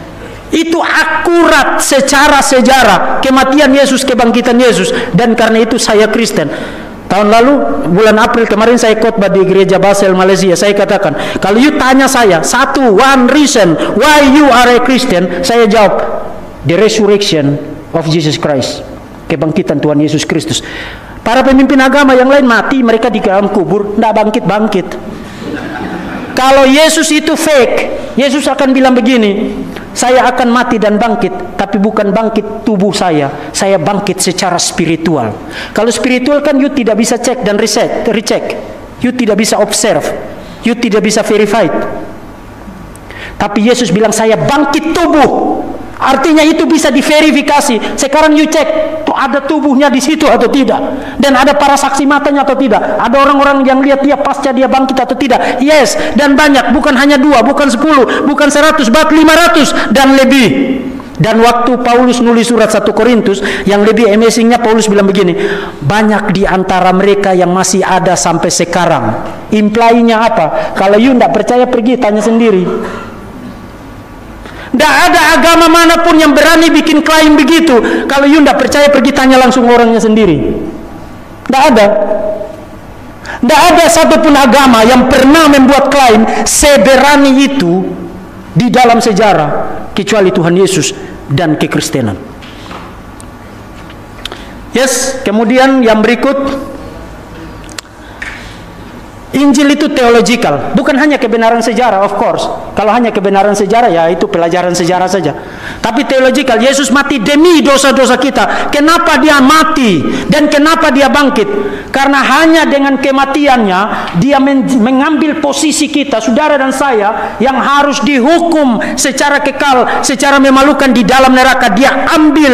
Speaker 1: itu akurat secara sejarah kematian Yesus, kebangkitan Yesus, dan karena itu saya Kristen. Tahun lalu bulan April kemarin saya khotbah di gereja Basel Malaysia. Saya katakan, kalau you tanya saya one reason why you are a Christian, saya jawab the resurrection of Jesus Christ, kebangkitan Tuhan Yesus Kristus. Para pemimpin agama yang lain mati, mereka di dalam kubur, tidak bangkit-bangkit. Kalau Yesus itu fake, Yesus akan bilang begini, saya akan mati dan bangkit, tapi bukan bangkit tubuh saya bangkit secara spiritual. Kalau spiritual kan you tidak bisa cek dan recheck, you tidak bisa observe, you tidak bisa verified. Tapi Yesus bilang saya bangkit tubuh, artinya itu bisa diverifikasi. Sekarang you cek, tuh ada tubuhnya di situ atau tidak, dan ada para saksi matanya atau tidak, ada orang-orang yang lihat dia pasca dia bangkit atau tidak. Yes, dan banyak, bukan hanya 2, bukan 10, bukan 100, bahkan 500 dan lebih. Dan waktu Paulus nulis surat 1 Korintus, yang lebih amazingnya Paulus bilang begini, banyak di antara mereka yang masih ada sampai sekarang. Imply-nya apa? Kalau you tidak percaya, pergi tanya sendiri. Tidak ada agama manapun yang berani bikin klaim begitu. Kalau you tidak percaya, pergi tanya langsung orangnya sendiri. Tidak ada. Tidak ada satupun agama yang pernah membuat klaim seberani itu di dalam sejarah, kecuali Tuhan Yesus dan kekristenan. Yes, kemudian yang berikut, Injil itu theological, bukan hanya kebenaran sejarah, of course. Kalau hanya kebenaran sejarah, ya itu pelajaran sejarah saja. Tapi theological, Yesus mati demi dosa-dosa kita. Kenapa dia mati dan kenapa dia bangkit? Karena hanya dengan kematiannya dia mengambil posisi kita, saudara dan saya, yang harus dihukum secara kekal, secara memalukan di dalam neraka. Dia ambil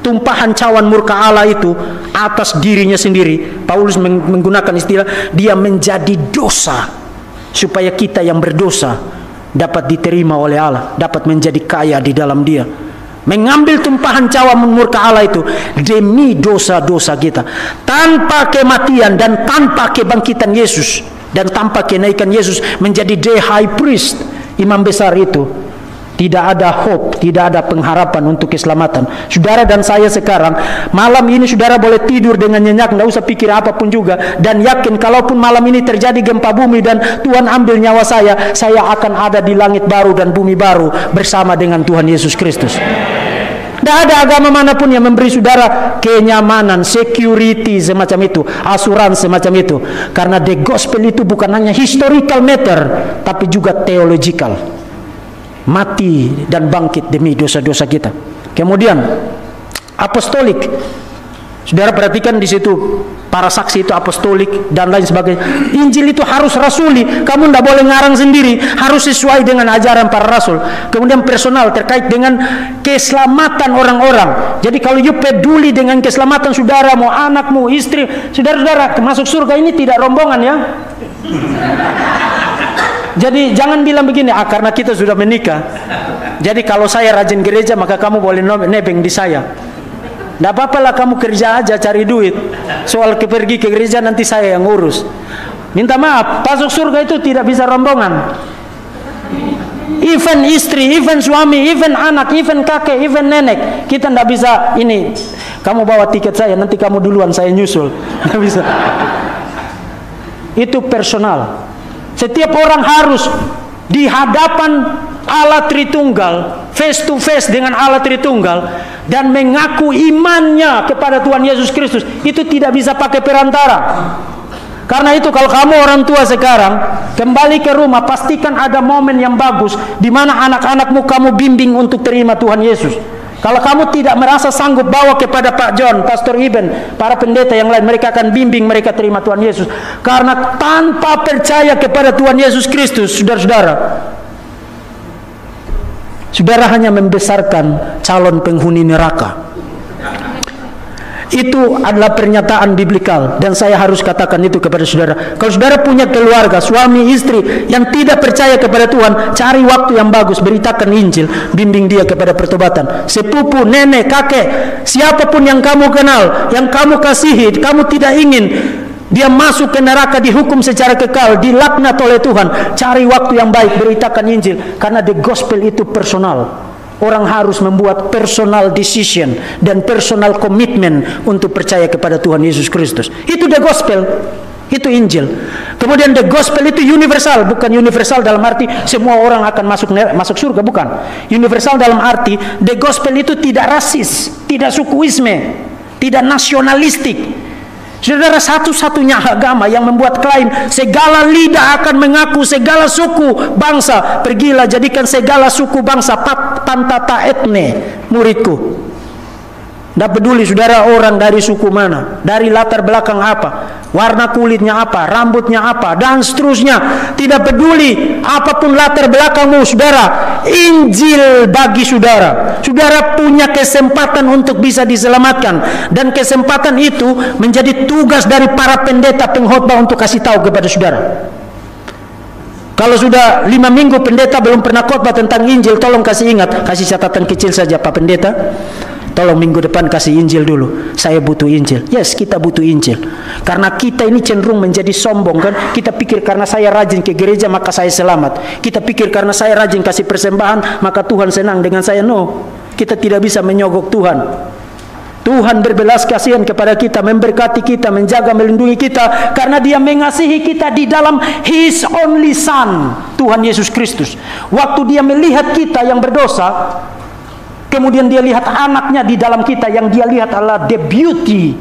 Speaker 1: tumpahan cawan murka Allah itu atas dirinya sendiri. Paulus menggunakan istilah dia menjadi dosa supaya kita yang berdosa dapat diterima oleh Allah, dapat menjadi kaya di dalam dia. Mengambil tumpahan cawan murka Allah itu demi dosa-dosa kita. Tanpa kematian dan tanpa kebangkitan Yesus dan tanpa kenaikan Yesus menjadi the high priest, imam besar itu, tidak ada hope, tidak ada pengharapan untuk keselamatan. Saudara dan saya sekarang, malam ini saudara boleh tidur dengan nyenyak, tidak usah pikir apapun juga, dan yakin kalaupun malam ini terjadi gempa bumi dan Tuhan ambil nyawa saya akan ada di langit baru dan bumi baru bersama dengan Tuhan Yesus Kristus. Tidak ada agama manapun yang memberi saudara kenyamanan, security semacam itu, asuransi semacam itu. Karena the gospel itu bukan hanya historical matter, tapi juga theological. Mati dan bangkit demi dosa-dosa kita. Kemudian apostolik, saudara perhatikan di situ para saksi itu apostolik dan lain sebagainya. Injil itu harus rasuli, kamu tidak boleh ngarang sendiri, harus sesuai dengan ajaran para rasul. Kemudian personal, terkait dengan keselamatan orang-orang. Jadi kalau you peduli dengan keselamatan saudara, mau anakmu, istri, saudara-saudara masuk surga ini tidak rombongan ya. Jadi jangan bilang begini, karena kita sudah menikah, jadi kalau saya rajin gereja maka kamu boleh nebeng di saya. Tidak apa-apa lah, kamu kerja aja cari duit. Soal pergi ke gereja nanti saya yang urus. Minta maaf, masuk surga itu tidak bisa rombongan. Even istri, even suami, even anak, even kakek, even nenek, kita tidak bisa ini. Kamu bawa tiket saya, nanti kamu duluan, saya nyusul. Tidak bisa. Itu personal. Setiap orang harus di hadapan Allah Tritunggal, face to face dengan Allah Tritunggal, dan mengaku imannya kepada Tuhan Yesus Kristus. Itu tidak bisa pakai perantara. Karena itu kalau kamu orang tua sekarang kembali ke rumah, pastikan ada momen yang bagus di mana anak-anakmu kamu bimbing untuk terima Tuhan Yesus. Kalau kamu tidak merasa sanggup, bawa kepada Pak John, Pastor Iben, para pendeta yang lain, mereka akan bimbing mereka terima Tuhan Yesus. Karena tanpa percaya kepada Tuhan Yesus Kristus, saudara-saudara, saudara hanya membesarkan calon penghuni neraka. Itu adalah pernyataan biblikal, dan saya harus katakan itu kepada saudara. Kalau saudara punya keluarga, suami, istri yang tidak percaya kepada Tuhan, cari waktu yang bagus, beritakan Injil, bimbing dia kepada pertobatan. Sepupu, nenek, kakek, siapapun yang kamu kenal, yang kamu kasihi, kamu tidak ingin Dia masuk ke neraka, dihukum secara kekal, dilaknat oleh Tuhan. Cari waktu yang baik, beritakan Injil. Karena the gospel itu personal. Orang harus membuat personal decision dan personal commitment untuk percaya kepada Tuhan Yesus Kristus. Itu the gospel. Itu Injil. Kemudian the gospel itu universal, bukan universal dalam arti semua orang akan masuk surga, bukan. Universal dalam arti the gospel itu tidak rasis, tidak sukuisme, tidak nasionalistik. Saudara, satu-satunya agama yang membuat klaim segala lidah akan mengaku, segala suku bangsa. Pergilah jadikan segala suku bangsa pantata etne muridku. Tidak peduli saudara orang dari suku mana, dari latar belakang apa, warna kulitnya apa, rambutnya apa, dan seterusnya. Tidak peduli apapun latar belakangmu, saudara. Injil bagi saudara. Saudara punya kesempatan untuk bisa diselamatkan. Dan kesempatan itu menjadi tugas dari para pendeta pengkhotbah untuk kasih tahu kepada saudara. Kalau sudah 5 minggu pendeta belum pernah khotbah tentang Injil, tolong kasih ingat, kasih catatan kecil saja Pak Pendeta. Tolong minggu depan kasih Injil dulu. Saya butuh Injil. Yes, kita butuh Injil. Karena kita ini cenderung menjadi sombong kan. Kita pikir karena saya rajin ke gereja maka saya selamat. Kita pikir karena saya rajin kasih persembahan maka Tuhan senang dengan saya. No, kita tidak bisa menyogok Tuhan. Tuhan berbelas kasihan kepada kita, memberkati kita, menjaga, melindungi kita. Karena Dia mengasihi kita di dalam His only Son, Tuhan Yesus Kristus. Waktu Dia melihat kita yang berdosa, kemudian Dia lihat anaknya di dalam kita, yang Dia lihat adalah the beauty,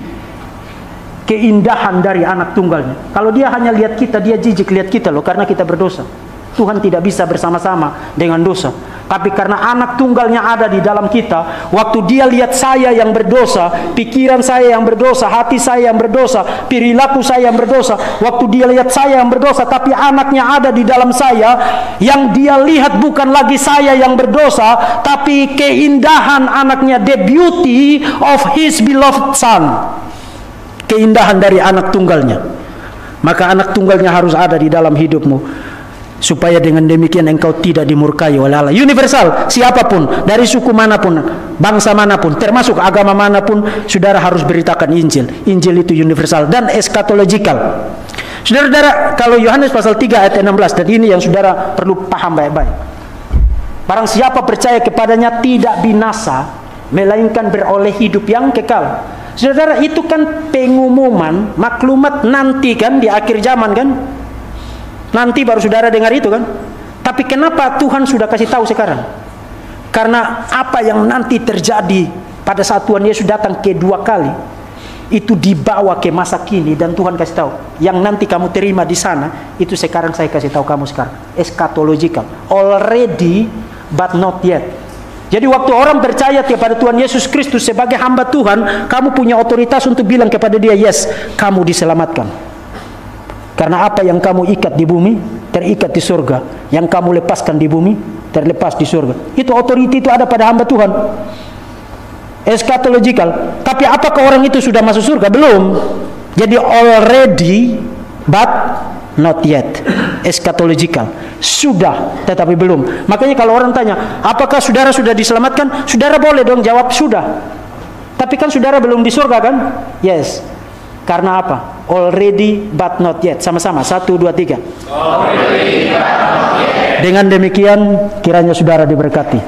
Speaker 1: keindahan dari anak tunggalnya. Kalau Dia hanya lihat kita, Dia jijik lihat kita loh, karena kita berdosa. Tuhan tidak bisa bersama-sama dengan dosa. Tapi karena anak tunggalnya ada di dalam kita, waktu Dia lihat saya yang berdosa, pikiran saya yang berdosa, hati saya yang berdosa, perilaku saya yang berdosa, waktu Dia lihat saya yang berdosa, tapi anaknya ada di dalam saya, yang Dia lihat bukan lagi saya yang berdosa, tapi keindahan anaknya, the beauty of His beloved Son, keindahan dari anak tunggalnya. Maka anak tunggalnya harus ada di dalam hidupmu, supaya dengan demikian engkau tidak dimurkai oleh Allah. Universal, siapapun, dari suku manapun, bangsa manapun, termasuk agama manapun, saudara harus beritakan Injil. Injil itu universal dan eskatologikal. Saudara-saudara, kalau Yohanes pasal 3 ayat 16, dan ini yang saudara perlu paham baik-baik. Barang siapa percaya kepadanya tidak binasa, melainkan beroleh hidup yang kekal. Saudara, itu kan pengumuman, maklumat nanti kan, di akhir zaman kan. Nanti baru saudara dengar itu kan. Tapi kenapa Tuhan sudah kasih tahu sekarang? Karena apa yang nanti terjadi pada saat Tuhan Yesus datang kedua kali, itu dibawa ke masa kini, dan Tuhan kasih tahu, yang nanti kamu terima di sana, itu sekarang saya kasih tahu kamu sekarang. Eschatological. Already but not yet. Jadi waktu orang percaya kepada Tuhan Yesus Kristus sebagai hamba Tuhan, kamu punya otoritas untuk bilang kepada dia, yes, kamu diselamatkan. Karena apa yang kamu ikat di bumi, terikat di surga. Yang kamu lepaskan di bumi, terlepas di surga. Itu otoritas itu ada pada hamba Tuhan. Eschatological. Tapi apakah orang itu sudah masuk surga? Belum. Jadi already but not yet. Eschatological. Sudah, tetapi belum. Makanya kalau orang tanya, apakah saudara sudah diselamatkan? Saudara boleh dong jawab sudah. Tapi kan saudara belum di surga kan? Yes. Karena apa? Already but not yet. Sama-sama. 1, 2, 3. Already but not yet. Dengan demikian kiranya saudara diberkati.